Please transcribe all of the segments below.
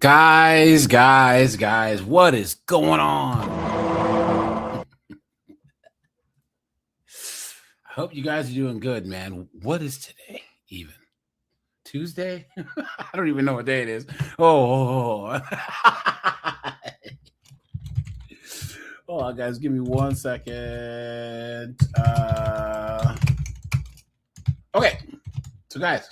Guys, what is going on? I hope you guys are doing good, man. What is today, even? Tuesday? I don't even know what day it is. Oh, hold on, guys. Give me 1 second. Okay. So, guys,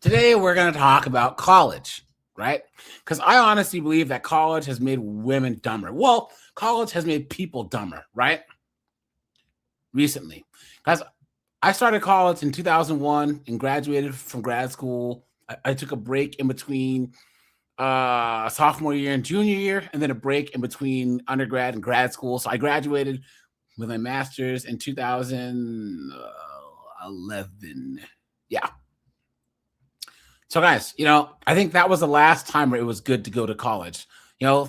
today we're going to talk about college, right? Because I honestly believe that college has made women dumber. Well, college has made people dumber, right? Recently. Guys, I started college in 2001 and graduated from grad school. I took a break in between sophomore year and junior year, and then a break in between undergrad and grad school. So I graduated with my master's in 2011. Yeah. So, guys, I think that was the last time where it was good to go to college. I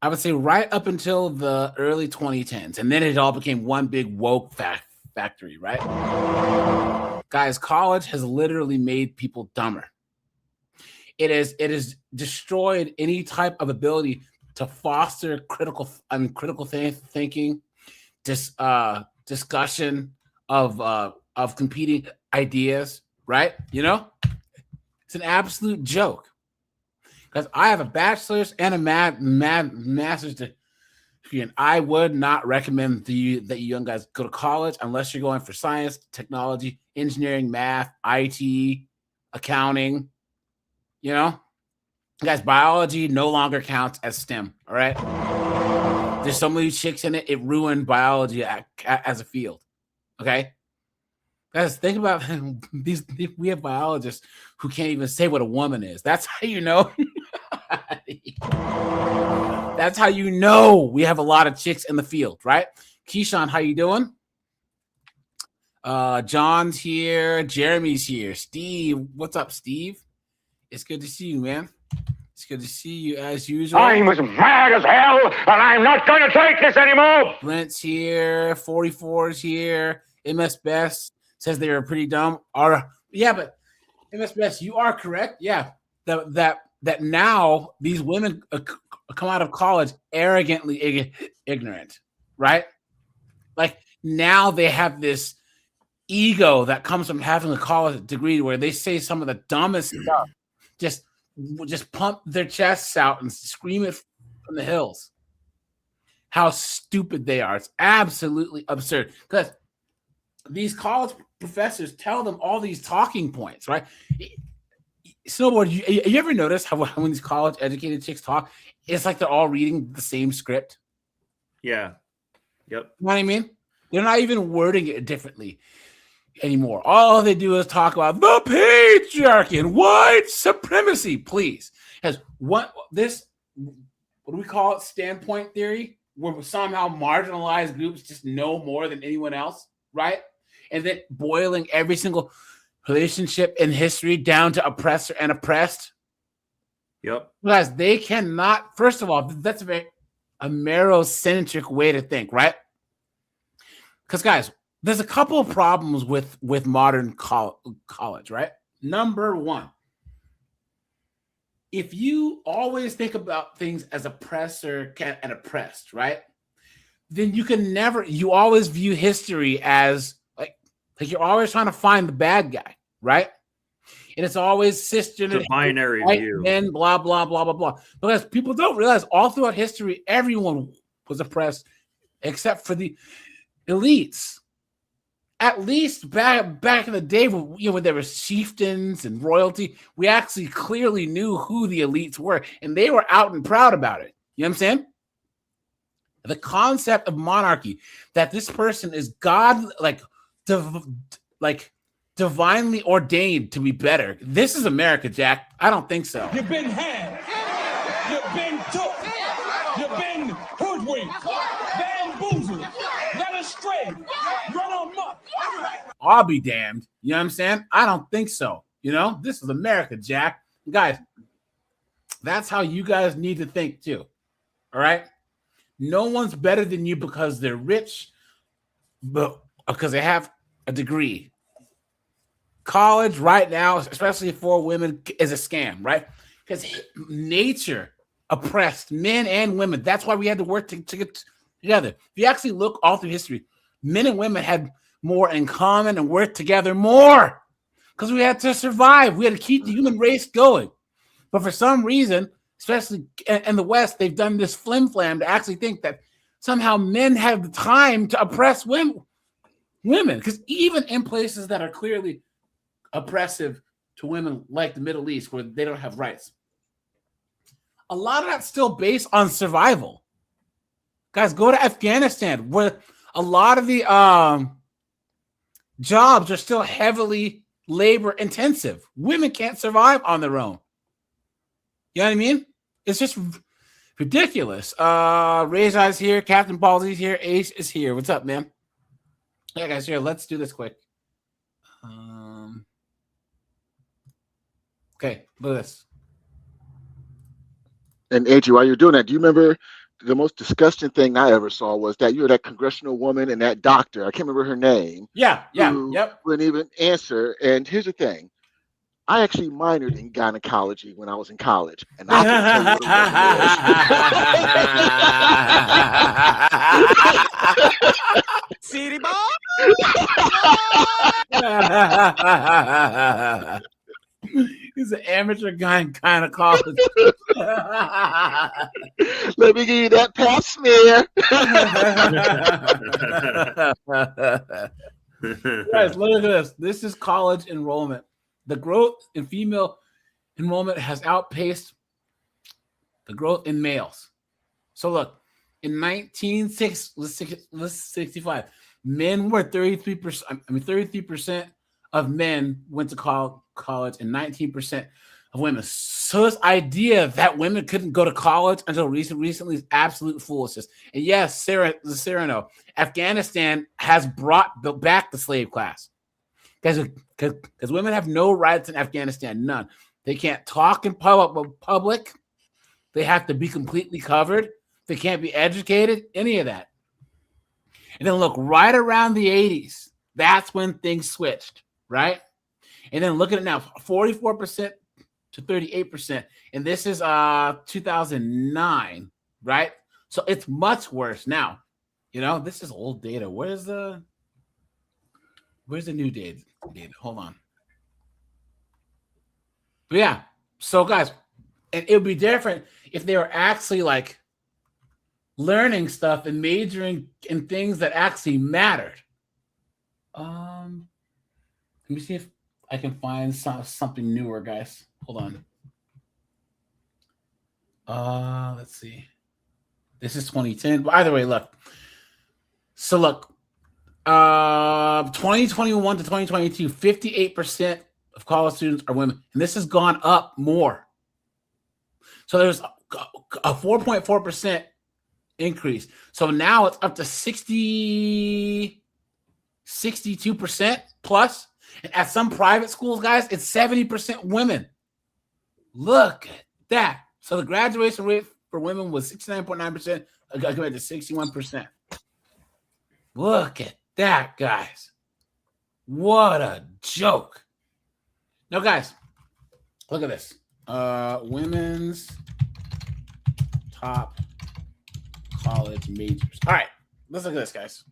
would say right up until the early 2010s, and then it all became one big woke factory, right? Guys, college has literally made people dumber. It has destroyed any type of ability to foster critical thinking, discussion of competing ideas, right? It's an absolute joke. Because I have a bachelor's and a master's degree, and I would not recommend that you young guys go to college unless you're going for science, technology, engineering, math, IT, accounting. Guys, biology no longer counts as STEM. All right, there's so many chicks in it; it ruined biology as a field. Okay. Guys, think about these. We have biologists who can't even say what a woman is. That's how you know. That's how you know we have a lot of chicks in the field, right? Keyshawn, how you doing? John's here. Jeremy's here. Steve, what's up, Steve? It's good to see you, man. It's good to see you as usual. I'm as mad as hell, and I'm not going to take this anymore. Brent's here. 44's here. MS Best says they were pretty dumb. Yeah, but MS Best, you are correct. Yeah, that now these women come out of college arrogantly ignorant, right? Like now they have this ego that comes from having a college degree where they say some of the dumbest stuff, just pump their chests out and scream it from the hills. How stupid they are. It's absolutely absurd. Because these college professors tell them all these talking points, right? Snowboard, you ever notice how when these college educated chicks talk, it's like they're all reading the same script? Yeah. Yep. You know what I mean? They're not even wording it differently anymore. All they do is talk about the patriarchy and white supremacy, please. What do we call it? Standpoint theory, where somehow marginalized groups just know more than anyone else, right? And then boiling every single relationship in history down to oppressor and oppressed. Yep. Guys, they cannot, first of all, that's a Amerocentric way to think, right? Because, guys, there's a couple of problems with modern college, right? Number one, if you always think about things as oppressor and oppressed, right? Then you always view history as like you're always trying to find the bad guy, right? And it's always cisgender, the binary white view, men, blah blah blah blah blah. Because people don't realize all throughout history, everyone was oppressed except for the elites. At least back in the day, when there were chieftains and royalty, we actually clearly knew who the elites were, and they were out and proud about it. You know what I'm saying? The concept of monarchy, that this person is God, divinely ordained to be better. This is America, Jack. I don't think so. You've been had. You've been took. You've been hoodwinked, bamboozled, led astray, run amok. I'll be damned. You know what I'm saying? I don't think so. This is America, Jack. Guys, that's how you guys need to think too. All right? No one's better than you because they're rich, but because they have a degree. College right now, especially for women, is a scam, right? because nature oppressed men and women. That's why we had to work to get together. If you actually look all through history, men and women had more in common and worked together more because we had to survive. We had to keep the human race going. But for some reason, especially in the West, they've done this flim-flam to actually think that somehow men have the time to oppress women. Because even in places that are clearly oppressive to women, like the Middle East, where they don't have rights, a lot of that's still based on survival. Guys, go to Afghanistan, where a lot of the jobs are still heavily labor intensive. Women can't survive on their own. You know what I mean? It's just ridiculous. Ray's Eyes here. Captain Baldy's here. Ace is here. What's up, man? Yeah, guys, here. Let's do this quick. Okay, look at this. And Angie, while you're doing that, do you remember the most disgusting thing I ever saw was that you were that congressional woman and that doctor, I can't remember her name. Yeah, yep. Wouldn't even answer. And here's the thing. I actually minored in gynecology when I was in college. And I can tell you what it was. City boy. He's an amateur gynecologist. Let me give you that pap smear. Guys, look at this. This is college enrollment. The growth in female enrollment has outpaced the growth in males. So look, in 1965, men were 33%. 33% of men went to college, and 19% of women. So this idea that women couldn't go to college until recently is absolute foolishness. And yes, Sarah, Afghanistan has brought back the slave class. Because women have no rights in Afghanistan, none. They can't talk in public. They have to be completely covered. They can't be educated, any of that. And then look, right around the 80s, that's when things switched, right? And then look at it now, 44% to 38%. And this is 2009, right? So it's much worse now. You know, this is old data. Where's the new data? Hold on. But yeah, so guys, and it would be different if they were actually like learning stuff and majoring in things that actually mattered. Let me see if I can find something newer, guys. Hold on. Let's see. This is 2010. But either way, look. So look, 2021 to 2022, 58% of college students are women, and this has gone up more. So there's a 4.4% increase. So now it's up to 62% plus. And at some private schools, guys, it's 70% women. Look at that. So the graduation rate for women was 69.9% compared to 61%. Look at that, guys. What a joke. Now, guys, look at this. Women's top college majors. All right, let's look at this, guys.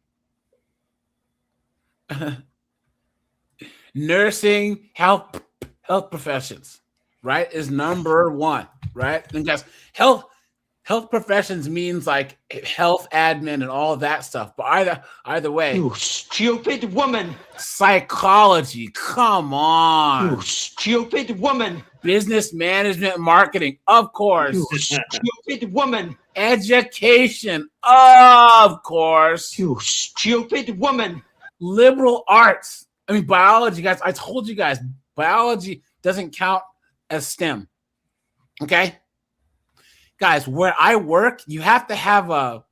Nursing, health professions, right, is number one, right? And guys, health professions means like health admin and all of that stuff. But either way, You stupid woman. psychology, come on. You stupid woman. Business management, marketing, of course. You stupid woman. Education, of course. You stupid woman. Liberal arts. I mean, biology, guys. I told you guys, biology doesn't count as STEM. Okay? Guys, where I work, you have to have a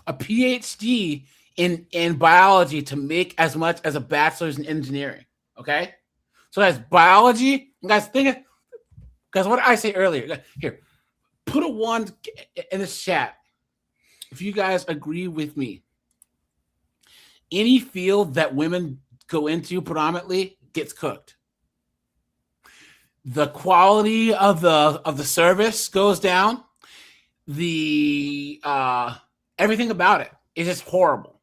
PhD in biology to make as much as a bachelor's in engineering. Okay? So guys, biology, guys, guys, what did I say earlier? Here, put a 1 in the chat if you guys agree with me. Any field that women go into predominantly gets cooked. the quality of the service goes down. The everything about it is just horrible.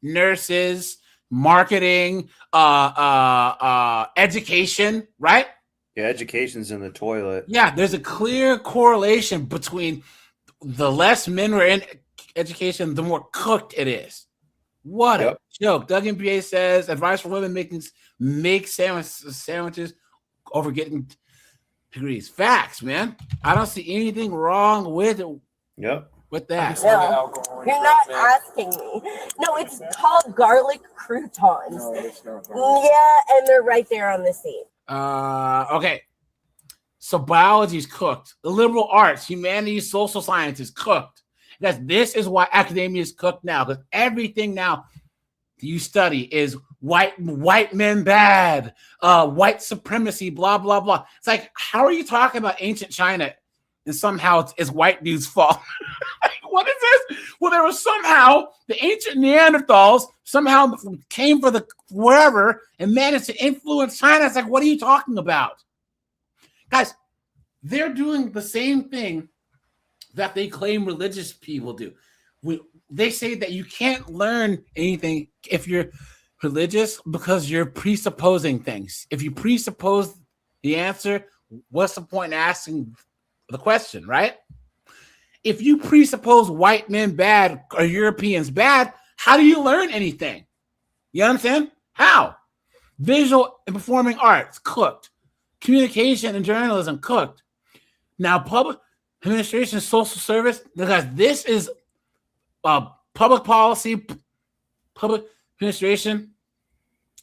Nurses, marketing, education, right? Yeah, education's in the toilet. Yeah, there's a clear correlation between the less men were in education, the more cooked it is. What a joke. Doug MBA says advice for women make sandwiches over getting degrees. Facts, man. I don't see anything wrong with it. With that. No, you're not asking me. No, it's called garlic croutons. Yeah, and they're right there on the seat. Okay. So biology is cooked. The liberal arts, humanities, social sciences cooked. This is why academia is cooked now, because everything now you study is white men bad, white supremacy, blah blah blah. It's like, how are you talking about ancient China and somehow it's white dudes' fault? What is this? Well, there was somehow the ancient Neanderthals somehow came for the wherever and managed to influence China. It's like, what are you talking about? Guys, they're doing the same thing that they claim religious people do. They say that you can't learn anything if you're religious because you're presupposing things. If you presuppose the answer, what's the point in asking the question, right? If you presuppose white men bad or Europeans bad, how do you learn anything? You understand? How? Visual and performing arts, cooked. Communication and journalism, cooked. Now, public administration, social service, because this is public policy, public administration.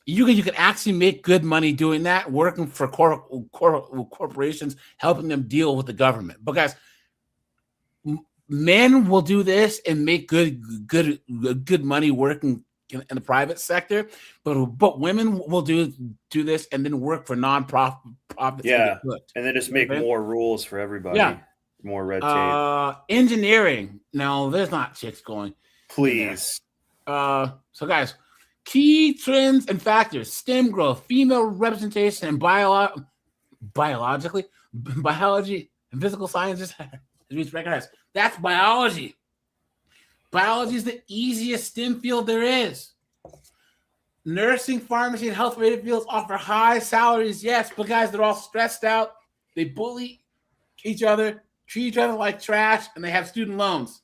You can actually make good money doing that, working for corporations, helping them deal with the government. Because men will do this and make good money working in the private sector, but women will do this and then work for nonprofits. Yeah, and then just make more rules for everybody. Yeah, more red tape. Engineering. No, there's not chicks going. Please. So guys, key trends and factors: STEM growth, female representation, and biology and physical sciences. That's biology. Biology is the easiest STEM field there is. Nursing, pharmacy, and health-related fields offer high salaries, yes, but guys, they're all stressed out. They bully each other, treat each other like trash, and they have student loans.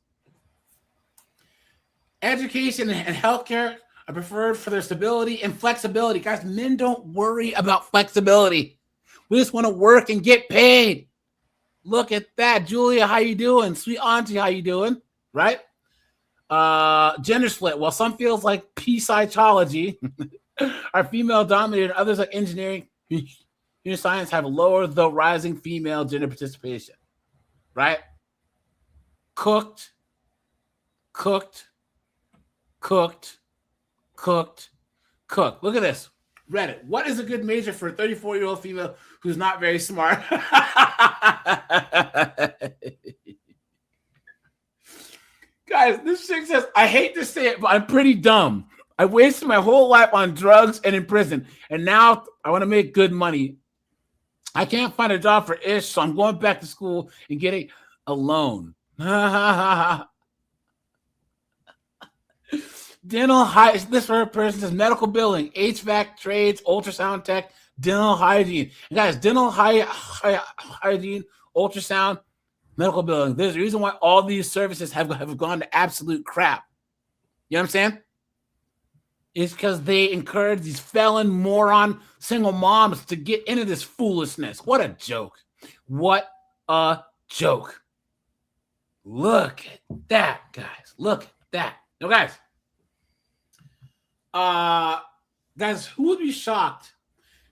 Education and healthcare are preferred for their stability and flexibility. Guys, men don't worry about flexibility. We just want to work and get paid. Look at that. Julia, how you doing? Sweet auntie, how you doing? Right? Gender split. Well, some fields like psychology are female dominated. Others like engineering, computer science have lower though rising female gender participation. Right? Cooked. Look at this. Reddit. What is a good major for a 34-year-old female who's not very smart? Guys, this chick says, I hate to say it, but I'm pretty dumb. I wasted my whole life on drugs and in prison, and now I want to make good money. I can't find a job for ish, so I'm going back to school and getting a loan. Dental hygiene. This person says medical billing, HVAC trades, ultrasound tech, dental hygiene. And guys, dental hygiene, ultrasound, medical billing. There's a reason why all these services have gone to absolute crap. You know what I'm saying? It's because they encourage these felon, moron, single moms to get into this foolishness. What a joke. What a joke. Look at that, guys. Look at that. Now, guys, who would be shocked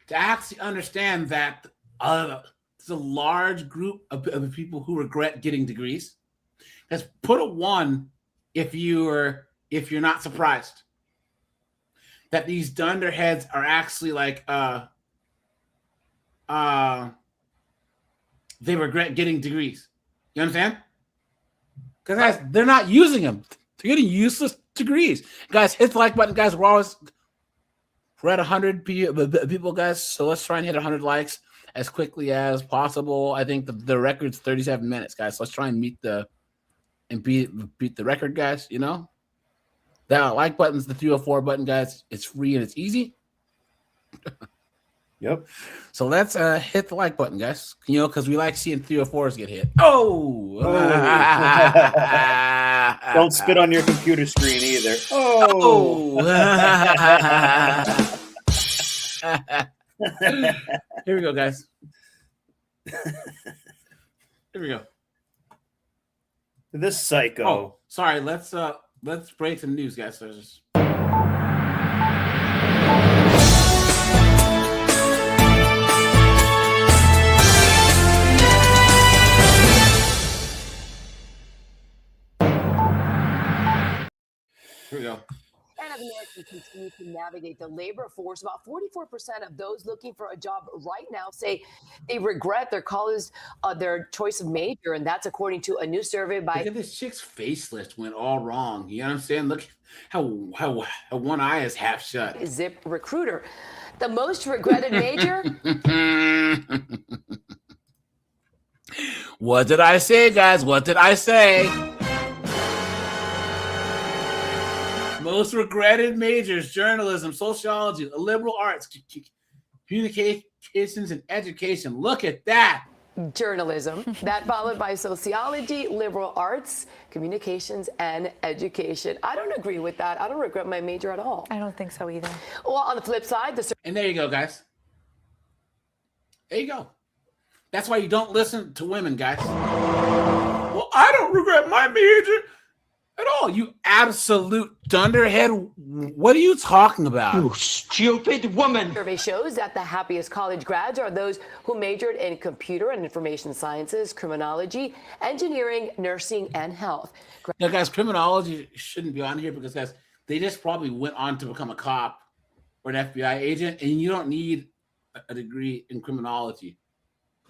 to actually understand that there's a large group of people who regret getting degrees? Let's put a 1 if you're not surprised that these dunderheads are actually like they regret getting degrees. You understand? Because guys, they're not using them. They're getting useless degrees. Guys, hit the like button, guys. We're at 100 people, guys. So let's try and hit 100 likes. as quickly as possible. I think the record's 37 minutes, guys. So let's try and beat the record, guys. You know, that like button's the 304 button, guys. It's free and it's easy. Yep. So let's hit the like button, guys. You know, because we like seeing 304s get hit. Oh! Don't spit on your computer screen either. Oh! Here we go, guys. Here we go. This psycho. Oh, sorry. Let's break some news, guys. So just... Here we go. And as Americans continue to navigate the labor force, about 44% of those looking for a job right now say they regret their college, their choice of major, and that's according to a new survey by. Look at this chick's facelift went all wrong. You know what I'm saying? Look how one eye is half shut. Zip Recruiter, the most regretted major. What did I say, guys? What did I say? Most regretted majors: journalism, sociology, liberal arts, communications, and education. Look at that. Journalism, that followed by sociology, liberal arts, communications, and education. I don't agree with that. I don't regret my major at all. I don't think so either. Well, on the flip side, and there you go, guys. There you go. That's why you don't listen to women, guys. Well, I don't regret my major at all. You absolute dunderhead. What are you talking about? You stupid woman. Survey shows that the happiest college grads are those who majored in computer and information sciences, criminology, engineering, nursing, and health. Now, guys, criminology shouldn't be on here because, guys, they just probably went on to become a cop or an FBI agent, and you don't need a degree in criminology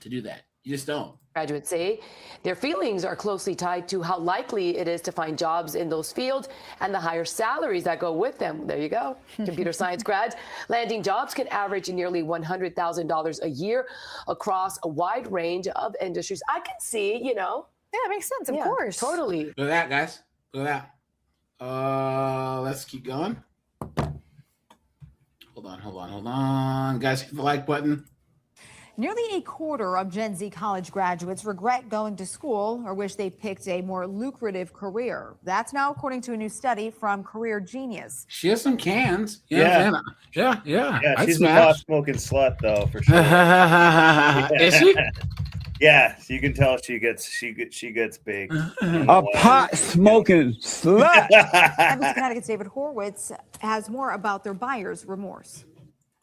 to do that. You just don't. Graduates say their feelings are closely tied to how likely it is to find jobs in those fields and the higher salaries that go with them. There you go. Computer science grads landing jobs can average nearly $100,000 a year across a wide range of industries. I can see, you know. Yeah, it makes sense. Of course. Totally. Look at that, guys. Look at that. Let's keep going. Hold on. Guys, hit the like button. Nearly a quarter of Gen Z college graduates regret going to school or wish they picked a more lucrative career. That's now according to a new study from Career Genius. She has some cans. Yeah, she's a pot-smoking slut, though, for sure. Is she? Yeah, so you can tell she gets big. A pot-smoking slut. NBC Connecticut's David Horowitz has more about their buyer's remorse.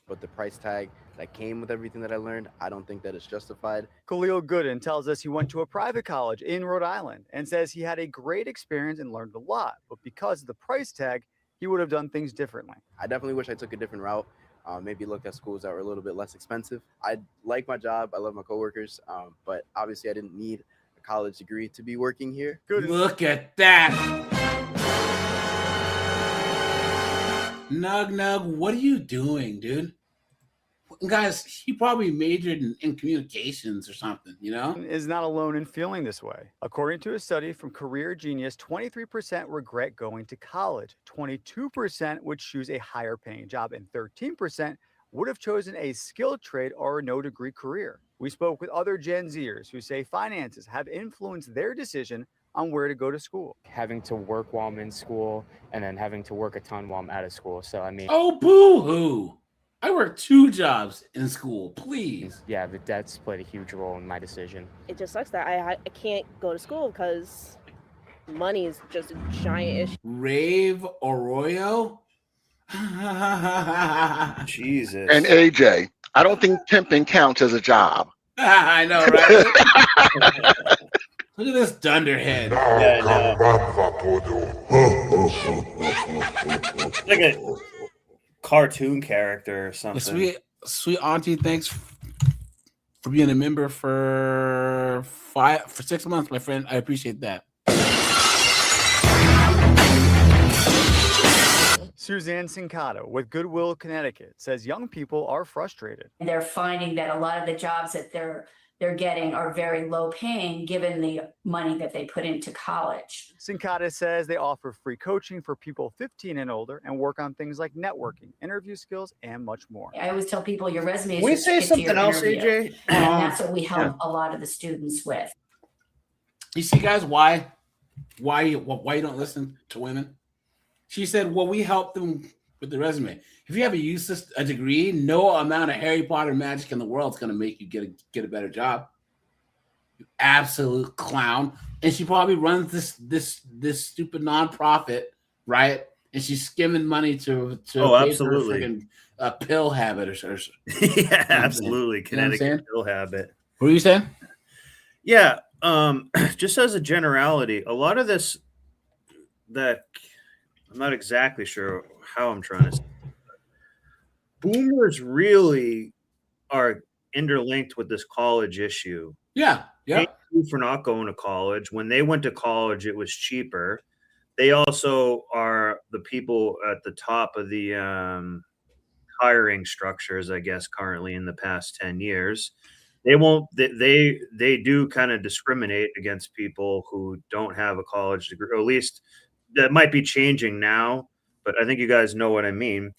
But the price tag that came with everything that I learned, I don't think that it's justified. Khalil Gooden tells us he went to a private college in Rhode Island and says he had a great experience and learned a lot. But because of the price tag, he would have done things differently. I definitely wish I took a different route. Maybe looked at schools that were a little bit less expensive. I like my job. I love my coworkers. But obviously I didn't need a college degree to be working here. Look at that. Nug, what are you doing, dude? Guys, he probably majored in communications or something, you know? Is not alone in feeling this way. According to a study from Career Genius, 23% regret going to college, 22% would choose a higher paying job, and 13% would have chosen a skilled trade or a no degree career. We spoke with other Gen Zers who say finances have influenced their decision on where to go to school. Having to work while I'm in school and then having to work a ton while I'm out of school. So, I mean... Oh, boo-hoo. I worked 2 jobs in school, please. Yeah, the debts played a huge role in my decision. It just sucks that I can't go to school because money is just a giant issue. Rave Arroyo? Jesus. And AJ, I don't think pimping counts as a job. I know, right? Look at this dunderhead. Yeah, like a cartoon character or something. Sweet auntie, thanks for being a member for 6 months, my friend. I appreciate that. Suzanne Cincato with Goodwill, Connecticut, says young people are frustrated. They're finding that a lot of the jobs that they're getting are very low paying given the money that they put into college. Cincato says they offer free coaching for people 15 and older and work on things like networking, interview skills, and much more. I always tell people your resume is Can we your say ticket to your something else, interview. AJ? And that's what we help a lot of the students with. You see, guys, why you don't listen to women? She said, well, we help them with the resume. If you have a degree, no amount of Harry Potter magic in the world is going to make you get a better job. You absolute clown. And she probably runs this stupid nonprofit, right? And she's skimming money to pay for her freaking pill habit or yeah, absolutely. Connecticut pill habit. What are you saying? Yeah. Just as a generality, a lot of this that I'm not exactly sure how I'm trying to say. Boomers really are interlinked with this college issue. Yeah. Thank you for not going to college. When they went to college, it was cheaper. They also are the people at the top of the hiring structures, I guess, currently in the past 10 years. They do kind of discriminate against people who don't have a college degree, or at least that might be changing now, but I think you guys know what I mean.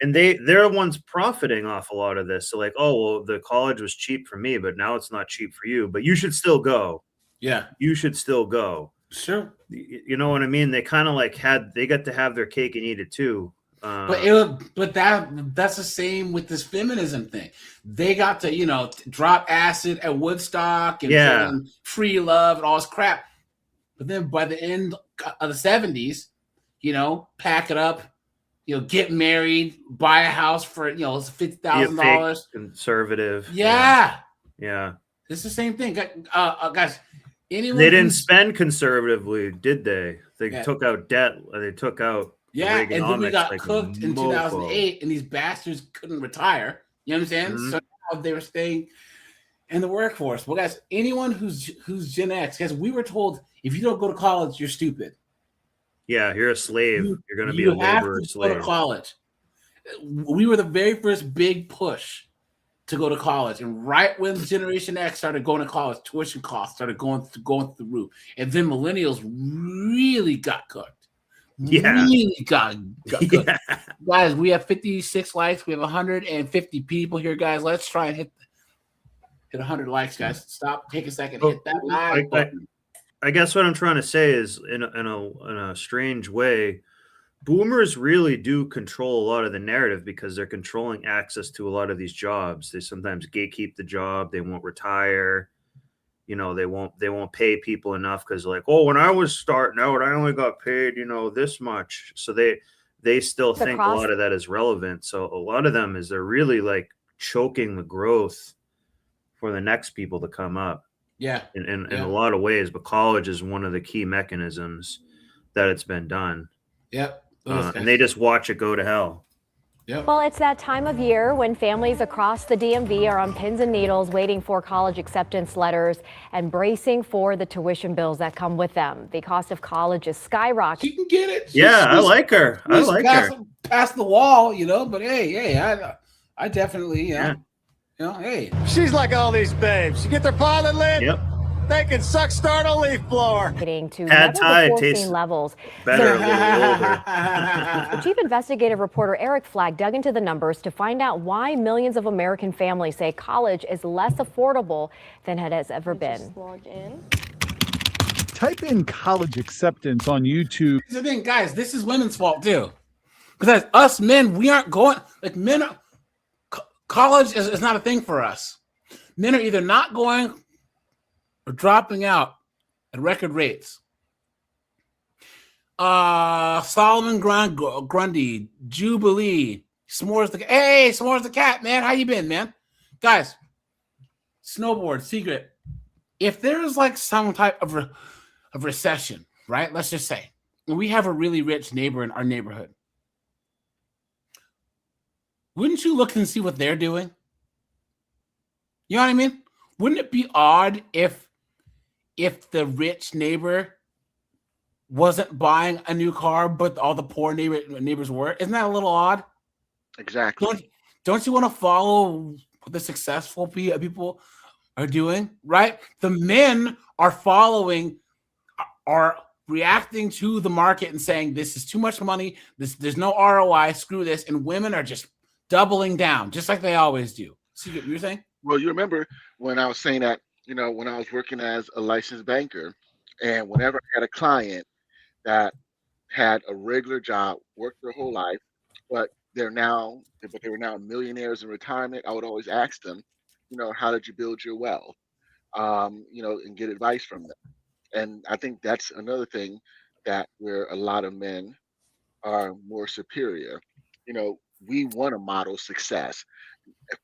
And they're the ones profiting off a lot of this. So like, oh, well, the college was cheap for me, but now it's not cheap for you, but you should still go. Yeah. You should still go. Sure. You know what I mean? They kind of like they got to have their cake and eat it too. But that's the same with this feminism thing. They got to, drop acid at Woodstock and free love and all this crap. But then by the end of the 70s, pack it up, get married, buy a house for $50,000. Conservative. Yeah. It's the same thing, guys. They didn't spend conservatively, did they? They took out debt. They took out. And then we got cooked in 2008, and these bastards couldn't retire. You know what I'm saying? Mm-hmm. So now they were staying in the workforce. Well, guys, anyone who's Gen X, guys, we were told if you don't go to college, you're stupid. Yeah, you're a slave. You're going to be a laborer slave. Go to college. We were the very first big push to go to college, and right when Generation X started going to college, tuition costs started going through the roof, and then millennials really got cooked. Really got cooked. Guys, we have 56 likes. We have 150 people here, guys. Let's try and hit 100 likes, guys. Stop. Take a second. Hit that like button. I guess what I'm trying to say is, in a strange way, boomers really do control a lot of the narrative because they're controlling access to a lot of these jobs. They sometimes gatekeep the job. They won't retire. They won't pay people enough because like, oh, when I was starting out, I only got paid, this much. So they still think a lot of that is relevant. So a lot of them they're really like choking the growth for the next people to come up. Yeah. In a lot of ways, but college is one of the key mechanisms that it's been done. Yep. And they just watch it go to hell. Yep. Well, it's that time of year when families across the DMV are on pins and needles waiting for college acceptance letters and bracing for the tuition bills that come with them. The cost of college is skyrocketing. She can get it. I like her. I like her. Past the wall, but hey, I definitely, hey. She's like all these babes. You get their pilot lit. Yep. They can suck start a leaf blower. To never-before-seen levels. Better a little older. Chief investigative reporter Eric Flagg dug into the numbers to find out why millions of American families say college is less affordable than it has ever been. Just log in. Type in college acceptance on YouTube. Here's the thing, guys, this is women's fault too. Because as us men, we aren't going, like men, college is not a thing for us. Men are either not going or dropping out at record rates. Solomon Grundy, Jubilee, S'mores the cat, man. How you been, man? Guys, snowboard, secret. If there is like some type of recession, right? Let's just say, and we have a really rich neighbor in our neighborhood. Wouldn't you look and see what they're doing? You know what I mean? Wouldn't it be odd if the rich neighbor wasn't buying a new car, but all the poor neighbors were. Isn't that a little odd? Exactly. Don't you want to follow what the successful people are doing, right? The men are reacting to the market and saying, this is too much money. There's no ROI. Screw this. And women are just doubling down, just like they always do. See what you're saying? Well, you remember when I was saying that, when I was working as a licensed banker, and whenever I had a client that had a regular job, worked their whole life, but they were now millionaires in retirement, I would always ask them, how did you build your wealth? And get advice from them. And I think that's another thing that where a lot of men are more superior. We want to model success,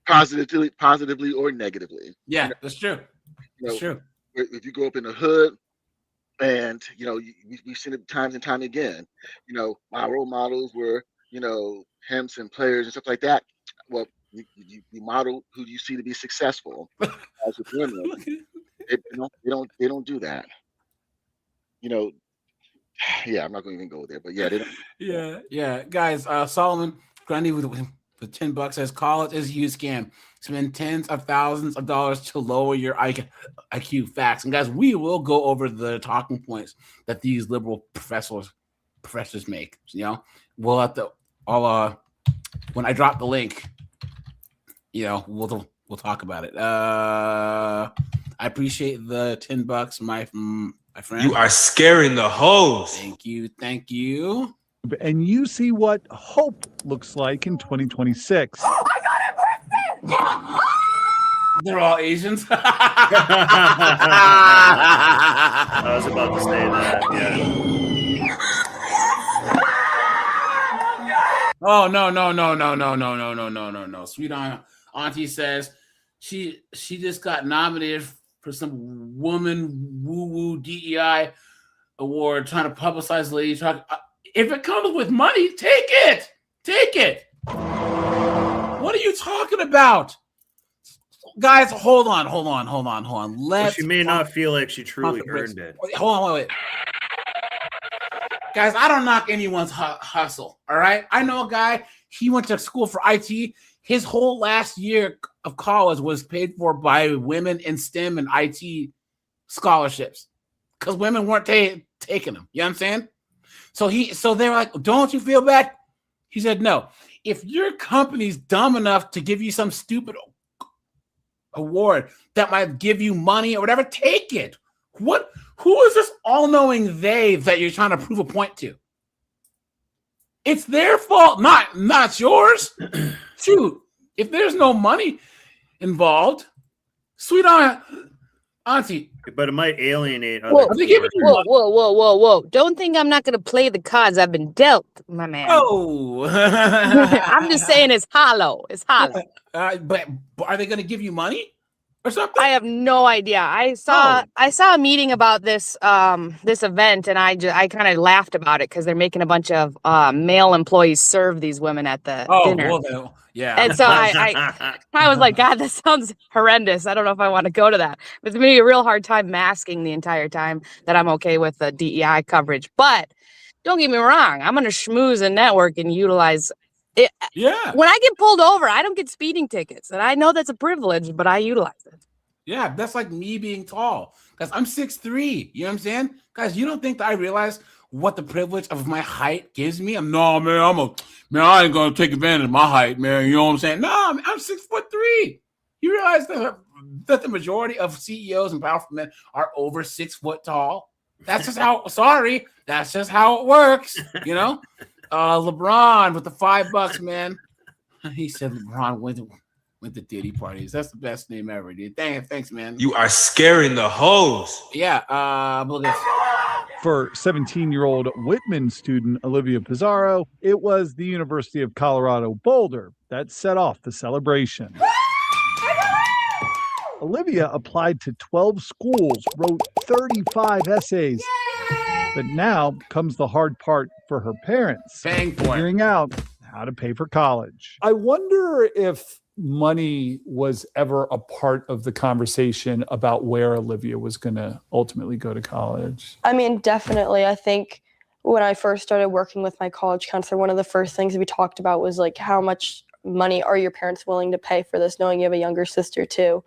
positively or negatively. Yeah, that's true. That's true. If you grow up in the hood, and we've seen it times and time again. My role models were pimps and players and stuff like that. Well, you model who you see to be successful. As with women, they don't do that. Yeah, I'm not going to even go there, but yeah, they don't. Yeah, guys. Solomon Grundy with $10 says college is a huge scam. Spend tens of thousands of dollars to lower your IQ. Facts. And guys, we will go over the talking points that these liberal professors make. We'll have to when I drop the link, we'll talk about it. I appreciate the $10, my friend. You are scaring the hoes. Thank you. And you see what hope looks like in 2026. Oh my God, they're all Asians. I was about to say that. Yeah. Oh no. Sweet Auntie says she just got nominated for some woman woo DEI award, trying to publicize lady talk. If it comes with money, take it. What are you talking about? Guys, hold on. She may not feel like she truly earned it. Hold on, wait. Guys, I don't knock anyone's hustle, all right? I know a guy, he went to school for IT. His whole last year of college was paid for by women in STEM and IT scholarships because women weren't taking them. You know what I'm saying? So they were like, don't you feel bad? He said, no. If your company's dumb enough to give you some stupid award that might give you money or whatever, take it. Who is this all-knowing they that you're trying to prove a point to? It's their fault, not yours. Shoot, if there's no money involved, sweet auntie. But it might alienate other Whoa. Don't think I'm not going to play the cards I've been dealt, my man. Oh. I'm just saying it's hollow. It's hollow. But are they going to give you money or something? I have no idea. I saw a meeting about this this event, and I kind of laughed about it because they're making a bunch of male employees serve these women at the dinner. Well, yeah. And so I was like, God, that sounds horrendous. I don't know if I want to go to that. It's going to be a real hard time masking the entire time that I'm okay with the DEI coverage. But don't get me wrong. I'm going to schmooze and network and utilize it. Yeah. When I get pulled over, I don't get speeding tickets. And I know that's a privilege, but I utilize it. Yeah, that's like me being tall. Because I'm 6'3". You know what I'm saying? Guys, you don't think that I realize what the privilege of my height gives me? I ain't gonna take advantage of my height, man. You know what I'm saying? No, I'm 6'3". You realize that the majority of CEOs and powerful men are over 6 foot tall? That's just how that's just how it works, LeBron with the $5, man. He said LeBron went to Diddy parties. That's the best name ever, dude. Thanks, man. You are scaring the hoes. Yeah, look at this. For 17-year-old Whitman student Olivia Pizarro, it was the University of Colorado Boulder that set off the celebration. Olivia applied to 12 schools, wrote 35 essays. But now comes the hard part for her parents, figuring out how to pay for college. I wonder if money was ever a part of the conversation about where Olivia was going to ultimately go to college? I mean, definitely. I think when I first started working with my college counselor, one of the first things we talked about was like, how much money are your parents willing to pay for this, knowing you have a younger sister too?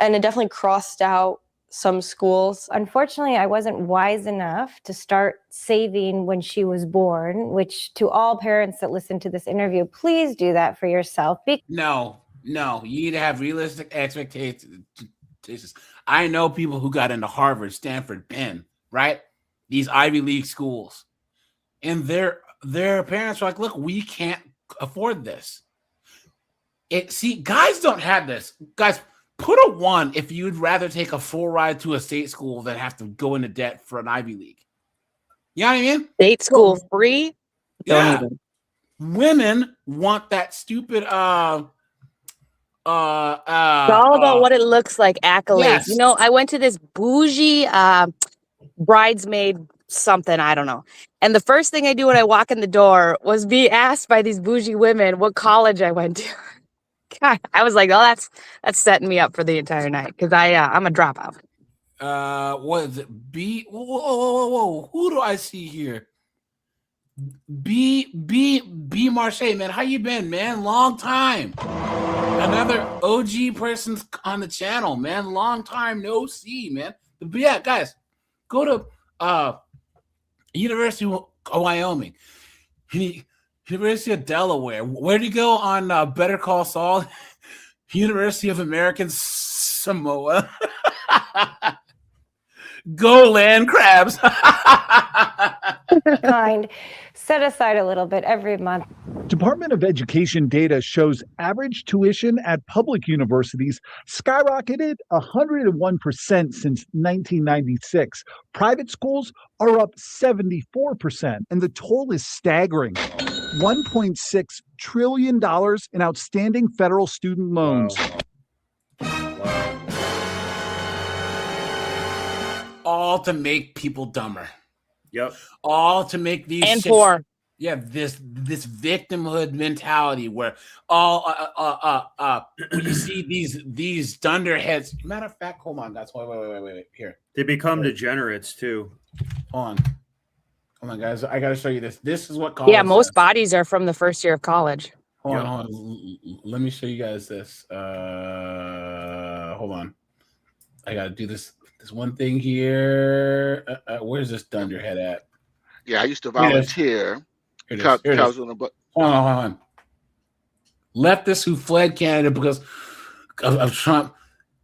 And it definitely crossed out some schools. Unfortunately, I wasn't wise enough to start saving when she was born, which to all parents that listen to this interview, please do that for yourself. No, you need to have realistic expectations. I know people who got into Harvard, Stanford, Penn, right? These Ivy League schools. And their parents are like, look, we can't afford this. Guys don't have this. Guys, put a 1 if you'd rather take a full ride to a state school than have to go into debt for an Ivy League. You know what I mean? State school free? Yeah. Women want that stupid it's all about what it looks like, accolades. Yes. You know, I went to this bougie bridesmaid something, I don't know. And the first thing I do when I walk in the door was be asked by these bougie women what college I went to. God, I was like, oh, that's setting me up for the entire night because I'm a dropout. What is it? Whoa. Who do I see here? B Marche, man. How you been, man? Long time. Another OG person's on the channel, man. Long time no see, man. But yeah, guys, go to University of Wyoming, University of Delaware. Where do you go on Better Call Saul? University of American Samoa. Go land crabs. Kind. Set aside a little bit every month. Department of Education data shows average tuition at public universities skyrocketed 101% since 1996. Private schools are up 74%, and the toll is staggering. $1.6 trillion in outstanding federal student loans. All to make people dumber. Yep. All to make these and poor. Yeah, this victimhood mentality where all when you see these dunderheads. Matter of fact, hold on, guys. Wait. Here. They become degenerates too. Hold on, guys. I gotta show you this. This is what college. Yeah, most bodies are from the first year of college. Hold on. Let me show you guys this. Hold on. I gotta do this one thing here. Where's this dunderhead at? Yeah, I used to volunteer. Hold on. Leftists who fled Canada because of Trump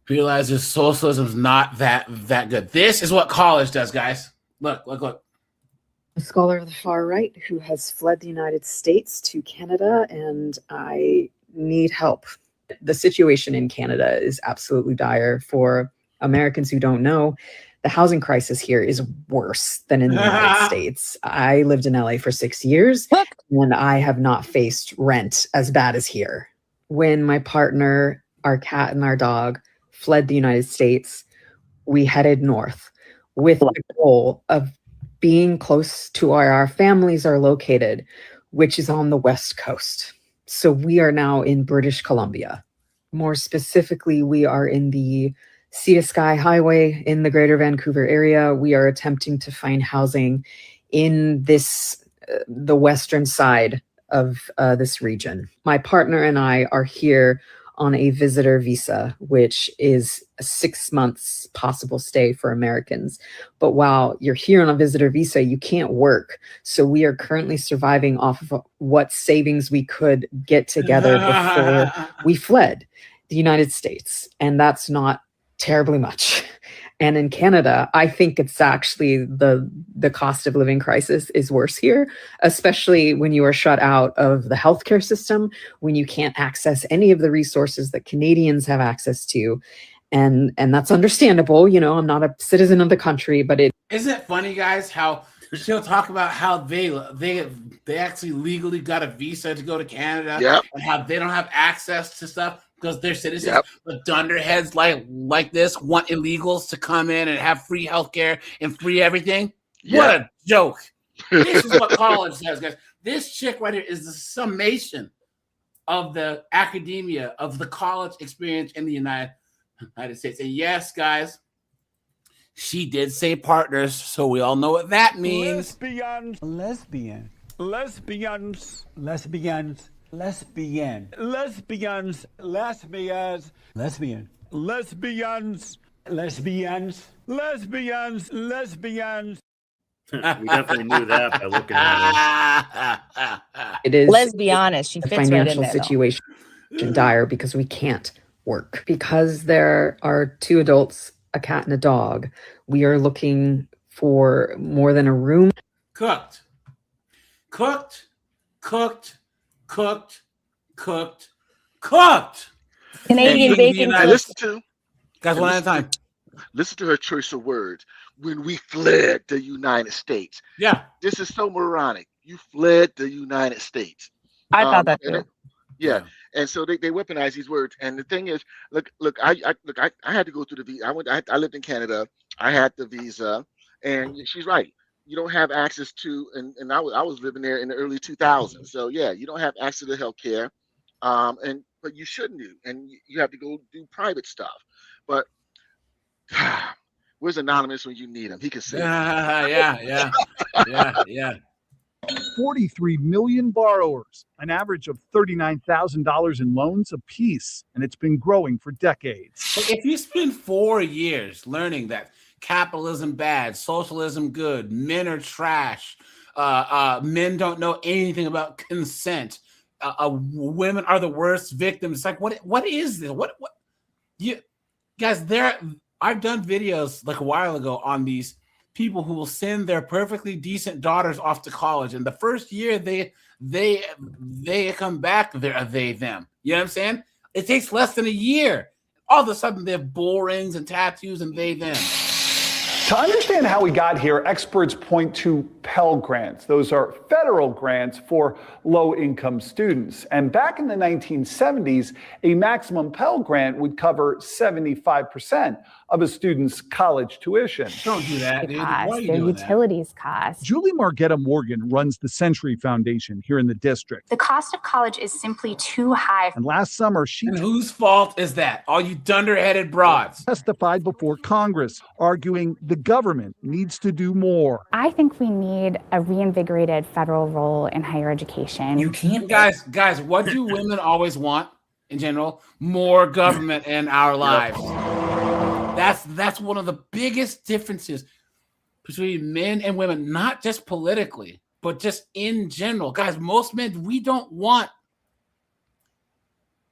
realizes socialism is not that good. This is what college does, guys. Look. A scholar of the far right who has fled the United States to Canada, and I need help. The situation in Canada is absolutely dire. For Americans who don't know, the housing crisis here is worse than in the United States. I lived in LA for 6 years, and I have not faced rent as bad as here. When my partner, our cat, and our dog fled the United States, we headed north with the goal of being close to where our families are located, which is on the West Coast. So we are now in British Columbia. More specifically, we are in the Sea to Sky Highway in the Greater Vancouver area. We are attempting to find housing in the western side of this region. My partner and I are here on a visitor visa, which is a 6 months possible stay for Americans. But while you're here on a visitor visa, you can't work. So we are currently surviving off of what savings we could get together before we fled the United States. And that's not terribly much. And in Canada, I think it's actually the cost of living crisis is worse here, especially when you are shut out of the healthcare system, when you can't access any of the resources that Canadians have access to. And that's understandable. You know, I'm not a citizen of the country, but Isn't it funny, guys, how she'll talk about how they actually legally got a visa to go to Canada and how they don't have access to stuff because they're citizens. But dunderheads like this want illegals to come in and have free healthcare and free everything. What a joke. This is what college says, guys. This chick right here is the summation of the academia, of the college experience in the United States. And yes, guys, she did say partners, so we all know what that means. Lesbians. Lesbian. Lesbians. Lesbians. Lesbian. Lesbians. Lesbians. Lesbian. Lesbians. Lesbians. Lesbians. Lesbians. We definitely knew that by looking at her. It is. Let's be honest, she the fits right in financial there, though. situation dire because we can't work. Because there are two adults, a cat and a dog, we are looking for more than a room. Cooked. Canadian bacon. And listen to guys one at a time. Listen to her choice of words. When we fled the United States. Yeah. This is so moronic. You fled the United States. I thought that too. Yeah. And so they weaponize these words. And the thing is, look, I had to go through the visa. I lived in Canada. I had the visa, and she's right. You don't have access to, and I was living there in the early 2000s. So yeah, you don't have access to healthcare, but you shouldn't do, and you have to go do private stuff. But where's Anonymous when you need him? He can say, yeah. 43 million borrowers, an average of $39,000 in loans apiece, and it's been growing for decades. But if you spend 4 years learning that capitalism bad, socialism good, men are trash, men don't know anything about consent, women are the worst victims. It's like, what is this? What you guys? I've done videos like a while ago on these people who will send their perfectly decent daughters off to college, and the first year they come back, they're them. You know what I'm saying? It takes less than a year. All of a sudden, they have bull rings and tattoos, and them. To understand how we got here, experts point to Pell Grants. Those are federal grants for low-income students. And back in the 1970s, a maximum Pell Grant would cover 75% of a student's college tuition. Don't do that, dude. Why are you Their doing utilities cost. Julie Margetta Morgan runs the Century Foundation here in the district. The cost of college is simply too high. And last summer, she And whose fault is that? All you dunderheaded broads. Testified before Congress, arguing the government needs to do more. I think we need a reinvigorated federal role in higher education. You can't, guys. What do women always want in general? More government in our lives. That's one of the biggest differences between men and women, not just politically, but just in general. Guys, most men, we don't want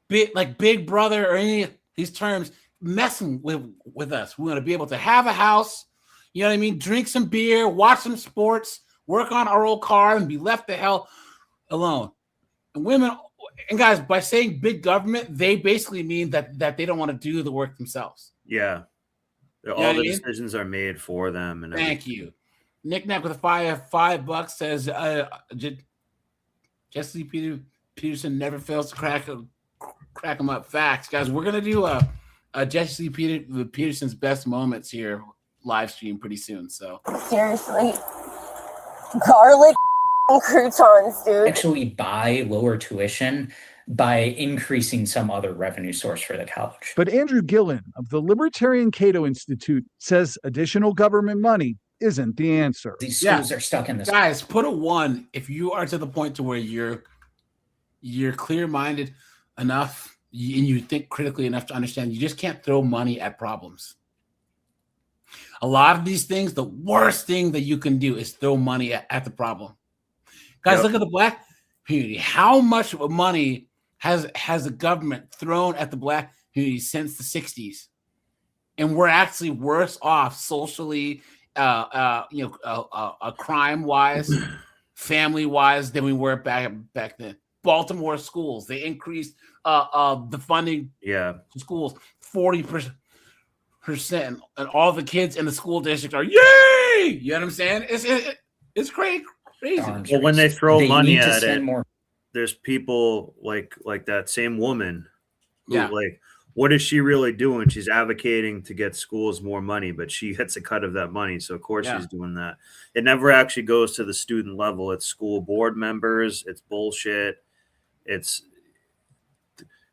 Big Brother or any of these terms messing with us. We want to be able to have a house, you know what I mean? Drink some beer, watch some sports, work on our old car, and be left the hell alone. And women, and guys, by saying big government, they basically mean that they don't want to do the work themselves. Yeah. All the decisions are made for them. And thank you. Knick-knack with $5 says Jesse Peterson never fails to crack them up. Facts, guys. We're gonna do a Jesse Peterson's best moments here live stream pretty soon. So Seriously, garlic croutons, dude. Actually buy lower tuition by increasing some other revenue source for the college. But Andrew Gillen of the Libertarian Cato Institute says additional government money isn't the answer. These schools are stuck in this. Guys, put a 1 if you are to the point to where you're clear-minded enough and you think critically enough to understand you just can't throw money at problems. A lot of these things, the worst thing that you can do is throw money at the problem. Guys, look at the Black community. How much money has the government thrown at the Black community since the 60s? And we're actually worse off socially, crime-wise, family-wise than we were back then. Baltimore schools, they increased the funding to schools 40%, and all the kids in the school district are yay! You know what I'm saying? It's crazy. Well, when they throw money at it, there's people like that same woman who, what is she really doing? She's advocating to get schools more money, but she gets a cut of that money. So of course she's doing that. It never actually goes to the student level. It's school board members. It's bullshit. It's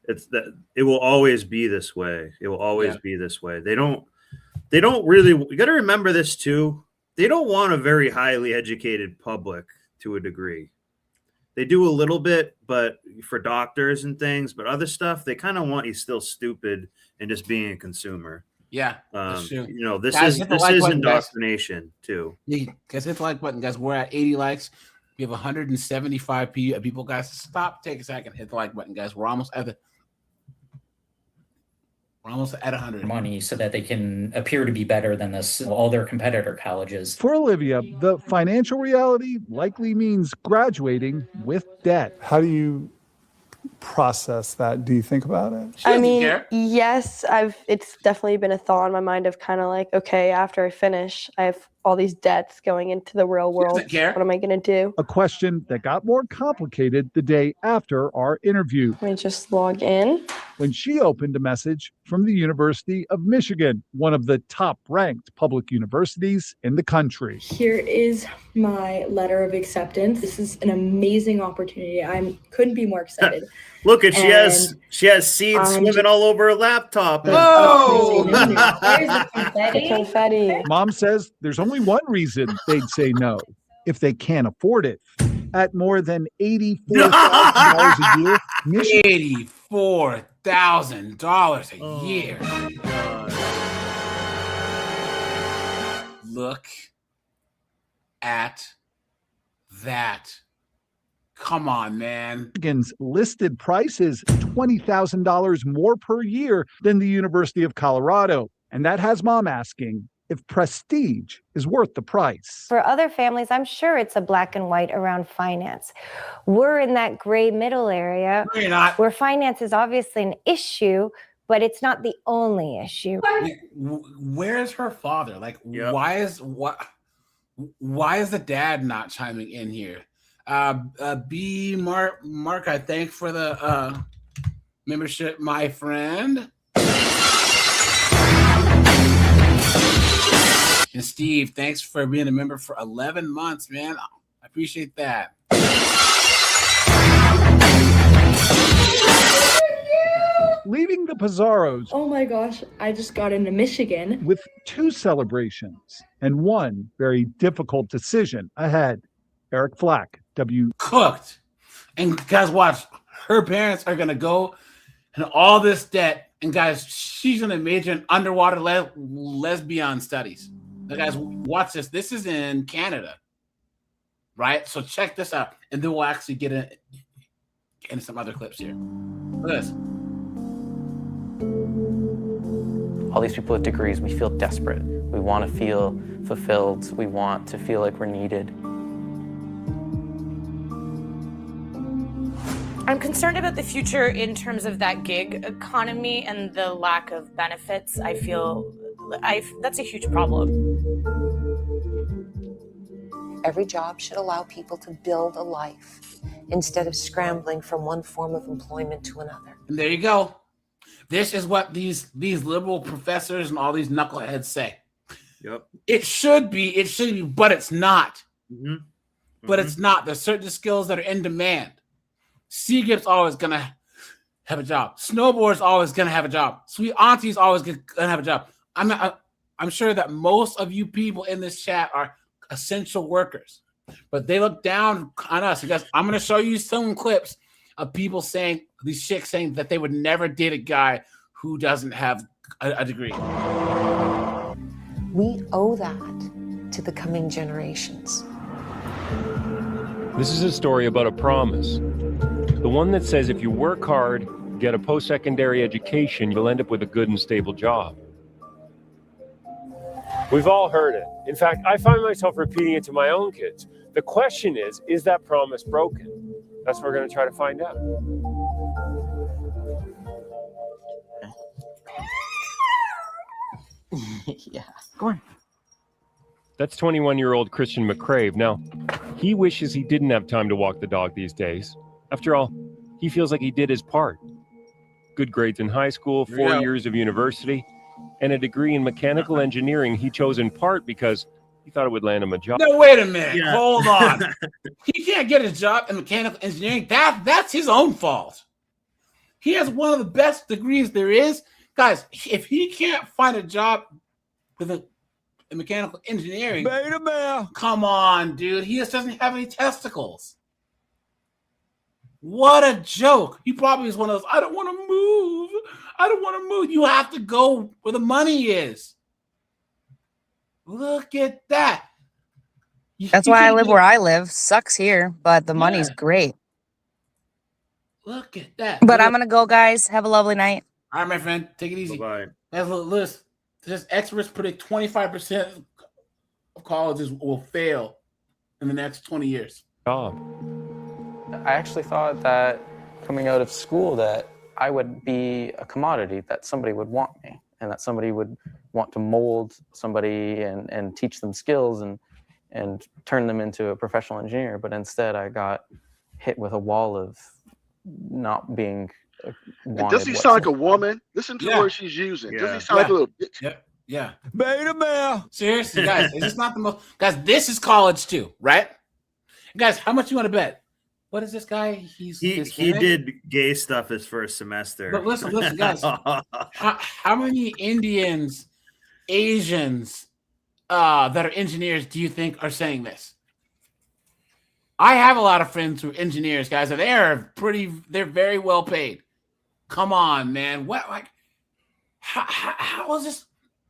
It's that it will always be this way. It will always be this way. They don't really, you got to remember this too. They don't want a very highly educated public to a degree. They do a little bit, but for doctors and things, but other stuff, they kind of want you still stupid and just being a consumer. Yeah, that's true. You know, this Guys, is button, indoctrination too. Guys, hit the like button, guys. We're at 80 likes. We have 175 people, guys. Stop, take a second, hit the like button, guys. We're almost at 100 money so that they can appear to be better than all their competitor colleges. For Olivia, the financial reality likely means graduating with debt. How do you process that? Do you think about it? I mean, yes, it's definitely been a thought in my mind of kind of like, okay, after I finish, I have all these debts going into the real world. What am I going to do? A question that got more complicated the day after our interview. Let me just log in. When she opened a message from the University of Michigan, one of the top-ranked public universities in the country. Here is my letter of acceptance. This is an amazing opportunity. I couldn't be more excited. Look at she has seeds swimming all over her laptop. Oh! There's the confetti. Mom says there's only one reason they'd say no: if they can't afford it. At more than $84,000 a year, Michigan. $84,000 a year. Look at that. Come on, man. Michigan's listed price is $20,000 more per year than the University of Colorado. And that has Mom asking if prestige is worth the price. For other families, I'm sure it's a black and white around finance. We're in that gray middle area where finance is obviously an issue, but it's not the only issue. Where's her father? Like, why is the dad not chiming in here? Mark, I thank for the membership, my friend. And Steve, thanks for being a member for 11 months, man. I appreciate that. Leaving the Pizarros. Oh my gosh, I just got into Michigan. With 2 celebrations and one very difficult decision ahead. Eric Flack, Cooked. And guys, watch. Her parents are going to go in all this debt. And guys, she's going to major in underwater lesbian studies. Now, guys, watch this. This is in Canada, right? So check this out, and then we'll actually get into some other clips here. Look at this. All these people with degrees, we feel desperate. We want to feel fulfilled. We want to feel like we're needed. I'm concerned about the future in terms of that gig economy and the lack of benefits. I feel that's a huge problem. Every job should allow people to build a life instead of scrambling from one form of employment to another. And there you go. This is what these liberal professors and all these knuckleheads say. Yep. It should be, but it's not. Mm-hmm. But it's not. There's certain skills that are in demand. Seagrip's always gonna have a job. Snowboard's always gonna have a job. Sweet Auntie's always gonna have a job. I'm sure that most of you people in this chat are essential workers, but they look down on us. Because I'm gonna show you some clips of people saying, these chicks saying that they would never date a guy who doesn't have a degree. We owe that to the coming generations. This is a story about a promise. The one that says if you work hard, get a post-secondary education, you'll end up with a good and stable job. We've all heard it. In fact, I find myself repeating it to my own kids. The question is that promise broken? That's what we're going to try to find out. Yeah, go on. That's 21-year-old Christian McCrave. Now, he wishes he didn't have time to walk the dog these days. After all, he feels like he did his part. Good grades in high school, 4 years of university, and a degree in mechanical engineering he chose in part because he thought it would land him a job. No, wait a minute. Yeah. Hold on. He can't get a job in mechanical engineering. That's his own fault. He has one of the best degrees there is. Guys, if he can't find a job with a mechanical engineering, come on, dude. He just doesn't have any testicles. What a joke. He probably is one of those, I don't want to move. I don't want to move. You have to go where the money is. Look at that. That's why I live where I live. Sucks here, but the money's great. Look at that. But I'm going to go, guys. Have a lovely night. All right, my friend. Take it easy. Bye. That's a little list. Just experts predict 25% of colleges will fail in the next 20 years. I actually thought that coming out of school that I would be a commodity, that somebody would want me and that somebody would want to mold somebody and teach them skills and turn them into a professional engineer. But instead I got hit with a wall of not being wanted. Does he sound like a woman? Listen to where she's using. Does he sound like a little bitch? Yeah. Beta male. Seriously, guys, is this not the most? Guys, this is college too, right? Guys, how much you want to bet? What is this guy? He did gay stuff his first semester. But listen, guys. How many Indians, Asians that are engineers do you think are saying this? I have a lot of friends who are engineers, guys, and they're very well paid. Come on, man. What, like, how is this?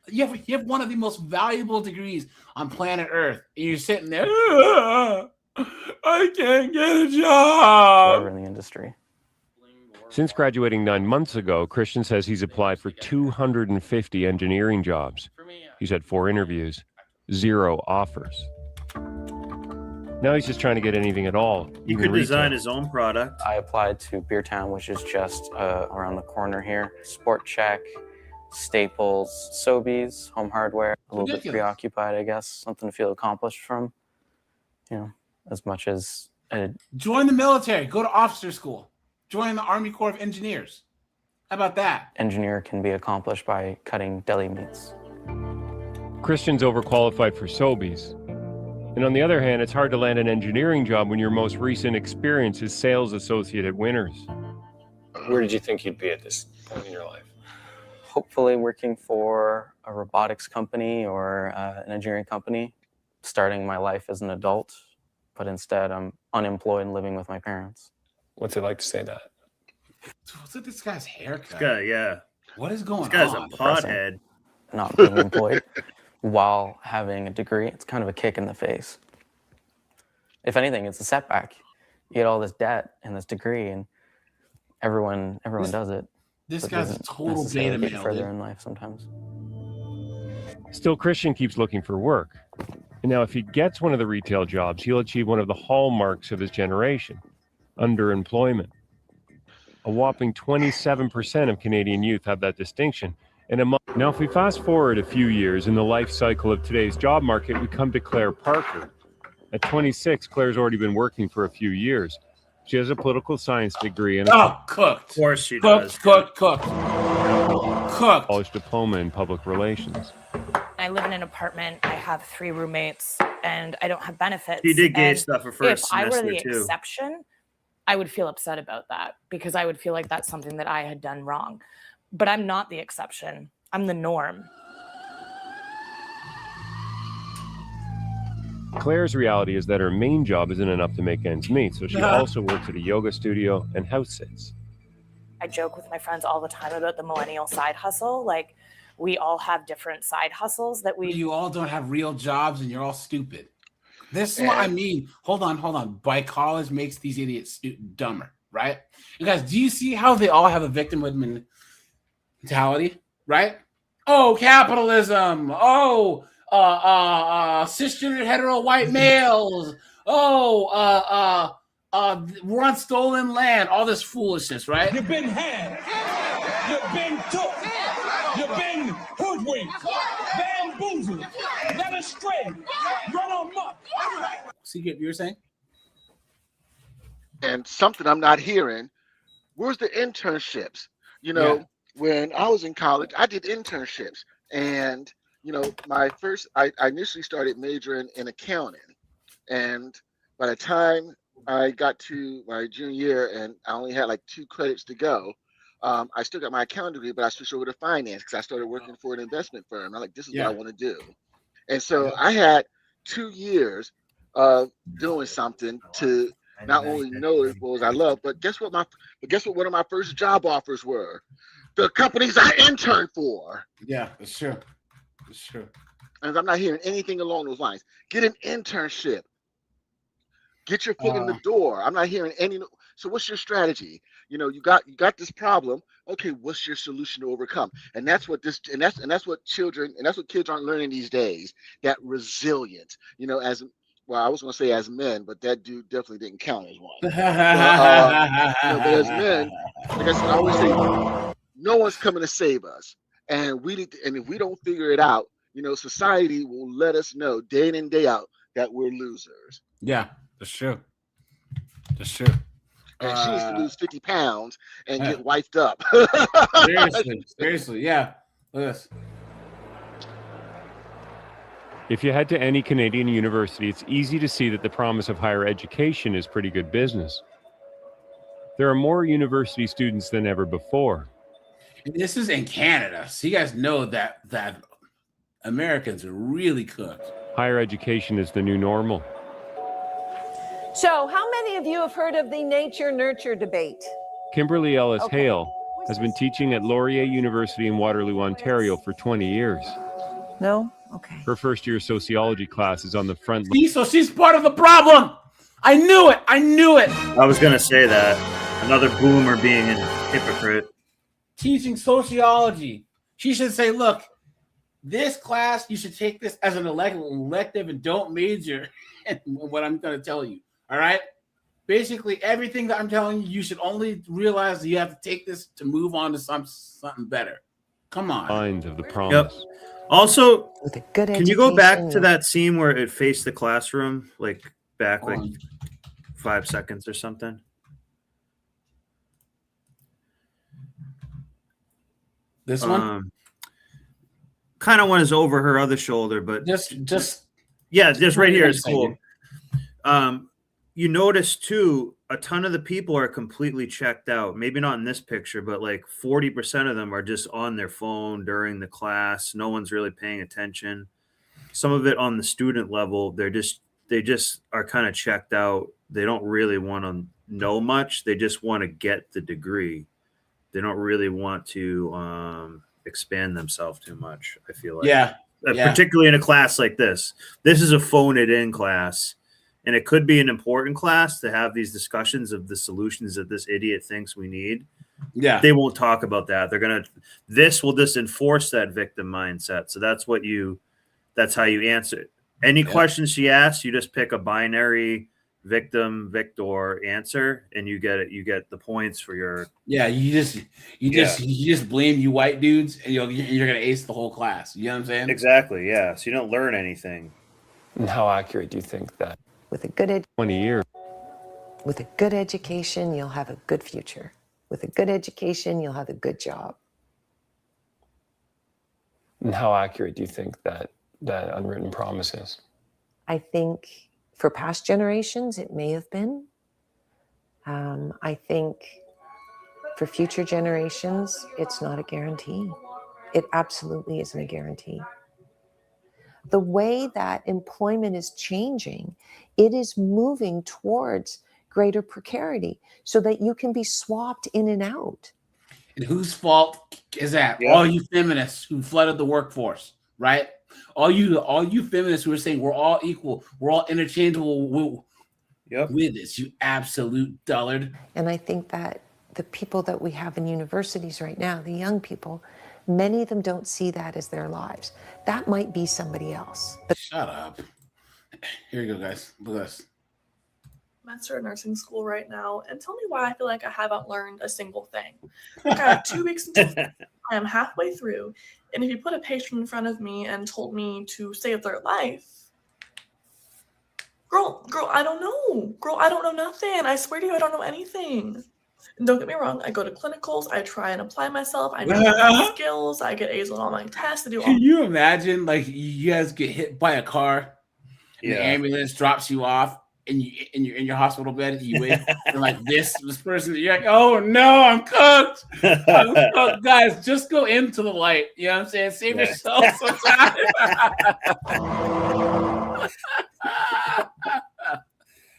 You have one of the most valuable degrees on planet Earth, and you're sitting there, I can't get a job. In the industry. Since graduating 9 months ago, Christian says he's applied for 250 engineering jobs. He's had 4 interviews, 0 offers. Now he's just trying to get anything at all. He could design his own product. I applied to Beertown, which is just around the corner here. Sport Check, Staples, Sobeys, Home Hardware. A little bit preoccupied, I guess. Something to feel accomplished from, as much as... Join the military. Go to officer school. Join the Army Corps of Engineers. How about that? Engineer can be accomplished by cutting deli meats. Christian's overqualified for Sobeys. And on the other hand, it's hard to land an engineering job when your most recent experience is sales associate at Winners. Where did you think you'd be at this point in your life? Hopefully working for a robotics company or an engineering company, starting my life as an adult, but instead I'm unemployed and living with my parents. What's it like to say that? What's with this guy's haircut? This guy, yeah. What is going on? This guy's a pothead. Not being employed while having a degree, it's kind of a kick in the face. If anything, it's a setback. You get all this debt and this degree, and everyone does it. This guy's a total beta male. Further in life sometimes. Still, Christian keeps looking for work. And now if he gets one of the retail jobs, he'll achieve one of the hallmarks of his generation, underemployment. A whopping 27% of Canadian youth have that distinction. Now, if we fast forward a few years in the life cycle of today's job market, we come to Claire Parker. At 26, Claire's already been working for a few years. She has a political science degree and cooked. Of course she does. Cooked. College diploma in public relations. I live in an apartment. I have 3 roommates, and I don't have benefits. She did gay stuff her first semester, If I were the too. exception, I would feel upset about that because I would feel like that's something that I had done wrong. But I'm not the exception. I'm the norm. Claire's reality is that her main job isn't enough to make ends meet, so she also works at a yoga studio and house sits. I joke with my friends all the time about the millennial side hustle. Like, we all have different side hustles that we... You all don't have real jobs and you're all stupid. This is what I mean. Hold on. By college makes these idiots dumber, right? You guys, do you see how they all have a victimhood mentality, right? Oh, capitalism. Oh, cisgender hetero white males. Oh, we're on stolen land. All this foolishness, right? You've been had. You've been took. You've been hoodwinked. Bamboozled. Led astray. Run amok. Secret, you were saying? And something I'm not hearing. Where's the internships? When I was in college, I did internships, and I initially started majoring in accounting, and by the time I got to my junior year and I only had like 2 credits to go, I still got my accounting degree, but I switched over to finance because I started working for an investment firm. I'm like, this is what I want to do. And so I had 2 years of doing something to not only know it was I love, but guess what one of my first job offers were? The companies I interned for. Yeah, it's true. It's true. And I'm not hearing anything along those lines. Get an internship. Get your foot in the door. I'm not hearing any. So what's your strategy? You got this problem. Okay, what's your solution to overcome? And that's what kids aren't learning these days. That resilience. As well, I was going to say as men, but that dude definitely didn't count as one. But as men, like I always say, no one's coming to save us, and if we don't figure it out, society will let us know day in and day out that we're losers. Yeah, that's true. That's true. And she needs to lose 50 pounds and get wiped up. Seriously, yeah. Yes. If you head to any Canadian university, it's easy to see that the promise of higher education is pretty good business. There are more university students than ever before. This is in Canada, so you guys know that Americans are really cooked. Higher education is the new normal. So, how many of you have heard of the nature-nurture debate? Kimberly Ellis Hale has been teaching at Laurier University in Waterloo, Ontario for 20 years. No? Okay. Her first-year sociology class is on the front. So she's part of the problem. I knew it. I was going to say that. Another boomer being a hypocrite. Teaching sociology. She should say, look, this class, you should take this as an elective and don't major in what I'm going to tell you. All right? Basically, everything that I'm telling you, you should only realize that you have to take this to move on to something better. Come on. Lines of the promise. Yep. Also, with a good can you go back to that scene where it faced the classroom, back 5 seconds or something? This one? Kind of one is over her other shoulder, but just right here is cool. You notice too, a ton of the people are completely checked out. Maybe not in this picture, but 40% of them are just on their phone during the class. No one's really paying attention. Some of it on the student level, they just are kind of checked out. They don't really want to know much. They just want to get the degree. They don't really want to expand themselves too much, I feel like. Yeah. Particularly in a class like this. This is a phone it in class. And it could be an important class to have these discussions of the solutions that this idiot thinks we need. Yeah. They won't talk about that. This will just enforce that victim mindset. So that's how you answer it. Any questions she asks, you just pick a binary victim, victor answer, and you get it. You get the points for your. Yeah. You just blame you white dudes and you're going to ace the whole class. You know what I'm saying? Exactly. Yeah. So you don't learn anything. And how accurate do you think that? With a good 20 years. With a good education, you'll have a good future. With a good education, you'll have a good job. And how accurate do you think that unwritten promise is? I think for past generations, it may have been. I think for future generations, it's not a guarantee. It absolutely isn't a guarantee. The way that employment is changing, it is moving towards greater precarity so that you can be swapped in and out. And whose fault is that? Yeah. All you feminists who flooded the workforce, right? All you feminists who are saying we're all equal, we're all interchangeable with this, you absolute dullard. And I think that the people that we have in universities right now, the young people, many of them don't see that as their lives. That might be somebody else. But shut up. Here you go, guys. Look at this. I'm at nursing school right now, and tell me why I feel like I haven't learned a single thing. I have 2 weeks until I am halfway through, and if you put a patient in front of me and told me to save their life, girl, I don't know. Girl, I don't know nothing. I swear to you, I don't know anything. And don't get me wrong, I go to clinicals, I try and apply myself, I do skills, I get A's on all my tests. Can you imagine, you guys get hit by a car, and the ambulance drops you off, in your hospital bed, you wake and like this person, you're like, oh no, I'm cooked. I'm cooked. Guys, just go into the light. You know what I'm saying? Save yourself some time.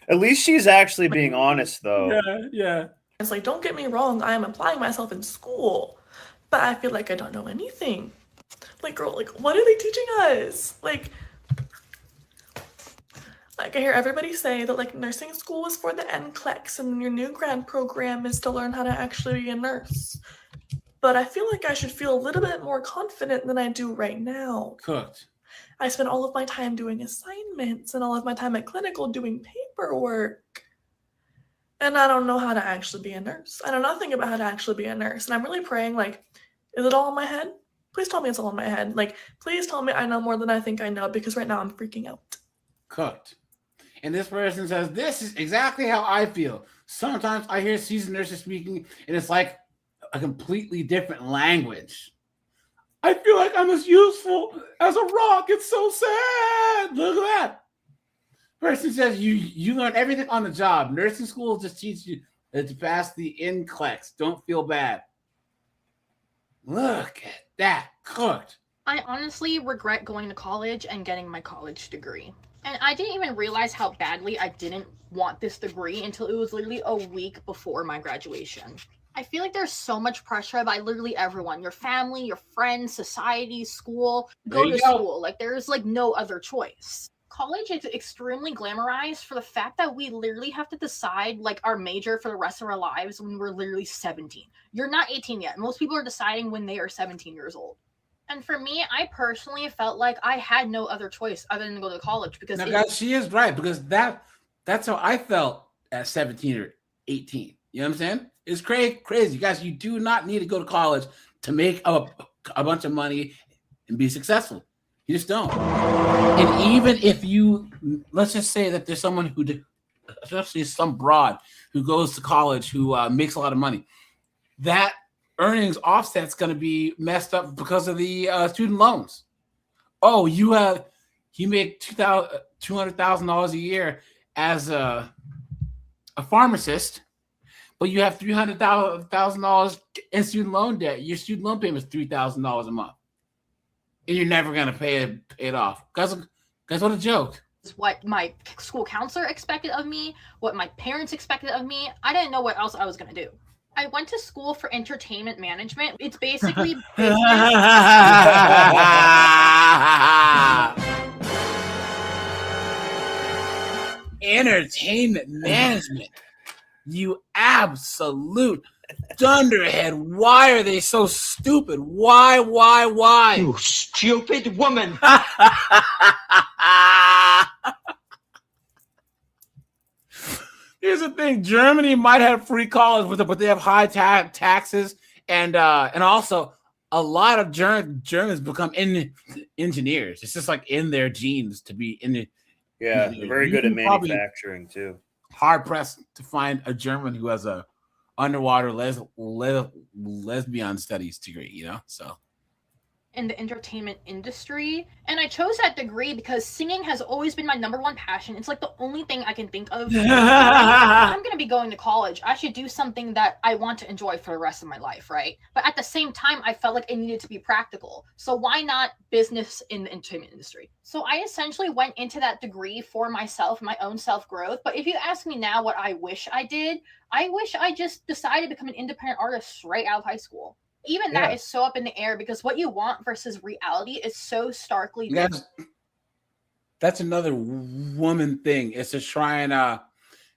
At least she's actually being honest, though. Yeah. It's like, don't get me wrong, I am applying myself in school, but I feel like I don't know anything. Like, girl, like, what are they teaching us? Like I hear everybody say that like nursing school is for the NCLEX and your new grad program is to learn how to actually be a nurse. But I feel like I should feel a little bit more confident than I do right now. Cooked. I spend all of my time doing assignments and all of my time at clinical doing paperwork. And I don't know how to actually be a nurse. I know nothing about how to actually be a nurse. And I'm really praying, like, is it all in my head? Please tell me it's all in my head. Like, please tell me I know more than I think I know, because right now I'm freaking out. Cooked. And this person says, this is exactly how I feel. Sometimes I hear seasoned nurses speaking, and it's like a completely different language. I feel like I'm as useful as a rock. It's so sad. Look at that. Person says, you learn everything on the job. Nursing school just teaches you to pass the NCLEX. Don't feel bad. Look at that. Cooked. I honestly regret going to college and getting my college degree. And I didn't even realize how badly I didn't want this degree until it was literally a week before my graduation. I feel like there's so much pressure by literally everyone. Your family, your friends, society, school. Go to school. Like, there's like no other choice. College is extremely glamorized for the fact that we literally have to decide like our major for the rest of our lives when we're literally 17. You're not 18 yet. Most people are deciding when they are 17 years old. And for me, I personally felt like I had no other choice other than to go to college, because now, guys, she is right, because that's how I felt at 17 or 18. You know what I'm saying? It's crazy. Guys, you do not need to go to college to make a bunch of money and be successful. You just don't. And even if you, let's just say that there's someone who, especially some broad who goes to college who makes a lot of money, that earnings offset's going to be messed up because of the student loans. Oh, you make $200,000 a year as a pharmacist, but you have $300,000 in student loan debt. Your student loan payment is $3,000 a month, and you're never going to pay it off. Guys, what a joke! What my school counselor expected of me, what my parents expected of me. I didn't know what else I was going to do. I went to school for entertainment management. It's basically business. Entertainment management. You absolute dunderhead. Why are they so stupid? Why? You stupid woman. Here's the thing: Germany might have free college with it, but they have high taxes, and also a lot of Germans become engineers. It's just like in their genes to be in the. Yeah, they're very good at manufacturing too. Hard pressed to find a German who has a underwater lesbian studies degree. You know, so. In the entertainment industry, and I chose that degree because singing has always been my number one passion. It's like the only thing I can think of. I'm gonna be going to college. I should do something that I want to enjoy for the rest of my life, right? But at the same time, I felt like it needed to be practical. So why not business in the entertainment industry? So I essentially went into that degree for myself, my own self-growth. But if you ask me now what I wish I did, I wish I just decided to become an independent artist straight out of high school. Even that is so up in the air, because what you want versus reality is so starkly different. That's another woman thing. It's to try and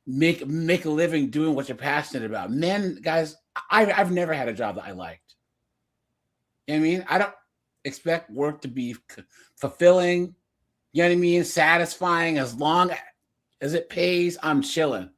make a living doing what you're passionate about. Men, guys, I've never had a job that I liked. You know what I mean? I don't expect work to be fulfilling, you know what I mean, satisfying. As long as it pays, I'm chilling.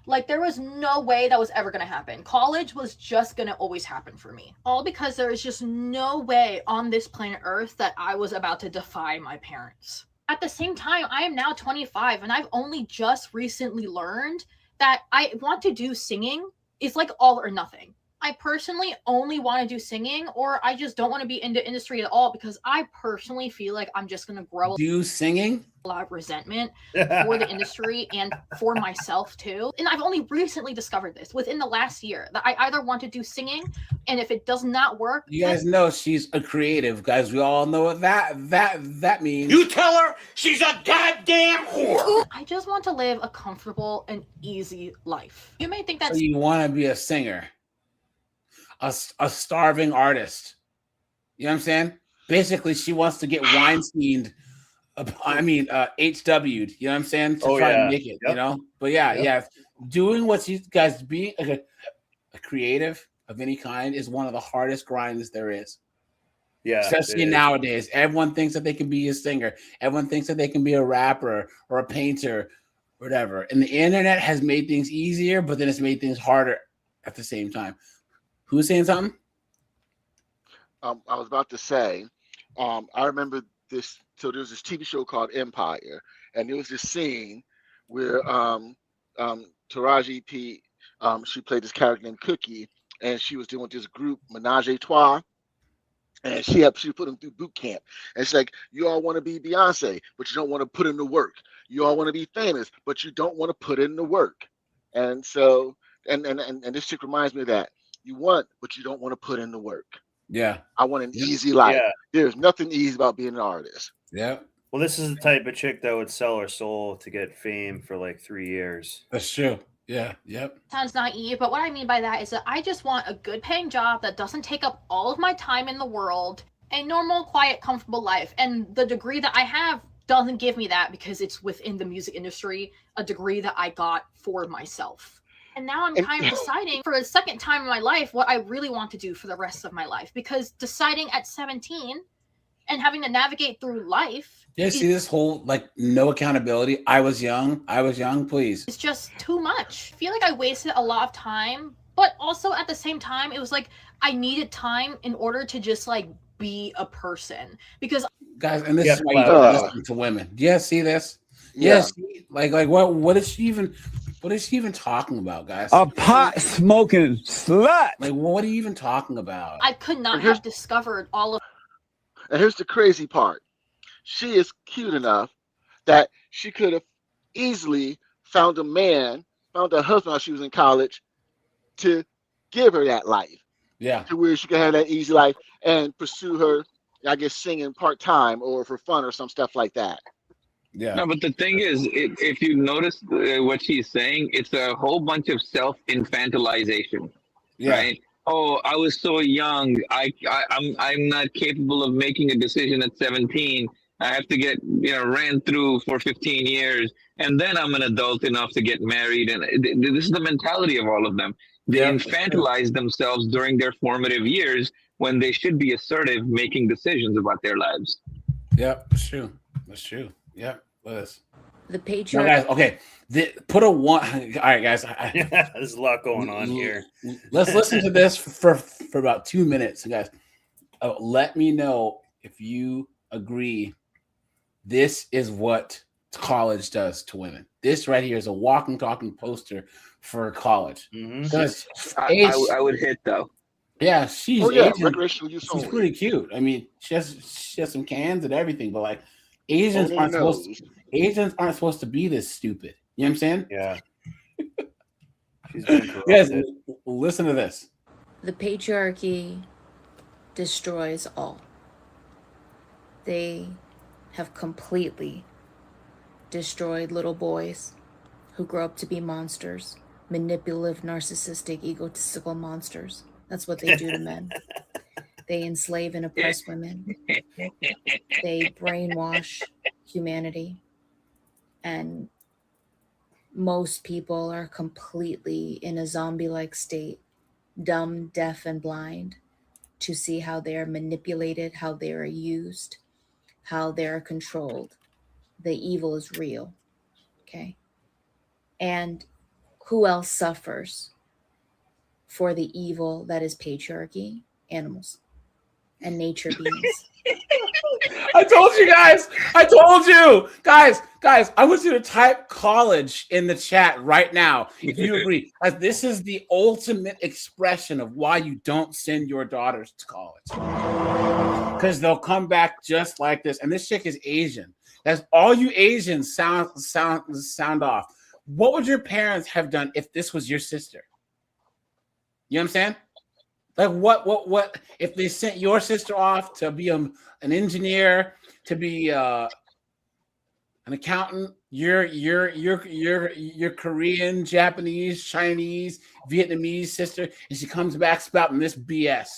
Like, there was no way that was ever going to happen. College was just going to always happen for me. All because there is just no way on this planet Earth that I was about to defy my parents. At the same time, I am now 25, and I've only just recently learned that I want to do singing. It's like all or nothing. I personally only want to do singing, or I just don't want to be in the industry at all because I personally feel like I'm just going to grow Do singing? a lot of resentment for the industry and for myself too. And I've only recently discovered this within the last year that I either want to do singing, and if it does not work, You guys know she's a creative, guys. We all know what that means. You tell her she's a goddamn whore. I just want to live a comfortable and easy life. You may think So that's you want to be a singer, a starving artist. You know what I'm saying? Basically, she wants to get Weinsteined. HW'd. You know what I'm saying? To try to make it. Yep. You know. But yeah. Doing what you guys being a creative of any kind is one of the hardest grinds there is. Yeah. Especially nowadays. Everyone thinks that they can be a singer. Everyone thinks that they can be a rapper or a painter, whatever. And the internet has made things easier, but then it's made things harder at the same time. Who's saying something? I was about to say, I remember this. So there was this TV show called Empire, and there was this scene where Taraji P. She played this character named Cookie, and she was doing this group Menage a Trois, and she put them through boot camp. And she's like, you all want to be Beyonce, but you don't want to put in the work. You all want to be famous, but you don't want to put in the work. And so, and this chick reminds me of that. You want, but you don't want to put in the work. Yeah. I want an easy life. Yeah. There's nothing easy about being an artist. Yeah. Well, this is the type of chick that would sell her soul to get fame for like 3 years. That's true. Yeah. Yep. sounds naive, but what I mean by that is that I just want a good paying job that doesn't take up all of my time in the world, a normal, quiet, comfortable life. And the degree that I have doesn't give me that because it's within the music industry, a degree that I got for myself. And now I'm kind of deciding for a second time in my life what I really want to do for the rest of my life, because deciding at 17 and having to navigate through life. Yeah, see this whole like no accountability. I was young, please. It's just too much. I feel like I wasted a lot of time, but also at the same time, it was like I needed time in order to just like be a person. Because guys, and this is why you don't listen to women. Yeah, see this? Yes, like what is she even talking about, guys? A pot smoking slut. Like what are you even talking about? I could not have discovered all of. And here's the crazy part. She is cute enough that she could have easily found a husband while she was in college to give her that life. Yeah. To where she could have that easy life and pursue her, I guess, singing part-time or for fun or some stuff like that. Yeah. No, but the thing is, if you notice what she's saying, it's a whole bunch of self-infantilization. Yeah. Right? Oh, I was so young. I'm not capable of making a decision at 17. I have to get ran through for 15 years, and then I'm an adult enough to get married. And this is the mentality of all of them. They infantilize themselves during their formative years when they should be assertive, making decisions about their lives. Yeah, that's true. That's true. Yeah, Liz. The No, patriarchy. guys, okay. Put a one. All right, guys. There's a lot going on here. Let's listen to this for about 2 minutes, guys. Let me know if you agree. This is what college does to women. This right here is a walking, talking poster for college. I would hit though. Yeah, she's recreational use she's only. pretty cute. I mean, she has some cans and everything, but like Asians aren't supposed to be this stupid. You know what I'm saying? Yeah. Yes. Listen to this. The patriarchy destroys all. They have completely destroyed little boys who grow up to be monsters, manipulative, narcissistic, egotistical monsters. That's what they do to men. They enslave and oppress women. They brainwash humanity. And most people are completely in a zombie-like state, dumb, deaf, and blind, to see how they are manipulated, how they are used, how they are controlled. The evil is real, okay? And who else suffers for the evil that is patriarchy? Animals and nature beings. I told you guys. I told you. Guys, Guys, I want you to type college in the chat right now if you agree. As this is the ultimate expression of why you don't send your daughters to college. Because they'll come back just like this. And this chick is Asian. That's all you Asians sound off. What would your parents have done if this was your sister? You know what I'm saying? Like what if they sent your sister off to be an engineer, to be an accountant, you're Korean, Japanese, Chinese, Vietnamese sister, and she comes back spouting this BS.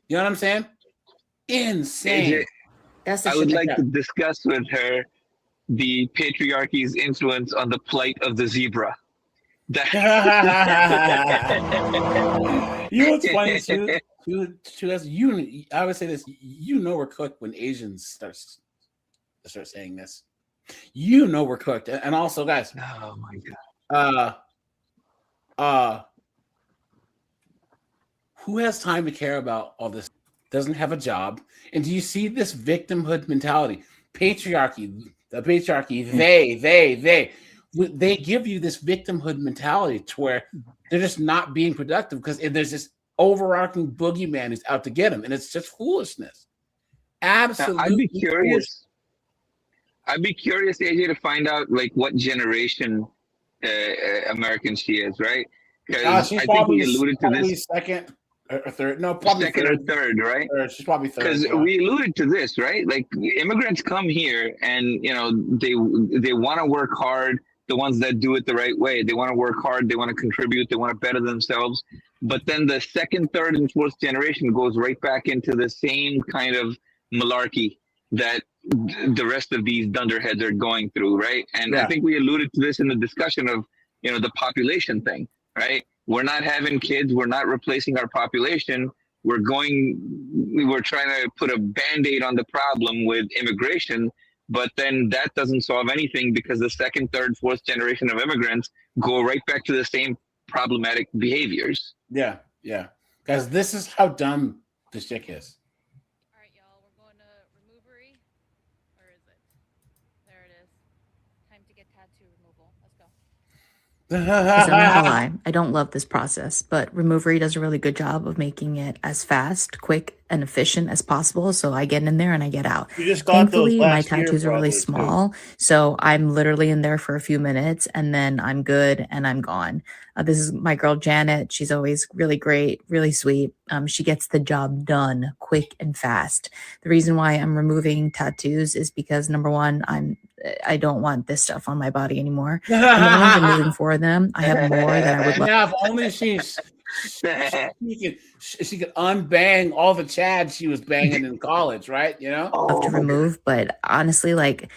You know what I'm saying? Insane. AJ, I would like to discuss with her the patriarchy's influence on the plight of the zebra. You know what's funny too? I would say this. You know we're cooked when Asians start saying this. You know we're cooked, and also, guys. Oh my god. Who has time to care about all this? Doesn't have a job, and do you see this victimhood mentality? Patriarchy, the patriarchy. They give you this victimhood mentality to where they're just not being productive because there's this overarching boogeyman who's out to get them, and it's just foolishness. Absolutely. I'd be curious, AJ, to find out like what generation American she is, right? Because I think we alluded to this. Second or third? No, probably second or third, right? She's probably third. Because we alluded to this, right? Like immigrants come here, and they want to work hard. The ones that do it the right way, they want to work hard, they want to contribute, they want to better themselves. But then the second, third, and fourth generation goes right back into the same kind of malarkey that the rest of these dunderheads are going through, right? And I think we alluded to this in the discussion of, the population thing, right? We're not having kids, we're not replacing our population. We're trying to put a Band-Aid on the problem with immigration. But then that doesn't solve anything because the second, third, fourth generation of immigrants go right back to the same problematic behaviors. Yeah. Guys, this is how dumb this chick is. All right, y'all, we're going to removery. Where is it? There it is. Time to get tattoo removal. Let's go. I'm not gonna lie, I don't love this process, but Removery does a really good job of making it as fast, quick, and efficient as possible. So I get in there and I get out. You just got Thankfully, those my last year, tattoos are really probably, small, so I'm literally in there for a few minutes and then I'm good and I'm gone. This is my girl Janet. She's always really great, really sweet. She gets the job done quick and fast. The reason why I'm removing tattoos is because number one, I don't want this stuff on my body anymore. And the ones I'm moving for them, I have more that I would love. Yeah, if only she could unbang all the chads she was banging in college, right? Love to remove, but honestly, like,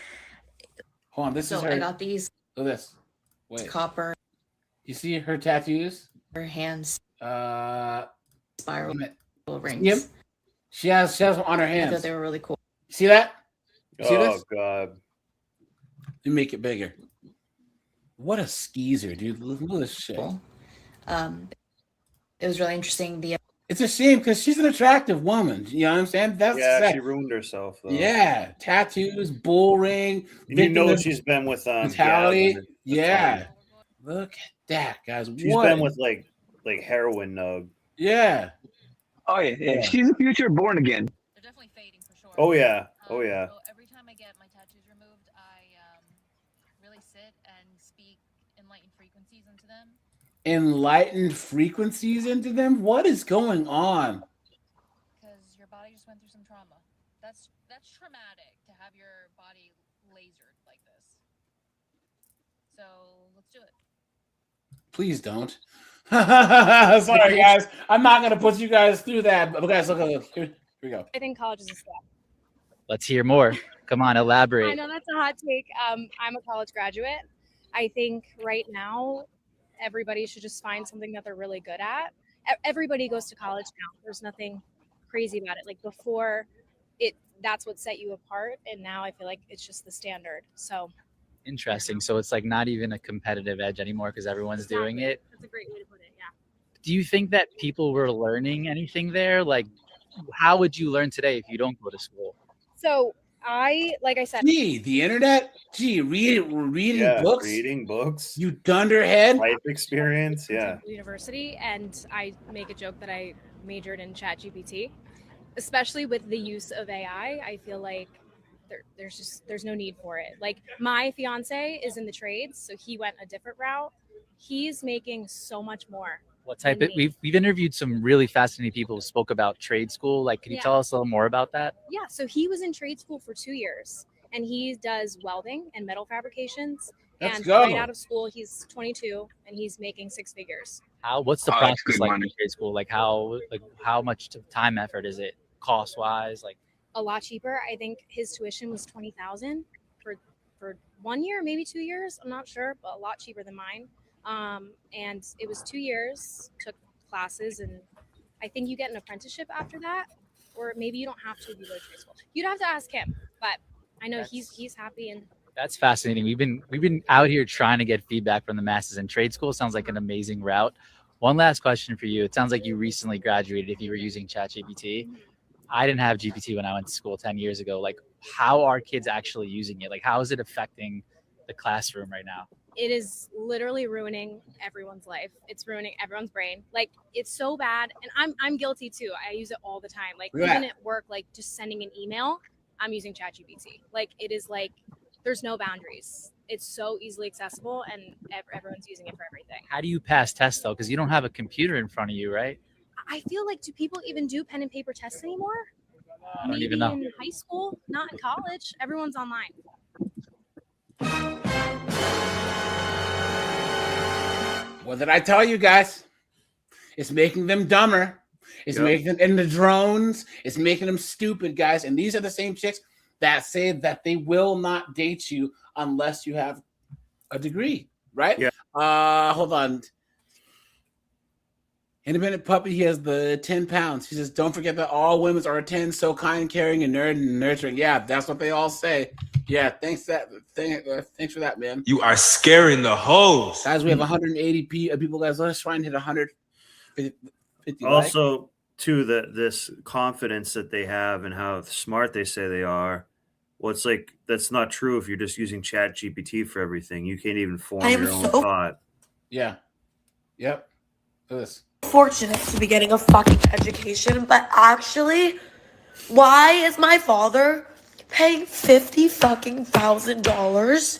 hold on, this is her. I got these. Look at this. Wait. Copper. You see her tattoos? Her hands. Spiral rings. Yep. She has them on her hands. I thought they were really cool. See that? See this? God. You make it bigger. What a skeezer, dude. Look at this shit. It was really interesting. It's a shame because she's an attractive woman. You know what I'm saying? She ruined herself, though. Yeah. Tattoos, bull ring. She's been with mentality. Yeah. Look at that, guys. She's been with like heroin nug. Yeah. Oh yeah. She's a future born again. They're definitely fading for sure. Oh yeah. So every time I get my tattoos removed, I really sit and speak enlightened frequencies into them. Enlightened frequencies into them? What is going on? Because your body just went through some trauma. That's traumatic to have your body lasered like this. So let's do it. Please don't. Sorry, guys. I'm not gonna put you guys through that. But guys, look. Here we go. I think college is a step. Let's hear more. Come on, elaborate. I know that's a hot take. I'm a college graduate. I think right now everybody should just find something that they're really good at. Everybody goes to college now. There's nothing crazy about it. Like before, that's what set you apart, and now I feel like it's just the standard. So Interesting. So it's like not even a competitive edge anymore because everyone's doing it. That's a great way to put it. Yeah. Do you think that people were learning anything there? Like, how would you learn today if you don't go to school? So like I said, the internet. Reading books. Reading books. You dunderhead. Life experience. Yeah. University, and I make a joke that I majored in ChatGPT, especially with the use of AI. I feel like there's no need for it. Like my fiance is in the trades, so he went a different route. He's making so much more. What type of, we've interviewed some really fascinating people who spoke about trade school. Like, can you tell us a little more about that? Yeah, so he was in trade school for 2 years, and he does welding and metal fabrications. Let's and go. Right out of school, he's 22 and he's making six figures. What's the process like in trade school? Like how much time effort is it cost wise? Like A lot cheaper. I think his tuition was $20,000 for 1 year, maybe 2 years. I'm not sure, but a lot cheaper than mine. And it was 2 years, took classes, and I think you get an apprenticeship after that, or maybe you don't have to if you go to trade school. You'd have to ask him, but I know he's happy. And that's fascinating. We've been out here trying to get feedback from the masses, and trade school sounds like an amazing route. One last question for you. It sounds like you recently graduated if you were using ChatGPT. I didn't have GPT when I went to school 10 years ago. Like, how are kids actually using it? Like, how is it affecting the classroom right now? it is literally ruining everyone's life. It's ruining everyone's brain. Like, it's so bad. And I'm guilty too. I use it all the time. Like, even at work, like just sending an email, I'm using ChatGPT. Like, it is like, there's no boundaries. It's so easily accessible, and everyone's using it for everything. How do you pass tests though? Because you don't have a computer in front of you, right? I feel like, do people even do pen and paper tests anymore? I don't Maybe even know. in high school, not in college. Everyone's online. What did I tell you guys? It's making them dumber. It's making them, and the drones, it's making them stupid, guys. And these are the same chicks that say that they will not date you unless you have a degree, right? Yeah. Hold on. Independent Puppy, he has the 10 pounds. He says, don't forget that all women are 10, so kind, caring, and nurturing. Yeah, that's what they all say. Yeah, thanks for that, man. You are scaring the hoes. Guys, we have 180 people, guys. Let's try and hit 150 also, too, this confidence that they have and how smart they say they are. Well, it's like, that's not true if you're just using ChatGPT for everything. You can't even form your own thought. Yeah. Yep. This. Fortunate to be getting a fucking education, but actually, why is my father paying $50,000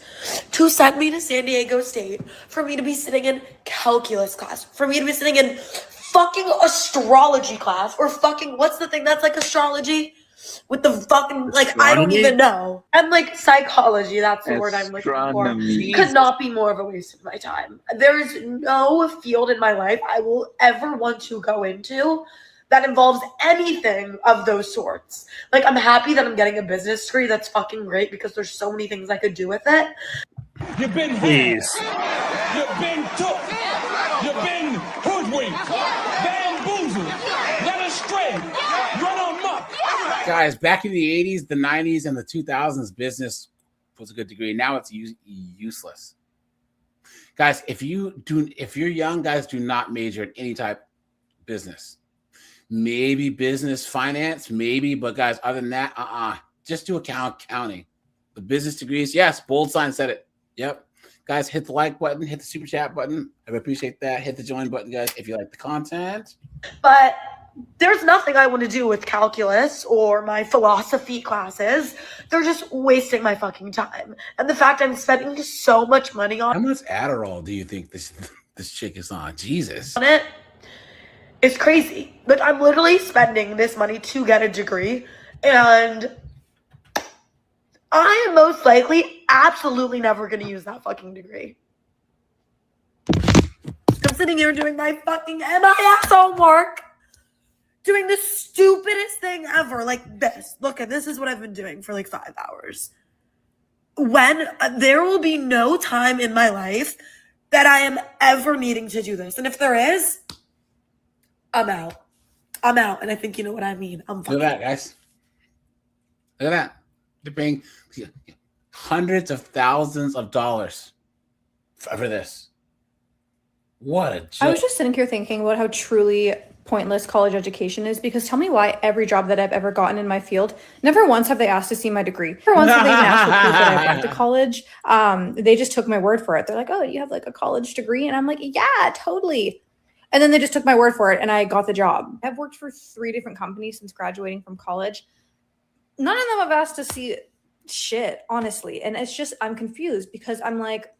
to send me to San Diego State for me to be sitting in calculus class, for me to be sitting in fucking astrology class, or fucking, what's the thing that's like astrology? With the fucking, like, I don't even know. And, like, psychology, that's the word I'm looking for. Could not be more of a waste of my time. There is no field in my life I will ever want to go into that involves anything of those sorts. Like, I'm happy that I'm getting a business degree. That's fucking great because there's so many things I could do with it. You've been Please. You've been took. You've been hoodwinked, bamboozled, led astray, run amok. Guys, back in the 80s, the 90s, and the 2000s, business was a good degree. Now it's useless. Guys, if you're young, guys, do not major in any type of business. Maybe business, finance, maybe, but guys, other than that, just do accounting. The business degrees, yes, bold sign said it. Yep. Guys, hit the like button, hit the super chat button. I appreciate that. Hit the join button, guys, if you like the content. But there's nothing I want to do with calculus or my philosophy classes. They're just wasting my fucking time. And the fact I'm spending so much money on How much Adderall do you think this chick is on? Jesus. It's crazy. Like, I'm literally spending this money to get a degree, and I am most likely absolutely never going to use that fucking degree. I'm sitting here doing my fucking MIS homework, doing the stupidest thing ever, like this. Look, this is what I've been doing for like 5 hours. When there will be no time in my life that I am ever needing to do this. And if there is, I'm out. And I think you know what I mean. Look at that, guys. Look at that. They're paying hundreds of thousands of dollars for this. What a joke. I was just sitting here thinking about how truly pointless college education is, because tell me why every job that I've ever gotten in my field, never once have they asked to see my degree. Never once have they even asked for proof that I went to college. They just took my word for it. They're like, oh, you have like a college degree? And I'm like, yeah, totally. And then they just took my word for it and I got the job. I've worked for 3 different companies since graduating from college. None of them have asked to see shit, honestly. And it's just, I'm confused because I'm like,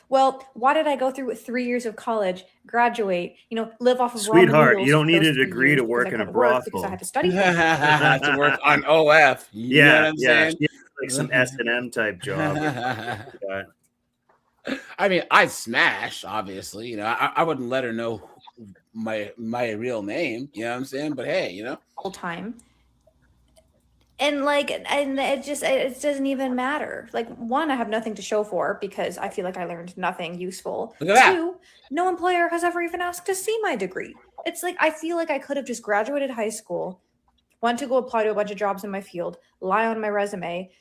well, why did I go through 3 years of college, graduate, live off of Sweetheart, you don't need a degree to work in a brothel. Because I had to study. To work on OF. You know what I'm saying? She has like some S&M type job. I mean, I'd smash, obviously. I wouldn't let her know my real name. You know what I'm saying? But hey, whole time. And it doesn't even matter. Like, 1, I have nothing to show for because I feel like I learned nothing useful. 2, no employer has ever even asked to see my degree. It's like, I feel like I could have just graduated high school, went to go apply to a bunch of jobs in my field, lie on my resume,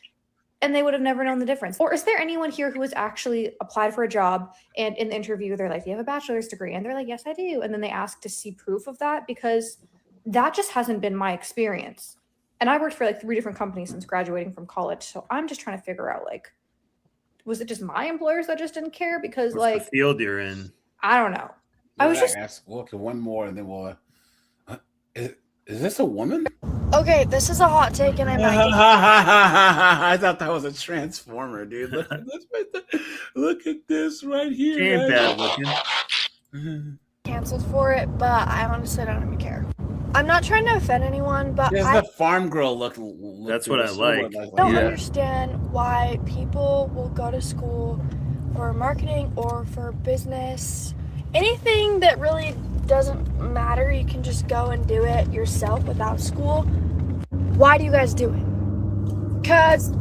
and they would have never known the difference. Or is there anyone here who has actually applied for a job and in the interview, they're like, do you have a bachelor's degree? And they're like, yes, I do. And then they ask to see proof of that, because that just hasn't been my experience. And I worked for like 3 different companies since graduating from college. So I'm just trying to figure out, like, was it just my employers that just didn't care? Because what's the field you're in? I don't know. I was just we'll look at one more and then we'll is this a woman? Okay, this is a hot take and I might I thought that was a transformer, dude. Look at this right here. She ain't bad looking. Canceled for it, but I honestly don't even care. I'm not trying to offend anyone, but the farm girl look. That's what I like. I don't understand why people will go to school for marketing or for business. Anything that really doesn't matter, you can just go and do it yourself without school. Why do you guys do it? Because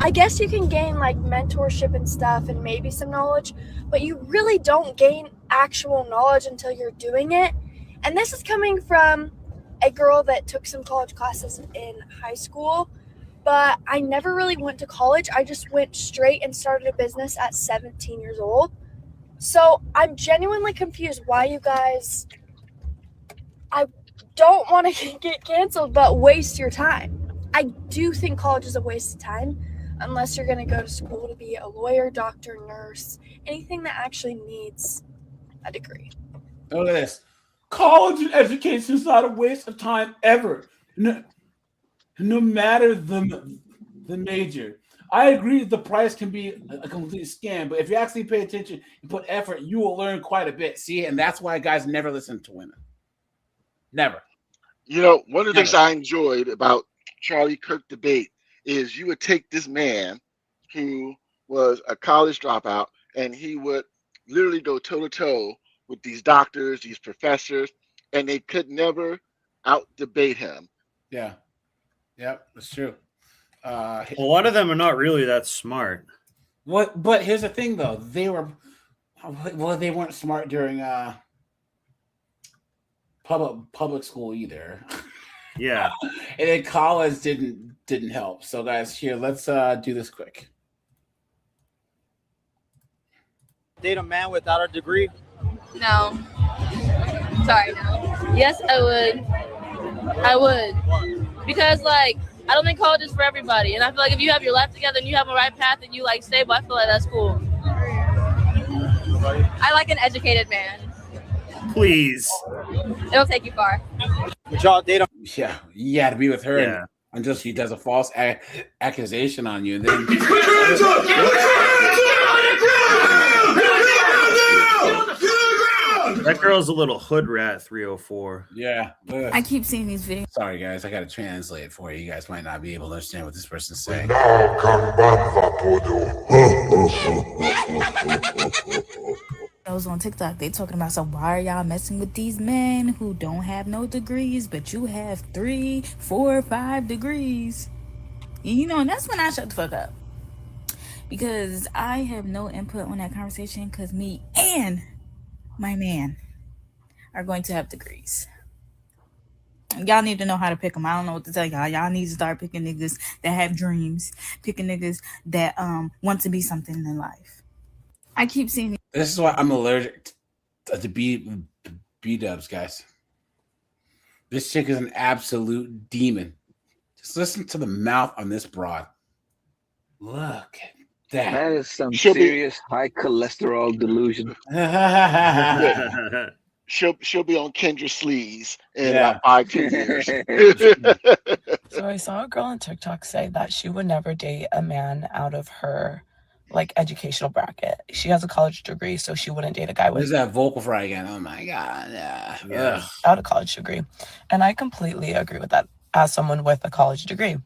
I guess you can gain like mentorship and stuff and maybe some knowledge, but you really don't gain actual knowledge until you're doing it. And this is coming from a girl that took some college classes in high school, but I never really went to college. I just went straight and started a business at 17 years old. So I'm genuinely confused why you guys, I don't want to get canceled, but waste your time. I do think college is a waste of time unless you're going to go to school to be a lawyer, doctor, nurse, anything that actually needs a degree. Look at this. College education is not a waste of time ever, no matter the major. I agree the price can be a complete scam, but if you actually pay attention and put effort, you will learn quite a bit. See, and that's why guys never listen to women. Never. One of the things I enjoyed about Charlie Kirk debate is you would take this man who was a college dropout and he would literally go toe-to-toe with these doctors, these professors, and they could never out-debate him. Yeah. Yep, that's true. A lot of them are not really that smart. But here's the thing, though. They weren't smart during public school either. Yeah. And then college didn't help. So, guys, here, let's do this quick. Date a man without a degree? No. Sorry, no. Yes, I would. I would. Because, like, I don't think college is for everybody. And I feel like if you have your life together and you have a right path and you, like, stable, I feel like that's cool. I like an educated man. Please. It'll take you far. Would y'all date him? Yeah, you had to be with her until she does a false accusation on you. And then that girl's a little hood rat, 304. Yeah. I keep seeing these videos. Sorry, guys. I got to translate for you. You guys might not be able to understand what this person's saying. Those on TikTok, they talking about, so why are y'all messing with these men who don't have no degrees, but you have 3, 4, 5 degrees? And that's when I shut the fuck up. Because I have no input on that conversation, because me and my man are going to have degrees. Y'all need to know how to pick them. I don't know what to tell y'all. Y'all need to start picking niggas that have dreams, picking niggas that want to be something in life. I keep seeing. This is why I'm allergic to B-dubs, guys. This chick is an absolute demon. Just listen to the mouth on this broad. Look at that. That is some She'll be- serious high cholesterol delusion. She'll be on Kendra Sleaze in Yeah. about 5-10 years. So I saw a girl on TikTok say that she would never date a man out of her like educational bracket. She has a college degree, so she wouldn't date a guy Where's with that vocal fry again? Oh my god. Yeah. Ugh. without a college degree. And I completely agree with that as someone with a college degree.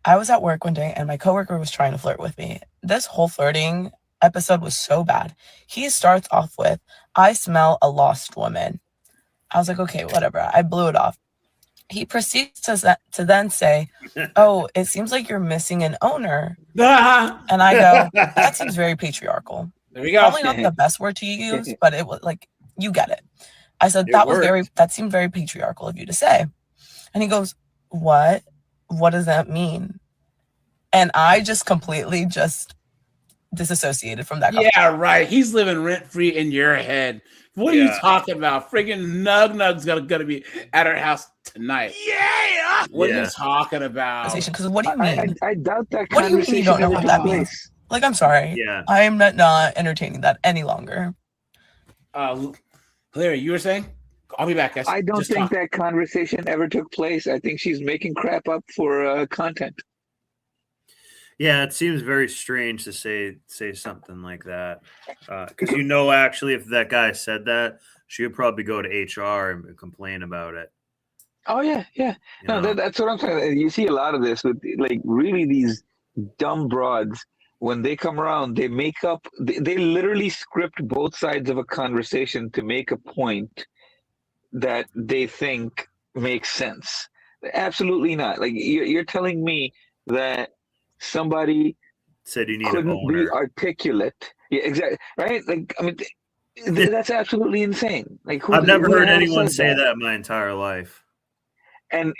I was at work one day and my coworker was trying to flirt with me. This whole flirting episode was so bad. He starts off with, "I smell a lost woman." I was like, okay, whatever. I blew it off. He proceeds to then say, "Oh, it seems like you're missing an owner." And I go, "That seems very patriarchal." There we go. Probably not the best word to use, but it was like, you get it. I said, It that seemed very patriarchal of you to say. And he goes, "What? What does that mean?" And I just completely disassociated from that conversation. Yeah, right. He's living rent free in your head. What are you Yeah. talking about? Friggin' Nug's gonna be at our house tonight. Yeah. What are you talking about? Because what do you mean? I doubt that What do you mean you don't know what that took means? place. Like, I'm sorry. Yeah. I am not entertaining that any longer. Larry, you were saying? I'll be back, guys. I don't Just think talk. that conversation ever took place. I think she's making crap up for content. Yeah, it seems very strange to say something like that, because actually, if that guy said that, she would probably go to HR and complain about it. Oh yeah. No, that's what I'm saying. You see a lot of this with like really these dumb broads. When they come around, they make up. They literally script both sides of a conversation to make a point that they think makes sense. Absolutely not. Like you're telling me that somebody said you need an couldn't be owner. articulate. Yeah, exactly. Right? Like I mean, that's absolutely insane. Like I've never who the heard hell anyone says say that in my entire life. And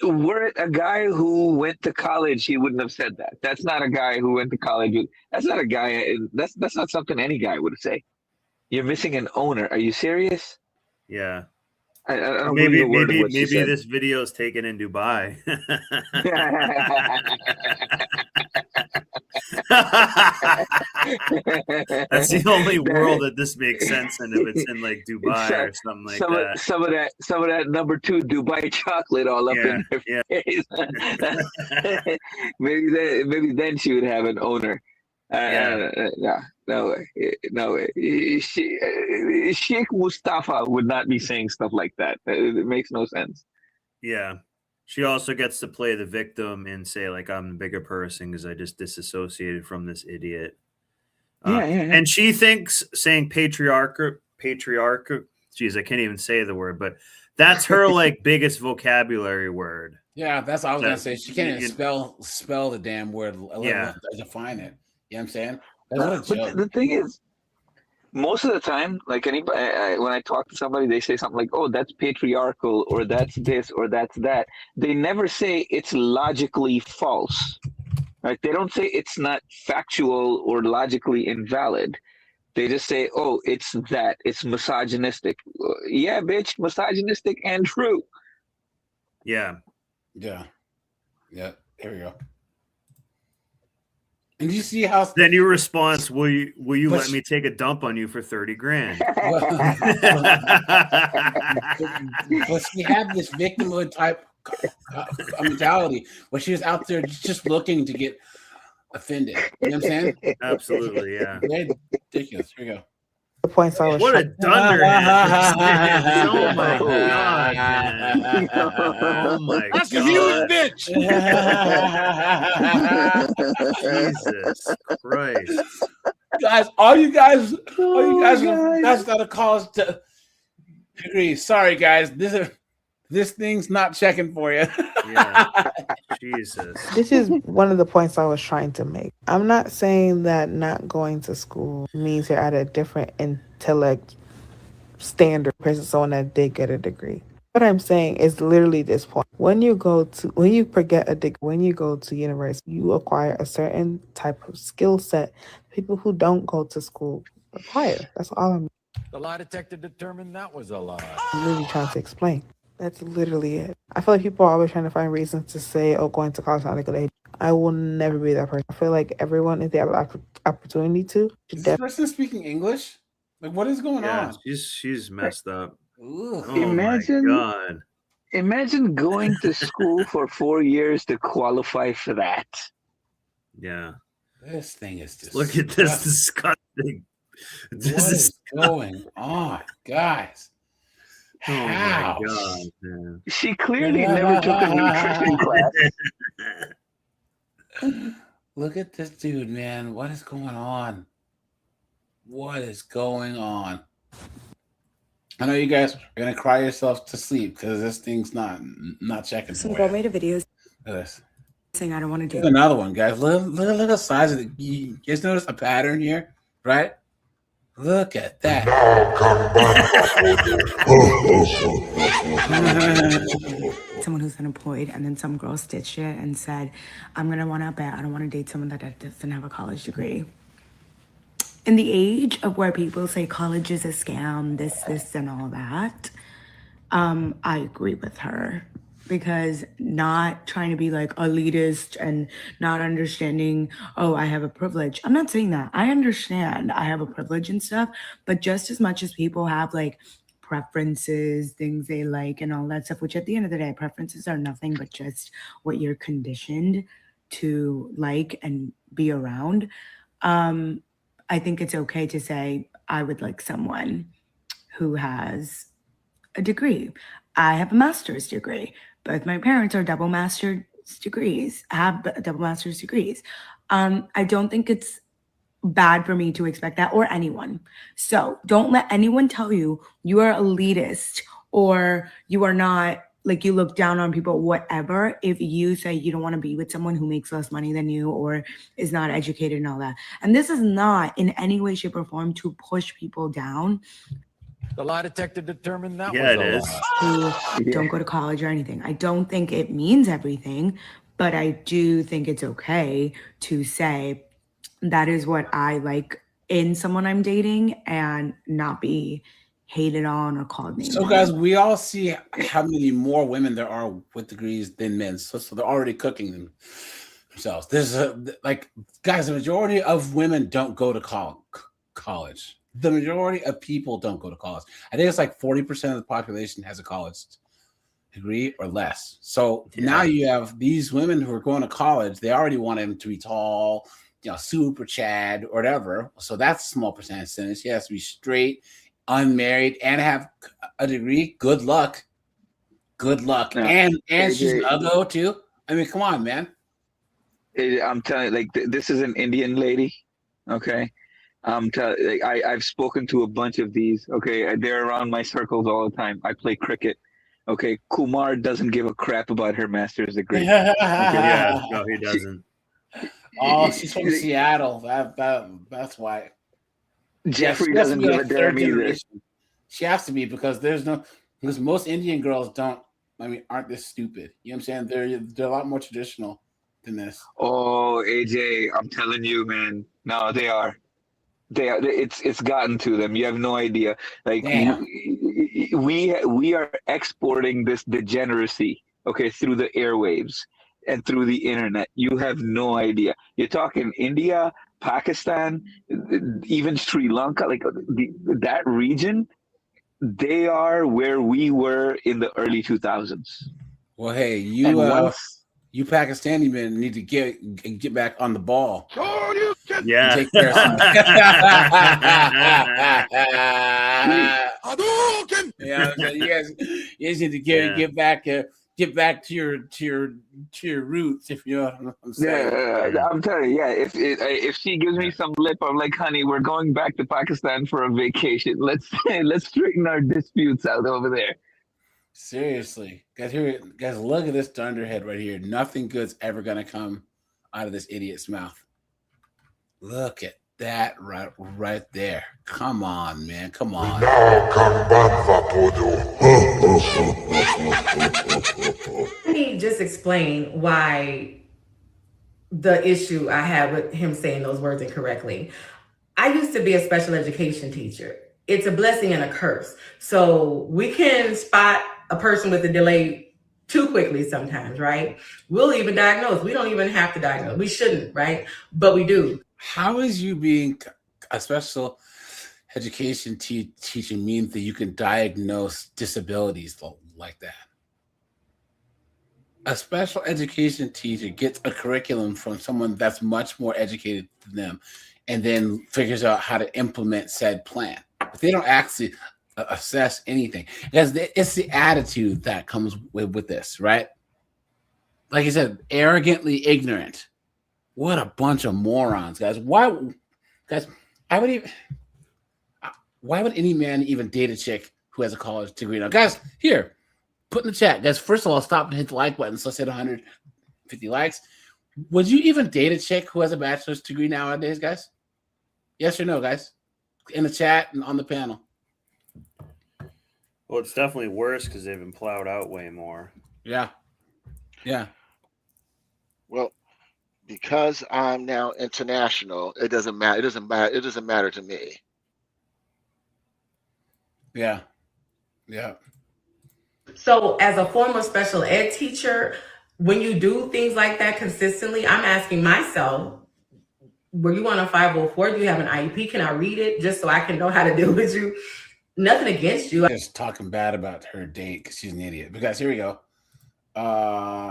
were it a guy who went to college, he wouldn't have said that. That's not a guy who went to college. That's not a guy. That's not something any guy would say. You're missing an owner. Are you serious? Yeah. I don't believe a word of what she said. This video is taken in Dubai. That's the only world that this makes sense in. If it's in like Dubai or something like that. Some of that number 2 Dubai chocolate all up in her face. maybe then she would have an owner. No way. Sheikh Mustafa would not be saying stuff like that. It makes no sense. Yeah. She also gets to play the victim and say, like, I'm the bigger person because I just disassociated from this idiot. Yeah. And she thinks saying patriarchal, geez, I can't even say the word, but that's her like biggest vocabulary word. Yeah, that's what I was gonna say. She can't even spell the damn word. Yeah. Define it. You know what I'm saying? But the thing is, most of the time, like anybody, when I talk to somebody, they say something like, "Oh, that's patriarchal," or "That's this," or "That's that." They never say it's logically false. Right? They don't say it's not factual or logically invalid. They just say, "Oh, it's that. It's misogynistic." Yeah, bitch, misogynistic and true. Yeah. Here we go. And do you see how? Then your response, will you But let me take a dump on you for 30 grand? But she had this victimhood type mentality where she was out there just looking to get offended. You know what I'm saying? Absolutely, yeah. Ridiculous. Here we go. The points I was What a trying- dunderhead. Oh my god, man. Oh my That's god. a huge bitch. Jesus Christ. Guys, all you guys that's got a cause to agree. Sorry, guys. This thing's not checking for you. Yeah. Jesus. This is one of the points I was trying to make. I'm not saying that not going to school means you're at a different intellect standard person, someone that did get a degree. What I'm saying is literally this point. When you go to university, you acquire a certain type of skill set people who don't go to school acquire. That's all The lie detector determined that was a lie. I'm really trying to explain. That's literally it. I feel like people are always trying to find reasons to say, oh, going to college is not a good idea. I will never be that person. I feel like everyone, if they have an opportunity to. Is this person speaking English? Like, what is going on? She's messed up. Ugh. Oh Imagine, my God. Imagine going to school for 4 years to qualify for that. Yeah. This thing is just Look at this disgusting. What is going on, guys? How? Oh my God, man. She clearly never took a nutrition class. Look at this dude, man. What is going on? What is going on? I know you guys are gonna cry yourselves to sleep because this thing's not checking. Some girl made a video saying I don't want to do Here's another one, guys. Look at the size of the. You guys notice a pattern here, right? Look at that. Someone who's unemployed, and then some girl stitched it and said, I'm gonna want to bet I don't want to date someone that doesn't have a college degree. In the age of where people say college is a scam, this, and all that, I agree with her. Because not trying to be like elitist and not understanding, oh, I have a privilege. I'm not saying that. I understand I have a privilege and stuff, but just as much as people have like preferences, things they like and all that stuff, which at the end of the day, preferences are nothing but just what you're conditioned to like and be around. I think it's okay to say, I would like someone who has a degree. I have a master's degree. Both my parents are double master's degrees, have double master's degrees. I don't think it's bad for me to expect that, or anyone. So don't let anyone tell you you are elitist or you are not, like, you look down on people, whatever, if you say you don't want to be with someone who makes less money than you or is not educated and all that. And this is not in any way, shape, or form to push people down. The lie detector determined that Yeah, was it a is. lie. Who don't go to college or anything. I don't think it means everything, but I do think it's okay to say that is what I like in someone I'm dating and not be hated on or called names. So, guys, we all see how many more women there are with degrees than men. So they're already cooking themselves. There's guys, the majority of women don't go to college. The majority of people don't go to college. I think it's like 40% of the population has a college degree or less. So now you have these women who are going to college. They already want them to be tall, super Chad or whatever. So that's a small percentage. He has to be straight, unmarried, and have a degree. Good luck. Yeah. And she's an uggo too. I mean, come on, man. I'm telling you, this is an Indian lady. Okay. I've spoken to a bunch of these. Okay, they're around my circles all the time. I play cricket. Okay, Kumar doesn't give a crap about her master's degree. Okay, yeah, no, he doesn't. She's from Seattle. That's why. Jeffrey doesn't give a damn either. She has to be because most Indian girls aren't this stupid. You know what I'm saying? They're a lot more traditional than this. Oh, AJ, I'm telling you, man. No, they are. It's gotten to them. You have no idea. Like, we are exporting this degeneracy, okay, through the airwaves and through the internet. You have no idea. You're talking India, Pakistan, even Sri Lanka, like that region. They are where we were in the early 2000s. Well, hey, you Pakistani men need to get back on the ball. Yeah. Take care of some. You guys need to get back to your roots, if you know what I'm saying. Yeah, I'm telling you. Yeah, if she gives me some lip, I'm like, honey, we're going back to Pakistan for a vacation. Let's straighten our disputes out over there. Seriously, guys, look at this dunderhead right here. Nothing good's ever gonna come out of this idiot's mouth. Look at that right there. Come on, man. Come on. Let me just explain why the issue I had with him saying those words incorrectly. I used to be a special education teacher. It's a blessing and a curse. So we can spot a person with a delay too quickly sometimes, right? We'll even diagnose. We don't even have to diagnose. We shouldn't, right? But we do. How is you being a special education teacher mean that you can diagnose disabilities like that? A special education teacher gets a curriculum from someone that's much more educated than them and then figures out how to implement said plan. But they don't actually assess anything. Because it's the attitude that comes with this, right? Like you said, arrogantly ignorant. What a bunch of morons, guys. Why would any man even date a chick who has a college degree? Now, guys, here, put in the chat. Guys, first of all, stop and hit the like button. So let's hit 150 likes. Would you even date a chick who has a bachelor's degree nowadays, guys? Yes or no, guys? In the chat and on the panel. Well, it's definitely worse because they've been plowed out way more. Yeah. Yeah. Well, because I'm now international, it doesn't matter. It doesn't matter to me. Yeah. Yeah. So as a former special ed teacher, when you do things like that consistently, I'm asking myself, were you on a 504? Do you have an IEP? Can I read it just so I can know how to deal with you? Nothing against you. Just talking bad about her date because she's an idiot. Because here we go.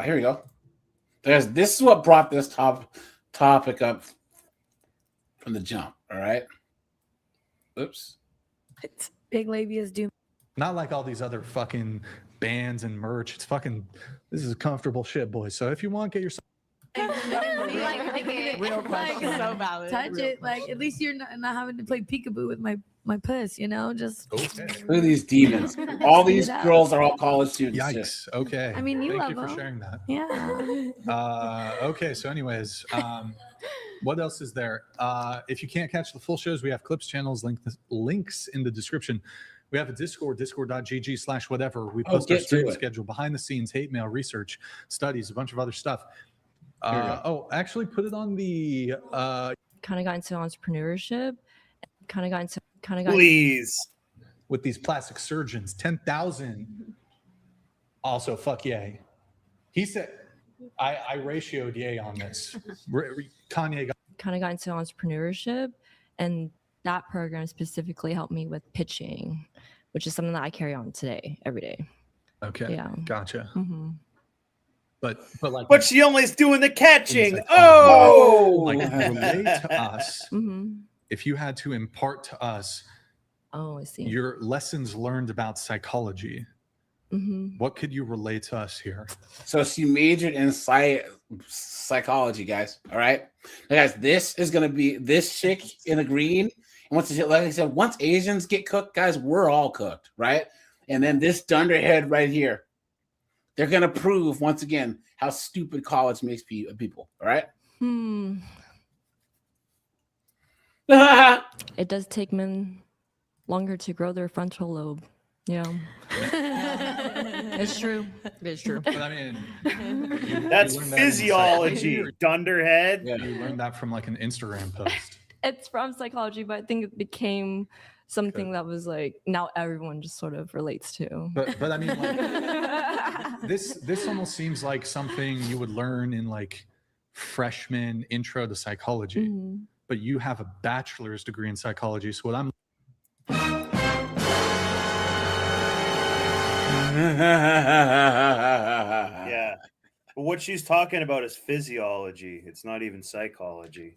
Here we go. This is what brought this topic up from the jump. All right. Oops. It's big labia's doom. Not like all these other fucking bands and merch. It's fucking, this is comfortable shit, boys. So if you want, get yourself. Real question. So valid. Touch it. Like, at least you're not having to play peekaboo with my puss, you know? Just okay. Look at these demons. All these girls are all college students. Yikes. Okay. I mean, you Thank love you for them. sharing that. Yeah. Okay. So anyways, what else is there? If you can't catch the full shows, we have clips, channels, links in the description. We have a Discord, discord.gg/whatever. We post our stream schedule, behind the scenes, hate mail, research, studies, a bunch of other stuff. Actually put it on the kind of got into entrepreneurship, please with these plastic surgeons, 10,000. Also, fuck yay. He said, I ratioed yay on this. Kanye got into entrepreneurship, and that program specifically helped me with pitching, which is something that I carry on today, every day. Okay. Yeah. Gotcha. Mm-hmm. But she only is doing the catching. Like relate to us. Mm-hmm. If you had to impart to us I see. your lessons learned about psychology, what could you relate to us here? So she majored in psychology, guys. All right, now, guys. This is gonna be this chick in the green. And once, like I said, once Asians get cooked, guys, we're all cooked, right? And then this dunderhead right here, they're gonna prove once again how stupid college makes people. All right. It does take men longer to grow their frontal lobe. Yeah. It's true. It's true. But I mean, that's physiology, dunderhead. Yeah, you learned that from like an Instagram post. It's from psychology, but I think it became something that was like now everyone just sort of relates to. But I mean, like, this almost seems like something you would learn in like freshman intro to psychology. But you have a bachelor's degree in psychology. So what I'm Yeah. But what she's talking about is physiology. It's not even psychology.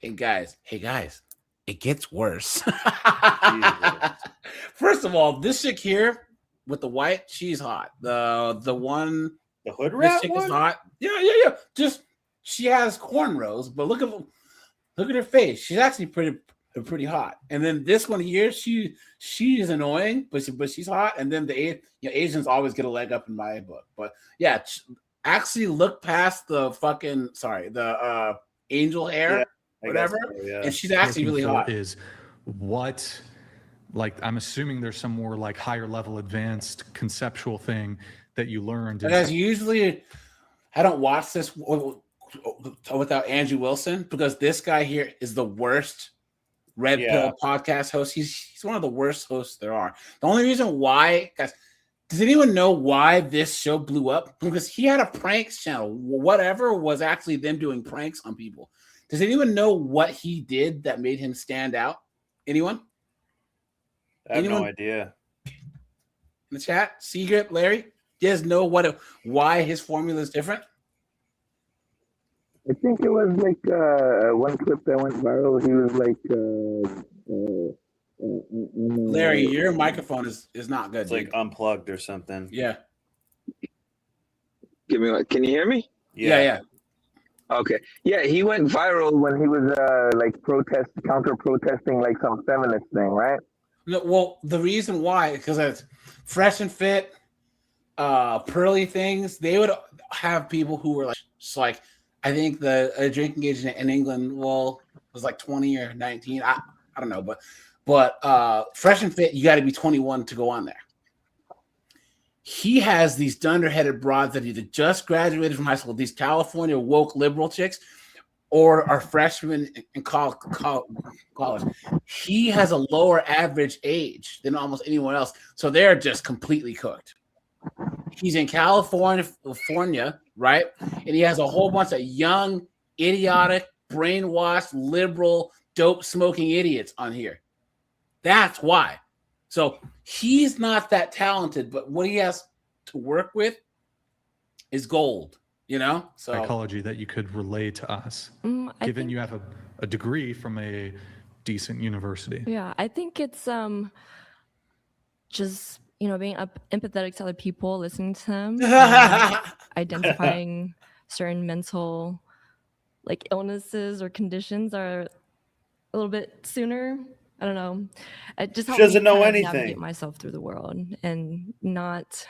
Hey guys, it gets worse. First of all, this chick here with the white, she's hot. The hood rat chick one? is hot. Yeah. Just she has cornrows, but look at her face. She's actually pretty hot. And then this one here, she is annoying, but she's hot. And then the Asians always get a leg up in my book. But yeah, actually look past the angel hair, whatever. So, yeah. And she's actually really hot. Is what, like, I'm assuming there's some more like higher level advanced conceptual thing that you learned. Guys, usually I don't watch this without Andrew Wilson because this guy here is the worst Red Pill podcast host. He's one of the worst hosts there are. The only reason why, guys, does anyone know why this show blew up? Because he had a pranks channel. Whatever was actually them doing pranks on people. Does anyone know what he did that made him stand out? Anyone? I have no idea. In the chat, Seagrip, Larry, do you guys know why his formula is different? I think it was like one clip that went viral. He was like, Larry, your microphone is not good. It's like unplugged or something. Yeah. Give me one. Can you hear me? Yeah. Okay. Yeah, he went viral when he was like counter protesting like some feminist thing, right? No, well, the reason why, because it's fresh and fit, pearly things. They would have people who were like, just like, I think the drinking age in England, was like 20 or 19. I don't know, but fresh and fit, you got to be 21 to go on there. He has these dunderheaded broads that either just graduated from high school, these California woke liberal chicks, or are freshmen in college. He has a lower average age than almost anyone else, so they're just completely cooked. He's in California, right? And he has a whole bunch of young, idiotic, brainwashed, liberal, dope-smoking idiots on here. That's why. So he's not that talented, but what he has to work with is gold, you know? So Psychology that you could relay to us, given you have a degree from a decent university. Yeah, I think it's just, you know, being empathetic to other people, listening to them, identifying certain mental like illnesses or conditions are a little bit sooner. I don't know. It just helps me doesn't know kind of anything. navigate myself through the world and not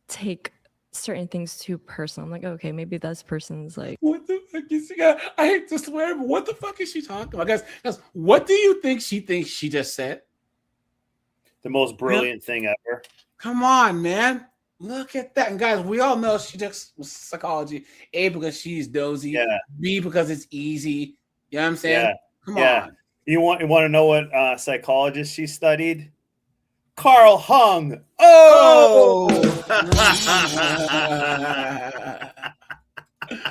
take certain things too personal. I'm like, okay, maybe this person's like, what the fuck is she got? I hate to swear, but what the fuck is she talking about? Guys, what do you think she thinks she just said? The most brilliant thing ever. Come on, man. Look at that. And guys, we all know she took psychology. A, because she's dozy. Yeah. B, because it's easy. You know what I'm saying? Yeah. Come Yeah. on. You want to know what psychologist she studied? Carl Hung. Oh!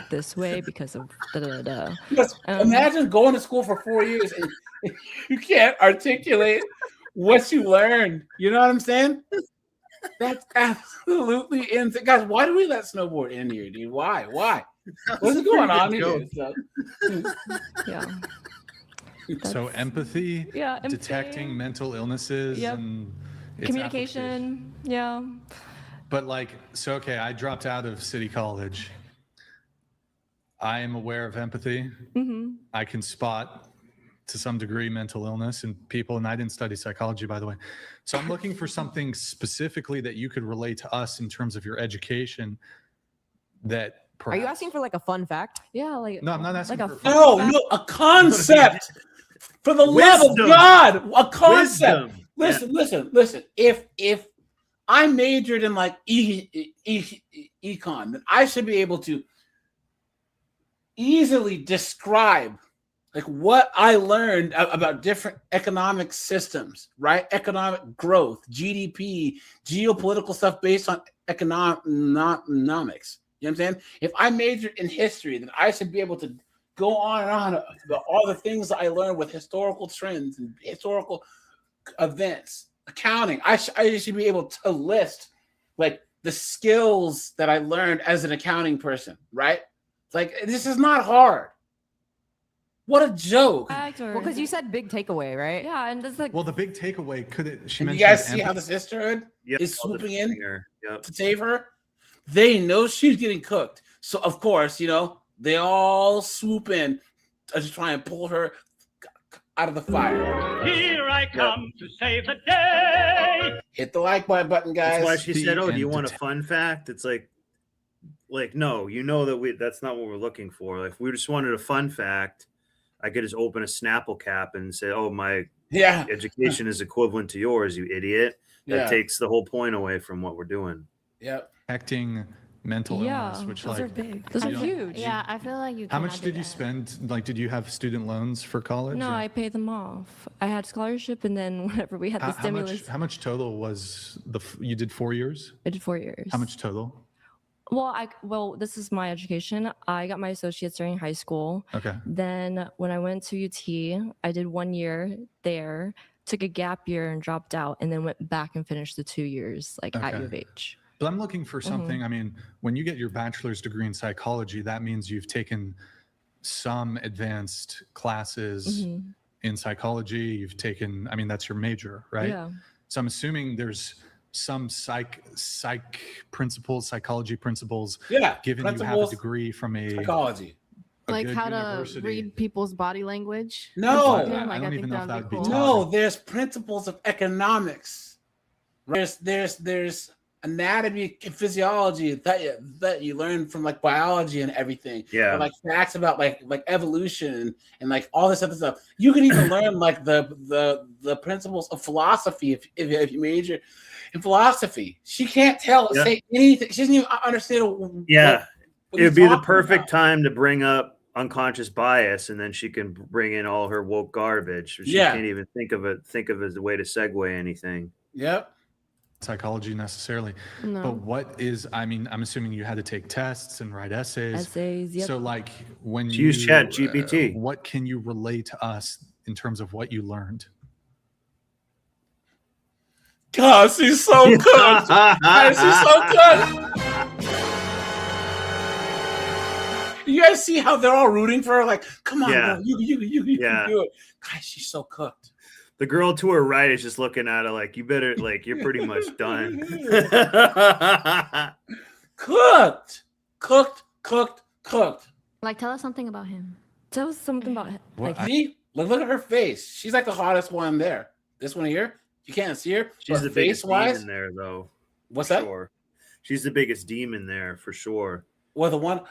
this way because of da-da-da. Yes, imagine going to school for 4 years and you can't articulate what you learned. You know what I'm saying? That's absolutely insane. Guys, why do we let snowboard in here, dude? Why? What's going on here? Yeah. So empathy, empathy. detecting mental illnesses, and its communication. Yeah. But okay, I dropped out of City College. I am aware of empathy. Mm-hmm. I can spot, to some degree, mental illness in people, and I didn't study psychology, by the way. So I'm looking for something specifically that you could relate to us in terms of your education. That perhaps... Are you asking for like a fun fact? Yeah, like no, I'm not asking like for a concept. For the love of God, a concept. Wisdom. Listen. If I majored in like econ, then I should be able to easily describe like what I learned about different economic systems, right? Economic growth, GDP, geopolitical stuff based on economics. You know what I'm saying? If I majored in history, then I should be able to go on and on about all the things that I learned with historical trends and historical events. Accounting, I should be able to list like the skills that I learned as an accounting person, right? Like, this is not hard. What a joke. Well, because you said big takeaway, right? Yeah, and it's like... Well, the big takeaway, she and mentioned... you guys see how the sisterhood is swooping in to save her? They know she's getting cooked. So, of course, you know, they all swoop in to try and pull her out of the fire. Here I come to save the day. Hit the like button, guys. That's why she said, "Oh, do you want a fun fact?" It's like no, you know that's not what we're looking for. Like, if we just wanted a fun fact, I could just open a Snapple cap and say, "Oh, my education is equivalent to yours, you idiot." That takes the whole point away from what we're doing. Yep. Detecting mental Yeah, illness, which those like are big. Those are you don't- huge. Yeah, I feel like you. How cannot much do did you that. spend? Like, did you have student loans for college? No, or- I paid them off. I had scholarship, and then whenever we had the stimulus, How much total was you did 4 years? I did 4 years. How much total? Well, this is my education. I got my associates during high school. Okay. Then when I went to UT, I did 1 year there, took a gap year and dropped out, and then went back and finished the 2 years at Okay. U of H. But I'm looking for something. I mean, when you get your bachelor's degree in psychology, that means you've taken some advanced classes in psychology. You've taken, I mean, that's your major, right? Yeah. So I'm assuming there's some psychology principles. Yeah, Given you have a principles, degree from a psychology. a Like good how to university. read people's body language. No. or something. I don't even know if that would be cool. taught. No, there's principles of economics. There's anatomy and physiology that you learn from like biology and everything. Yeah. Or, like facts about like evolution and like all this other stuff. You can even learn like the principles of philosophy if you major in philosophy. She can't say anything. She doesn't even understand. Yeah. what It would he's be the talking perfect about. time to bring up unconscious bias, and then she can bring in all her woke garbage. She Yeah. can't even think of it as a way to segue anything. Yep. Psychology necessarily. No. But what is, I mean, I'm assuming you had to take tests and write essays. Yep. So like when She you used ChatGPT. what can you relate to us in terms of what you learned? God, she's so good. God, she's so good. You guys see how they're all rooting for her? Like, come on, Yeah. girl, you Yeah. can do it. God, she's so cooked. The girl to her right is just looking at her like, you better, like, you're pretty much done. Cooked. Like, tell us something about him. Tell us something about him. Like, see, look at her face. She's like the hottest one there. This one here, you can't see her. She's but the biggest face-wise, demon there, though. What's for that? Sure. She's the biggest demon there for sure. Well, the one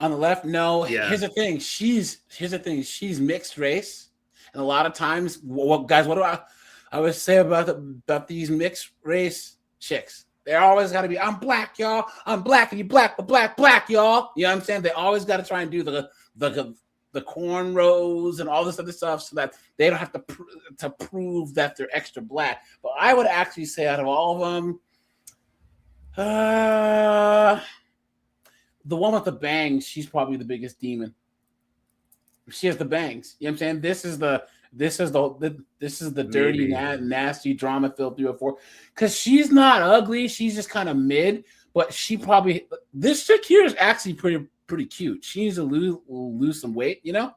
on the left, no. Yeah. Here's the thing. She's She's mixed race, and a lot of times, guys, what do I would say about these mixed race chicks? They always got to be, I'm black, y'all. I'm black, and you black, but black, y'all. You know what I'm saying? They always got to try and do the cornrows and all this other stuff so that they don't have to prove that they're extra black. But I would actually say out of all of them, the one with the bangs, she's probably the biggest demon. She has the bangs. You know what I'm saying? This is the dirty, nasty, drama-filled 304. Because she's not ugly. She's just kind of mid. But she probably, this chick here is actually pretty cute. She needs to lose some weight, you know?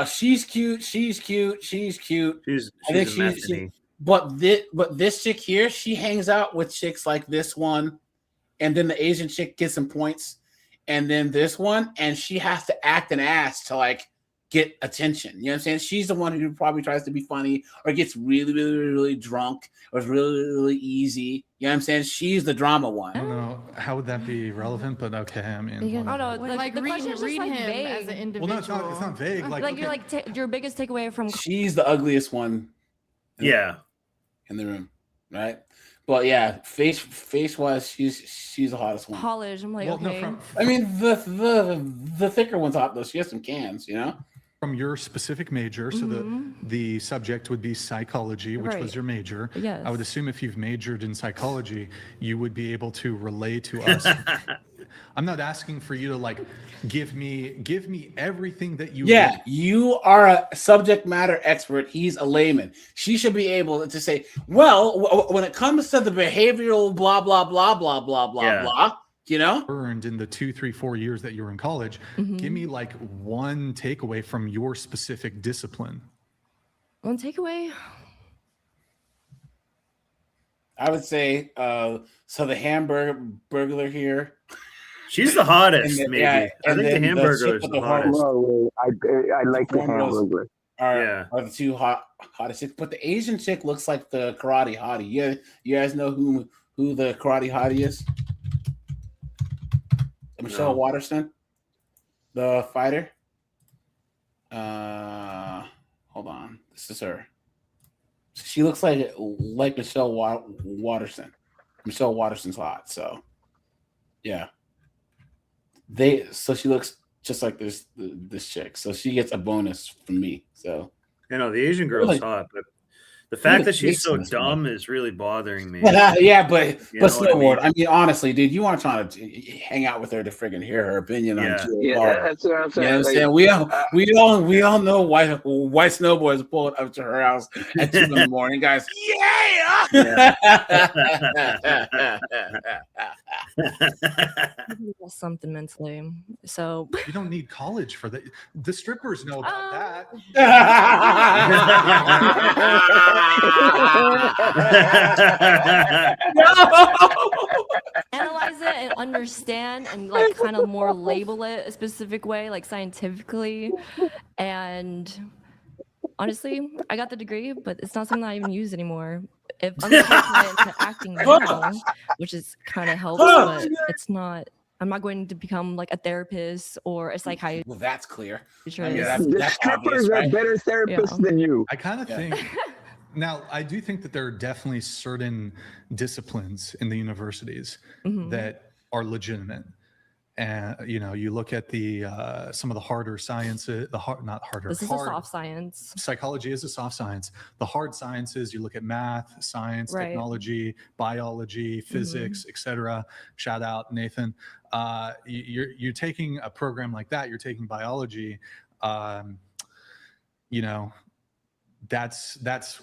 She's cute. She's I think she's but this chick here, she hangs out with chicks like this one, and then the Asian chick gets some points, and then this one, and she has to act an ass to like get attention. You know what I'm saying? She's the one who probably tries to be funny or gets really drunk or is really easy. You know what I'm saying? She's the drama one. I don't know. How would that be relevant? But okay, I mean. Oh no, Like, the question is just read like him vague. as an Well, individual. no, it's not vague. Like you're like your biggest takeaway from She's the ugliest one. In the room, right? But yeah, face wise, she's the hottest one. college. I'm like, okay. I mean, the thicker one's hot though. She has some cans, you know. From your specific major, so the subject would be psychology, which was Right. your major. Yes. I would assume if you've majored in psychology, you would be able to relay to us. I'm not asking for you to like give me everything that you. Yeah, read. you are a subject matter expert. He's a layman. She should be able to say, well, when it comes to the behavioral blah blah blah blah blah blah blah, you know, earned in the 2, 3, 4 years that you were in college. Give me like one takeaway from your specific discipline. One takeaway. I would say, so the hamburger burglar here. She's the hottest, And then- maybe. yeah, I and think the then hamburger chick is with the horns. hottest. No, I like the Cornrows hamburger. Are the two hottest chicks, but the Asian chick looks like the karate hottie. You guys know who the karate hottie is? Michelle Waterston, the fighter. Hold on, this is her. She looks like Michelle Waterston. Michelle Waterston's hot, so Yeah. So she looks just like this chick. So she gets a bonus from me. So the Asian girl's Really? hot, but the fact that she's so Jason is dumb is really bothering me. yeah, but You know what I snowboard. mean? I mean, honestly, dude, you want to try to hang out with her to friggin' hear her opinion on Jill Yeah, Carter. that's what I'm You know what saying. I'm Like, saying? We all know white snowboards pulling up to her house at 2 in the morning, guys. Something mentally. So You don't need college for that. The strippers know about that. analyze it and understand and like kind of more label it a specific way, like scientifically. And honestly, I got the degree, but it's not something I even use anymore. If I'm applying into acting now, which is kind of helps, but it's not. I'm not going to become like a therapist or a psychiatrist. Well, that's clear. The strippers are better therapists than you. I kind of think. Now, I do think that there are definitely certain disciplines in the universities that are legitimate. And you look at the some of the harder sciences, not harder. This is a soft science. Psychology is a soft science. The hard sciences, you look at math, science, Right. technology, biology, physics, etc. Shout out Nathan. You're taking a program like that. You're taking biology. That's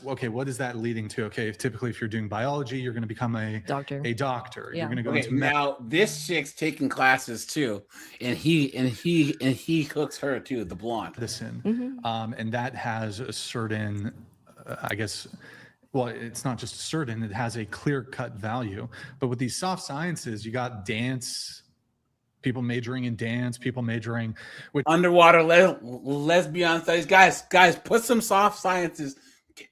okay. What is that leading to? Okay, typically if you're doing biology, you're going to become a doctor. Yeah. You're going to go Okay, into now this chick's taking classes too, and he cooks her too, the blonde. medicine, and that has a certain, I guess. Well, it's not just a certain; it has a clear-cut value. But with these soft sciences, you got dance. People majoring in dance, people majoring with Underwater lesbian studies. Guys, put some soft sciences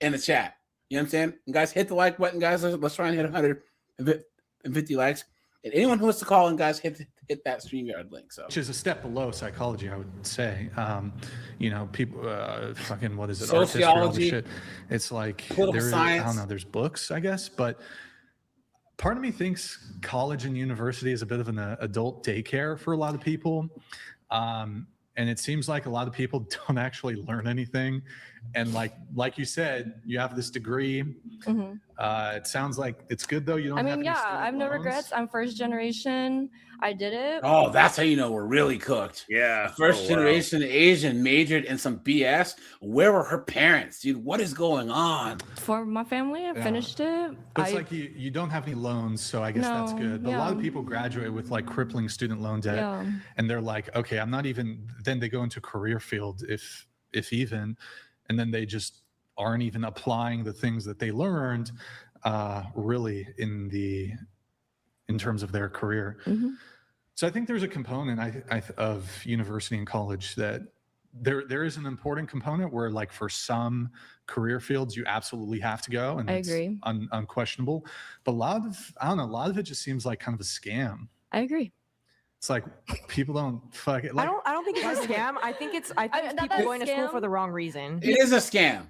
in the chat. You know what I'm saying? And guys, hit the like button, guys. Let's try and hit 150 likes. And anyone who wants to call in, guys, hit that StreamYard link. So, which is a step below psychology, I would say. People, fucking, what is it? Sociology, art history, all this shit. It's like political science. I don't know. There's books, I guess, but part of me thinks college and university is a bit of an adult daycare for a lot of people. And it seems like a lot of people don't actually learn anything. And like you said, you have this degree. It sounds like it's good though. You don't I have mean, any yeah, student I have no loans. regrets. I'm first generation. I did it. oh, that's how you know we're really cooked. Yeah. First generation Asian majored in some BS. Where were her parents, dude? What is going on? For my family, I finished it. But it's like you don't have any loans, so I guess that's No, good. But a lot of yeah. people graduate with like crippling student loan debt, Yeah. and they're like, okay, I'm not even. Then they go into career field, if even, and then they just aren't even applying the things that they learned, really in terms of their career. So I think there's a component of university and college that there is an important component where, like, for some career fields, you absolutely have to go, and I it's agree. Unquestionable. But a lot of it just seems like kind of a scam. I agree. It's like people don't fuck it. Like, I don't think it's a scam. I think it's people that's going to school scam. for the wrong reason. It is a scam.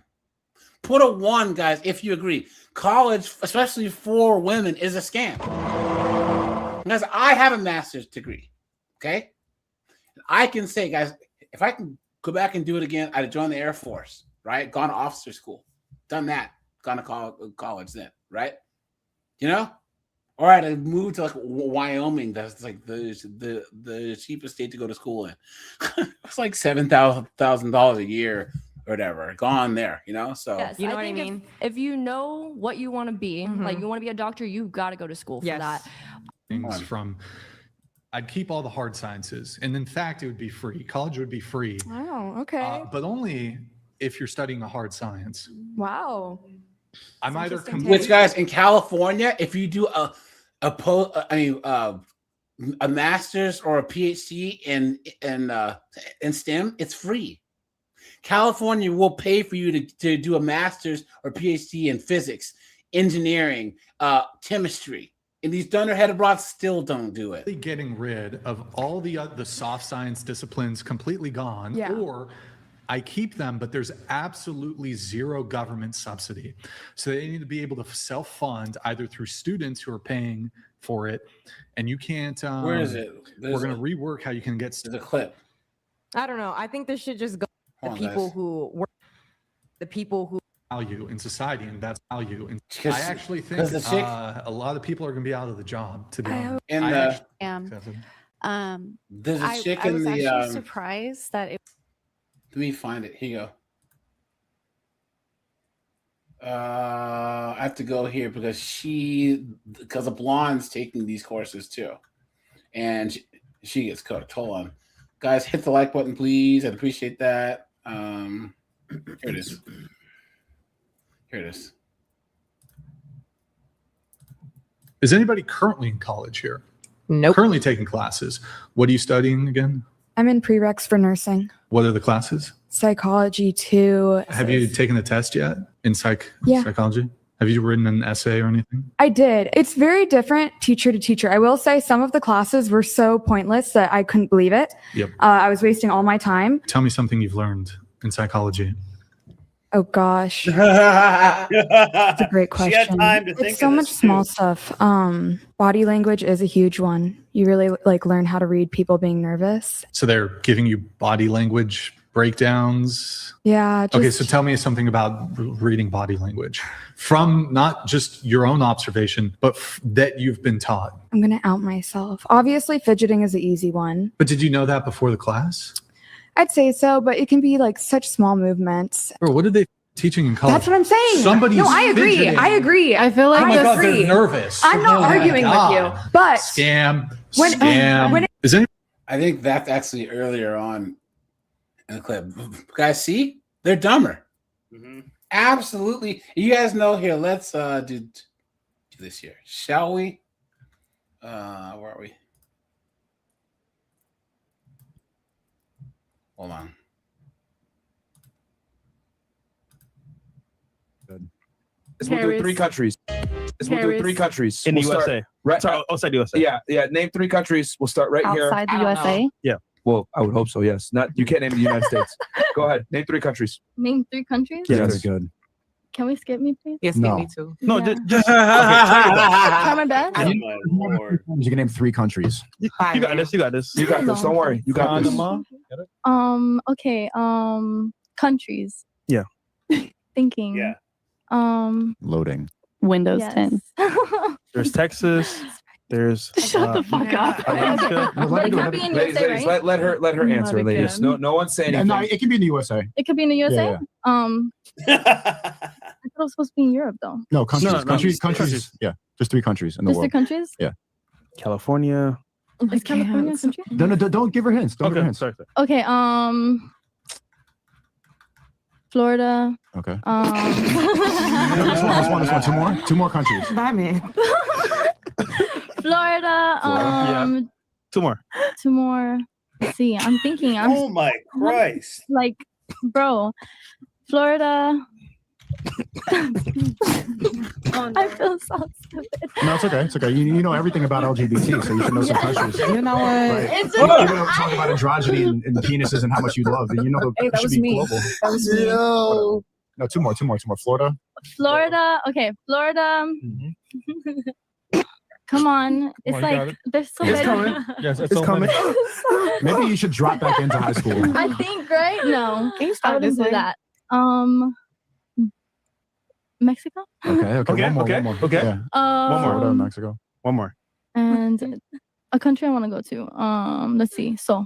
Put a 1, guys, if you agree. College, especially for women, is a scam. Guys, I have a master's degree, okay? I can say, guys, if I can go back and do it again, I'd have joined the Air Force, right? Gone to officer school, done that, gone to college then, right? You know? Or I'd have moved to like Wyoming. That's like the cheapest state to go to school in. It's like $7,000 a year or whatever. Gone there, you know? So Yes, You know I what I think mean? If you know what you want to be, like you want to be a doctor, you got to go to school for Yes. that. things from. I'd keep all the hard sciences, and in fact, it would be free. College would be free, Oh, okay. but only if you're studying a hard science. Wow. I'm either which, guys, in California, if you do a master's or a PhD in STEM, it's free. California will pay for you to do a master's or PhD in physics, engineering, chemistry. And these dunderheaded broads still don't do it. Getting rid of all the soft science disciplines completely gone, Yeah. or I keep them, but there's absolutely zero government subsidy. So they need to be able to self-fund either through students who are paying for it, and you can't. Where is it? We're going to rework how you can get. The clip. I don't know. I think this should just go to the people who work, the people who value in society, and that's value. And I 'Cause- actually 'cause think the chick- a lot of people are going to be out of the job. To be honest, In I the- actually- There's a chick I in was the. actually surprised that it. Let me find it. Here you go. I have to go here because a blonde's taking these courses too, and she gets cooked. Hold on, guys, hit the like button, please. I'd appreciate that. Here it is. Here it is. Is anybody currently in college here? Nope. Currently taking classes. What are you studying again? I'm in prereqs for nursing, What are the classes? psychology too. Have you taken the test yet in Yeah. psychology? Have you written an essay or anything? I did. It's very different teacher to teacher. I will say some of the classes were so pointless that I couldn't believe it. Yep. I was wasting all my time. Tell me something you've learned in psychology. Oh gosh. That's a great question. She had time to think It's so of much this, small too. stuff. Body language is a huge one. You really learn how to read people being nervous. So they're giving you body language breakdowns. Yeah. Okay, so tell me something about reading body language from not just your own observation, but that you've been taught. I'm gonna out myself. Obviously, fidgeting is the easy one. But did you know that before the class? I'd say so, but it can be such small movements. Or what are they teaching in college? That's what I'm saying. Somebody's No, I agree. fidgeting. I agree. I feel Oh like my God, agree. they're nervous. I'm not Oh my arguing with God. you, but Scam. when Is any I think that's actually earlier on in the clip. Guys, see? They're dumber. Absolutely. You guys know here. Let's do this here. Shall we? Where are we? Hold on. It's we'll do 3 countries. We'll do 3 countries. In the We'll start USA. Right Sorry, outside the USA. Yeah. Name 3 countries. We'll start right here. Outside the USA? Yeah. Well, I would hope so. Yes. Not you can't name the United States. Go ahead. Name 3 countries. Name 3 countries? Yes. Very good. Can we skip me, please? Yes, skip me too. No, Yeah. just okay, Try my best. You can name 3 countries. you got this. You got this. You got this. Don't worry. You got this. Okay. Countries. Yeah. Thinking. Yeah. Loading. Windows Yes. 10. There's Texas. There's Shut the fuck up. Alaska. Let her Not answer, ladies. again. No one's saying anything. No, it can be in the USA. It could be in the USA. Yeah, I thought it was supposed to be in Europe though. No, countries. No, Countries. Yeah, just 3 countries in the Just 3 world. countries? Yeah. California. Is California a country? No, don't give her hints. Don't give her hints. Sorry. Okay. Florida. Okay. Um, This one. 2 more countries. Bye, man. Florida. Yeah. 2 more. 2 more. Let's see, I'm thinking. Oh my Christ. Like, bro, Florida. I feel so stupid. No, it's okay. It's okay. You know everything about LGBT, so you should know some countries. You know what? Right. It's You okay. know, talk about androgyny and penises and how much you love. You know, Hey, it that should was be me. global. That was me. No, 2 more. Florida. Florida. Okay, Florida. Come on. It's you like got it. there's so It's many. coming. Yes, It's coming. Maybe you should drop back into high school. I think, right? No. Can you I stop wouldn't this do way? that. Mexico? Okay. Okay, One more. okay, One more. okay. Yeah. Florida, Um, Mexico. One more. and a country I want to go to. Let's see. Seoul.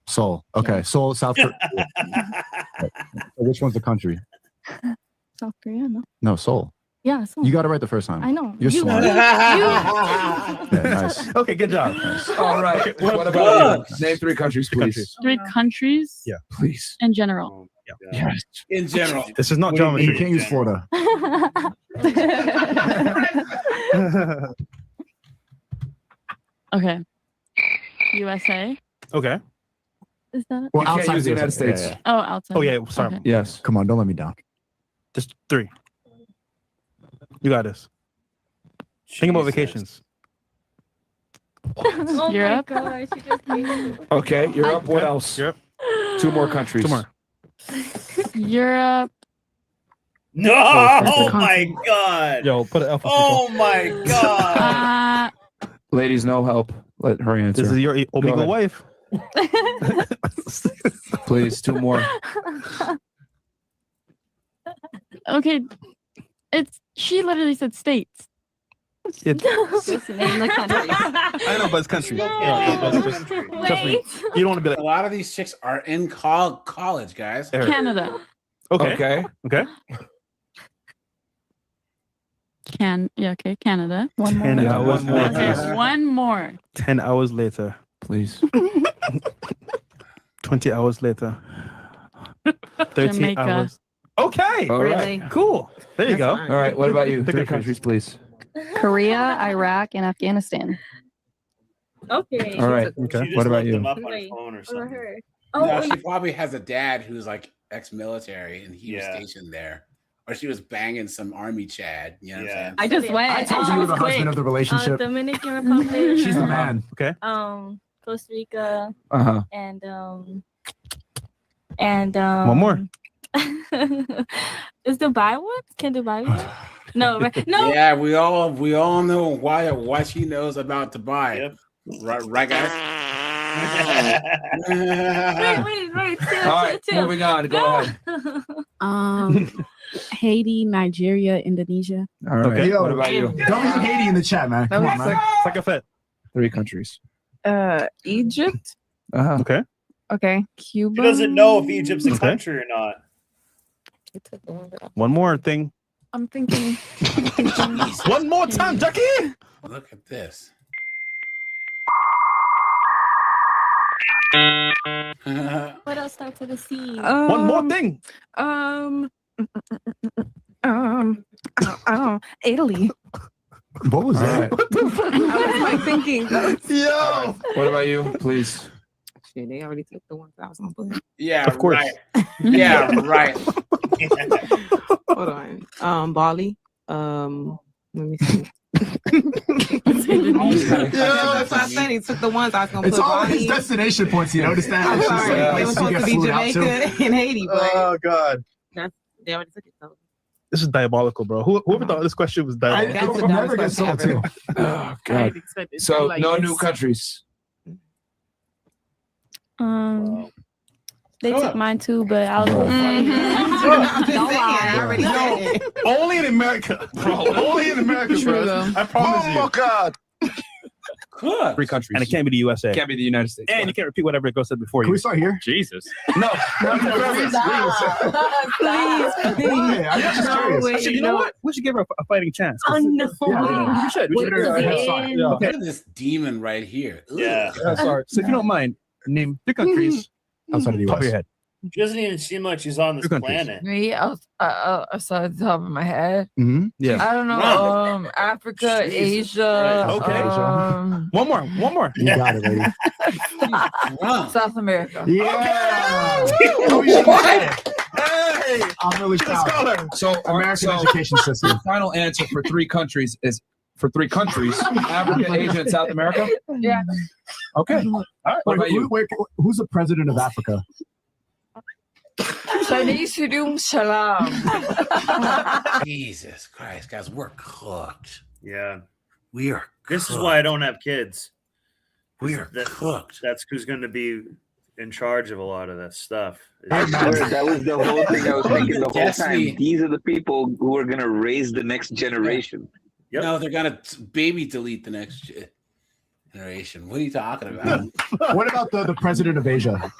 Seoul. Okay. Seoul, South Korea. Which one's the country? South Korea, no? No, Seoul. Yeah, Seoul. You got it right the first time. I know. You're You- smart. you- Yeah, nice. Okay, good job. All right. What about you? Name 3 countries, please. 3 countries? Yeah. Please. In general. Yes. In general. This is not You geometry. can't use Florida. Okay. USA? Okay. Is that it? Well, You can't outside use the the United USA. States. Oh, outside. Oh, yeah. Sorry. Okay. Yes. Come on, don't let me down. Just 3. You got this. Think about vacations. Oh Europe? my gosh, you just made me. Okay, Europe. What else? Europe. 2 more countries. 2 more. Europe. No! Oh, Oh my god! Yo, put an F. Oh my god! Ladies, no help. Let her answer. This is your Omegle wife. Please, 2 more. Okay, she literally said states. Just name the country. I know, but it's country. Trust me. You don't want to be like a lot of these chicks are in college, guys. Canada. Okay. Canada. One more. 10 hours Okay, later. one more. 10 hours later. Please. 20 hours later. 13 Jamaica. hours. Okay. All right. Really? Cool. There you go. All right. What about you? Pick 3 a countries, please. Korea, Iraq, and Afghanistan. Okay. All right. Okay. What about you? Them up on Wait, a phone or or something. her. No, she probably has a dad who's like ex-military and he was Yeah. stationed there. Or she was banging some army Chad. You know what I'm saying? I just went. I told you you're the husband of the relationship. Dominican Republic. She's the man. Okay. Costa Rica. Uh-huh. And One more. is Dubai one? Can Dubai one? No, no. Yeah, we all know why she knows about Dubai. Yep. Right, guys? Wait. All right, moving on. Go ahead. Haiti, Nigeria, Indonesia. All right. Okay. What about you? Don't leave Haiti in the chat, man. Come on, man. It's like a fit. 3 countries. Egypt. Uh-huh. Okay. Okay. Cuba. She doesn't know if Egypt's a country or not. One more thing. I'm thinking. One more time, Jackie. Look at this. What else starts with a C? One more thing. Italy. What was that? I was like thinking. Yo. What about you, please? Shit, they already took the ones I was gonna put. Yeah, Of course. Right. Yeah, right. Hold on. Bali. Let me see. That's what I said. He took the ones I was gonna It's put. all his Bali. destination points. You notice that? I'm It's just sorry. like It places was you supposed get to be flew out Jamaica to. and Haiti, but Oh God. they already took it though. This is diabolical, bro. Whoever thought this question was diabolical. That's It the never dumbest gets question sold ever. too. Oh, God. So, no new countries. They took mine too, but I was. I'm just saying, I already said it. Only in America, bro. Only in America, bro. I promise you. Oh my God. Good. 3 countries. And it can't be the USA. Can't be the United States. And you can't repeat whatever Go said before Can you. we start here? Jesus. No. Please, Hey, I'm just curious. Actually, you know what? We should give her a fighting chance. Oh no. We should. We should. Yeah. Look at this demon right here. Ugh. Yeah. Sorry. So if you don't mind, name 3 countries Outside of the top of US. your head. She doesn't even seem like she's on this 2 countries. planet. Me, outside the top of my head. Mm-hmm. Yeah. I don't know. Africa, Asia. Okay. One more. You got it, lady. South America. Yeah. Hey, I'm really proud. So, American education system. The final answer for 3 countries is Africa, Asia, and South America? Yeah. Okay. All right. What about you? Who's the president of Africa? Salam. Jesus Christ, guys, we're cooked. Yeah. We are cooked. This is why I don't have kids. We are cooked. That's who's going to be in charge of a lot of that stuff. I swear that was the whole thing I was thinking the whole Destiny. time. These are the people who are going to raise the next generation. Yep. No, they're gonna baby delete the next generation. What are you talking about? What about the president of Asia?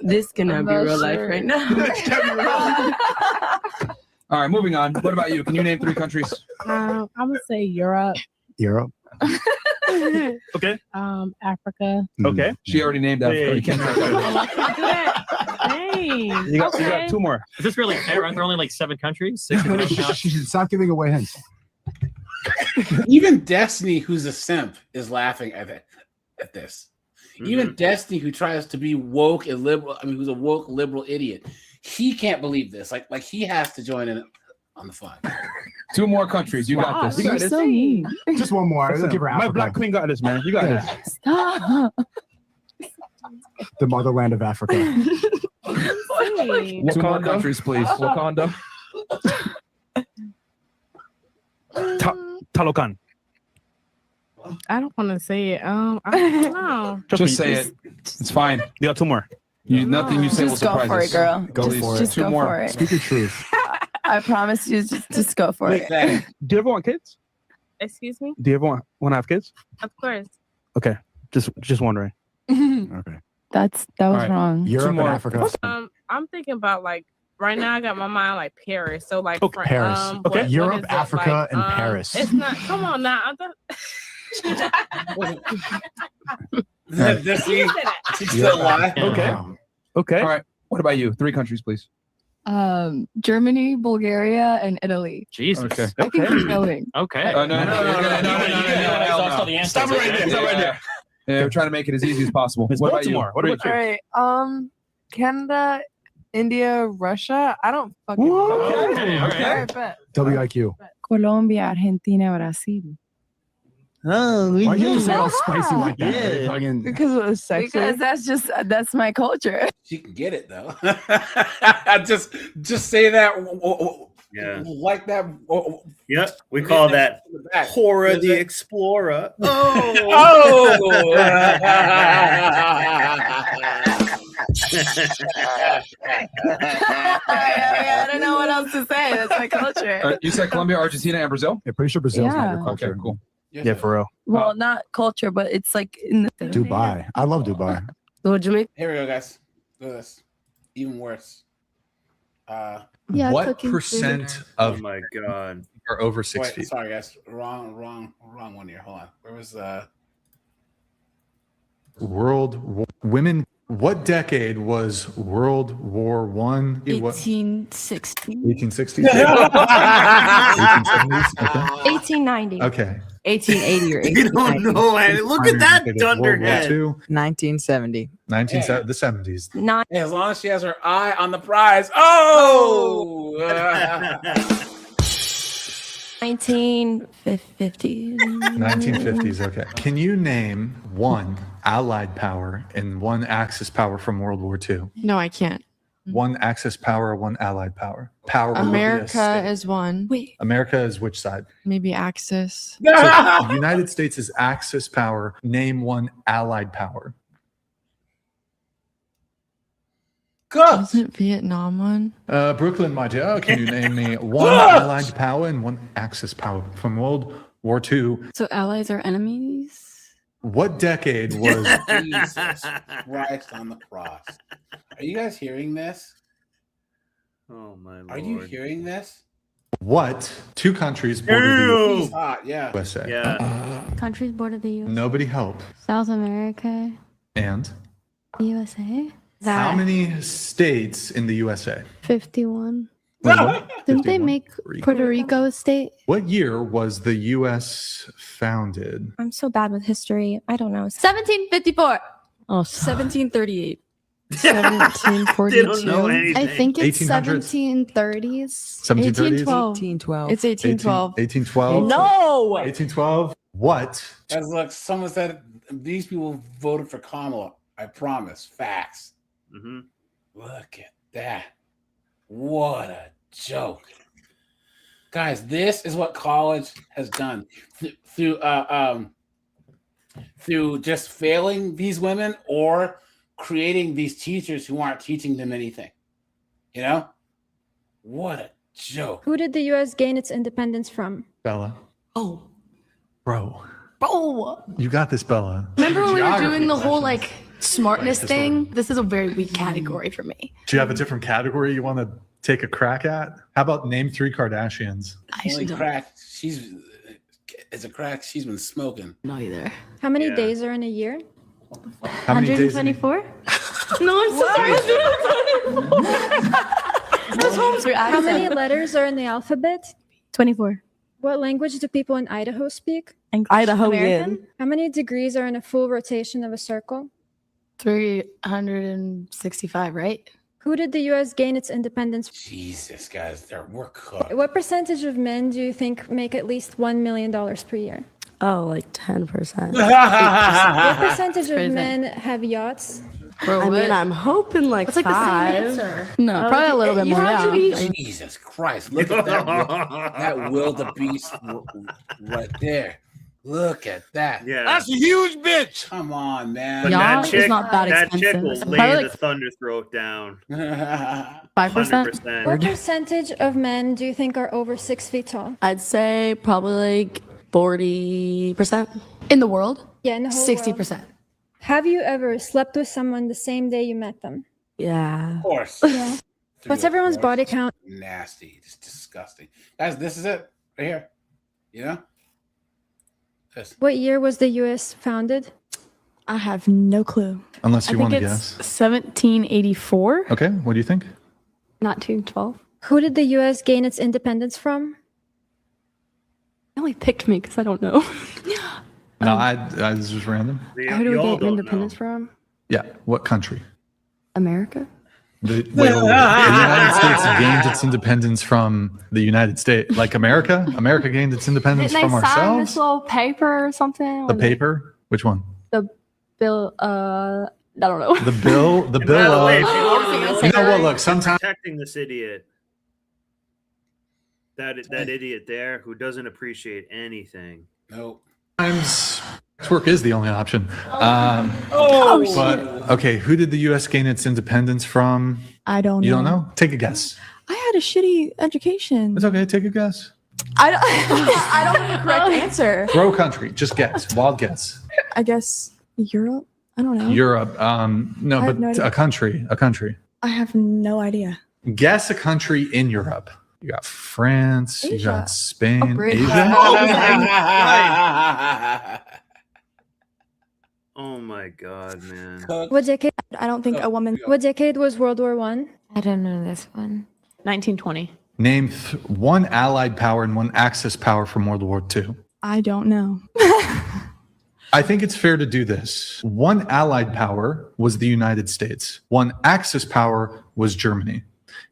This cannot be real life right now. All right, moving on. What about you? Can you name 3 countries? I'm gonna say Europe. Europe. Okay. Africa. Okay. She already named Africa. Yeah, You can't say that. Hey. You got 2 more. Is this really fair? Aren't there only like 7 countries? 6 if you don't count? Stop giving away hints. Even Destiny, who's a simp, is laughing at this. Even Destiny, who tries to be woke and liberal, who's a woke liberal idiot, he can't believe this. Like he has to join in on the fun. 2 more countries. You got this. You're so mean. Just one more. Listen, Give her my Africa. black queen got this, man. You got this. Stop. The motherland of Africa. Hey. Two more countries, please. Wakanda. Talocan. I don't want to say it. I don't know. Just say it. It's fine. You got two more. Nothing you say will Just go surprise for us. it, girl. Go Just- for it. just Two go more. for it. Speak your truth. I promise you, just go for it. Do you ever want kids? Excuse me? Do you ever want to have kids? Of course. Okay, just wondering. Okay. That was wrong. Europe and more. Africa. I'm thinking about like right now. I got my mind like Paris. So like Paris. Okay. what Europe, is it? Africa, Like, and Paris. It's not. Come on now. She's still alive. Okay. Okay. All right. What about you? 3 countries, please. Germany, Bulgaria, and Italy. Jesus. Okay. I think I'm going. Okay. No. Stop it right there. Stop right there. Yeah, we're trying to make it as easy as possible. It's What about you? Baltimore. What are you? All right. Canada, India, Russia. I don't fucking know. Okay. All right. bet. WIQ. Colombia, Argentina, Brazil. Oh, Why you have to say all spicy like that? Yeah. Fucking- Because it was sexy. Because that's my culture. She can get it though. just say that. Yeah. Like that. Yep. We call that Hora the Explorer. I don't know what else to say. That's my culture. You said Colombia, Argentina, and Brazil? Yeah, pretty sure Brazil's not your Yeah. culture. Okay, cool. Yeah, for real. Well, not culture, but it's like in the thing. Dubai. I love Dubai. So Jamaica. Here we go, guys. Look at this. Even worse. Yeah, What cooking percent Oh of my God. are over 6 Wait, feet? sorry, guys. Wrong one here. Hold on. Where was Women. What decade was World War One? 1860. 1860s? 1870s? Okay. 1890. Okay. 1880 or You don't know. And look at that dunderhead. 1970. 1970, the 70s. Nine. Hey, as long as she has her eye on the prize. Oh! 1950s. 1950s. Okay. Can you name one Allied power and one Axis power from World War II? No, I can't. One Axis power, one Allied power. Power. would be a America state. is one. Wait. America is which side? Maybe Axis. So the United States is Axis power. Name one Allied power. Go. Isn't Vietnam one? Brooklyn, my dear, can you name me one Allied power and one Axis power from World War II? So allies are enemies? What decade was Jesus Christ on the cross. Are you guys hearing this? Oh my Lord. Are you hearing this? what two countries border He's hot, yeah. the USA? Yeah. Countries border the U.S. Nobody help. South America, And the USA. how many states in the USA? 51. Wait, what? Didn't they 51? make Puerto Rico a state? What year was the U.S. founded? I'm so bad with history. I don't know. 1754. Oh, 1738. 1742. They don't know anything. I think it's 1800s? 1730s. 1730s? 1812. 1812. It's 1812. 1812. No! 1812. What? Guys, look, someone said these people voted for Kamala. I promise. Facts. Mm-hmm. Look at that. What a joke. Guys, this is what college has done. Through just failing these women or creating these teachers who aren't teaching them anything. You know? What a joke. Who did the U.S. gain its independence from? Bella. Oh. Bro. Bro. You got this, Bella. Remember when we were Geography doing the whole questions. like smartness thing? This is a very weak category for me. Do you have a different category you want to take a crack at? How about name 3 Kardashians? Only crack. She's a crack. She's been smoking. Not either. How many days are in a year? How many days? 124? No, I'm so sorry. That's Holmes' How many letters are in the alphabet? 24. What language do people in Idaho speak? Idaho American. How many degrees are in a full rotation of a circle? 365, right? Who did the U.S. gain its independence from? Jesus, guys, we're cooked. What percentage of men do you think make at least $1 million per year? Oh, like 10%. What percentage of men have yachts? Bro, I mean, what? I'm hoping like It's like the same 5. answer. No, probably a little bit more. Yeah. Jesus Christ! Look at that wildebeest right there. Look at that. Yeah. That's a huge bitch. Come on, man. But Yacht that is chick, not that that chick expensive. will It's lay probably the like thunder throat down. 5%. 100%. What percentage of men do you think are over 6 feet tall? I'd say probably like 40%. In the world? Yeah, in the whole 60%. world. Have you ever slept with someone the same day you met them? Yeah. Of course. Yeah. What's everyone's body count? Nasty. Just disgusting. Guys, this is it right here. You know? This. What year was the U.S. founded? I have no clue. Unless I you think want to it's guess. 1784. Okay, what do you think? Not 212. Who did the U.S. gain its independence from? They only picked me because I don't know. No, I this was random. Who do we get independence from? Yeah, what country? America? The United States gained its independence from the United States. Like America? America gained its independence Didn't they from sign ourselves? this little paper or something? The paper? Which one? The bill, I don't know. The bill? The bill By the way, of... if you go to the You know military, what, look, sometimes... protecting this idiot. That idiot there who doesn't appreciate anything. Nope. Sometimes sex work is the only option. Oh, but, okay, who did the U.S. gain its independence from? I don't know. You don't know? Take a guess. I had a shitty education. It's okay, take a guess. I don't, I don't have a correct answer. Throw a country, just guess. Wild guess. I guess Europe? I don't know. Europe. No, I but have no idea. a country. A country. I have no idea. Guess a country in Europe. You got France. You Asia. got Spain. Britain. Asia. Oh my god, man. What decade? I don't think a woman. What decade was World War One? I don't know this one. 1920. Name one Allied power and one Axis power from World War II. I don't know. I think it's fair to do this. One Allied power was the United States. One Axis power was Germany.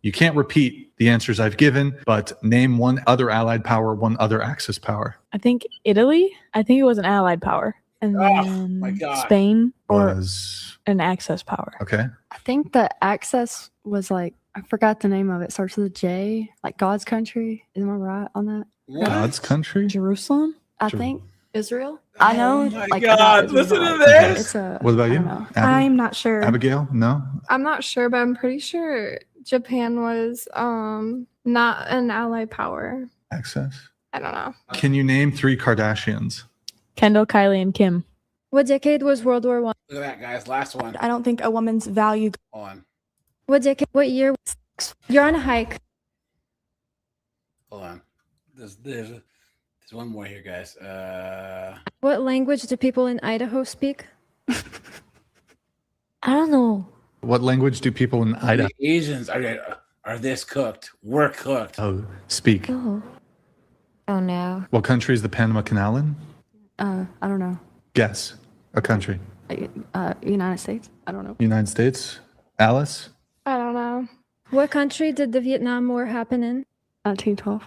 You can't repeat the answers I've given, but name one other Allied power, one other Axis power. I think Italy. I think it was an allied power. And then my God. Spain or Was an Axis power. okay. I think the access was like, I forgot the name of it. Starts with a J, like God's country. Am I right on that? God's country. Jerusalem? I think Israel. I know. Oh my like, God, about listen Israel. to this. It's a, What about I you? don't know. Abby? I'm not sure. Abigail? No. I'm not sure, but I'm pretty sure Japan was not an allied power. Access. I don't know. Can you name 3 Kardashians? Kendall, Kylie, and Kim. What decade was World War One? Look at that, guys. Last one. I don't think a woman's value. Hold on. What decade? What year? You're on a hike. Hold on. There's one more here, guys. What language do people in Idaho speak? I don't know. What language do people in Idaho The Asians are this cooked. We're cooked. speak? Oh. Oh no. What country is the Panama Canal in? I don't know. Guess. A country. United States. I don't know. United States. Alice? I don't know. What country did the Vietnam War happen in? 1912.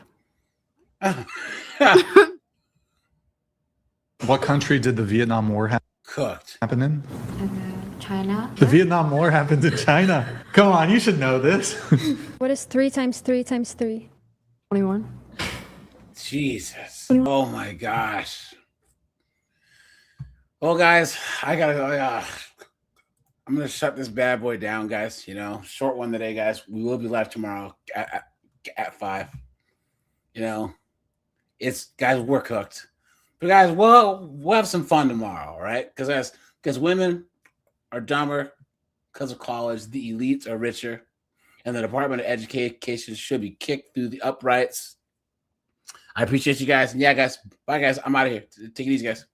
What country did the Vietnam War happen in? China. The Vietnam War happened in China. Come on, you should know this. What is 3 times 3 times 3? 21. Jesus. Oh my gosh. Well, guys, I gotta go. I'm gonna shut this bad boy down, guys. You know, short one today, guys. We will be live tomorrow at 5. You know, guys, we're cooked. But guys, we'll have some fun tomorrow, all right? Because women are dumber because of college, the elites are richer, and the Department of Education should be kicked through the uprights. I appreciate you guys. And yeah, guys, bye, guys. I'm out of here. Take it easy, guys.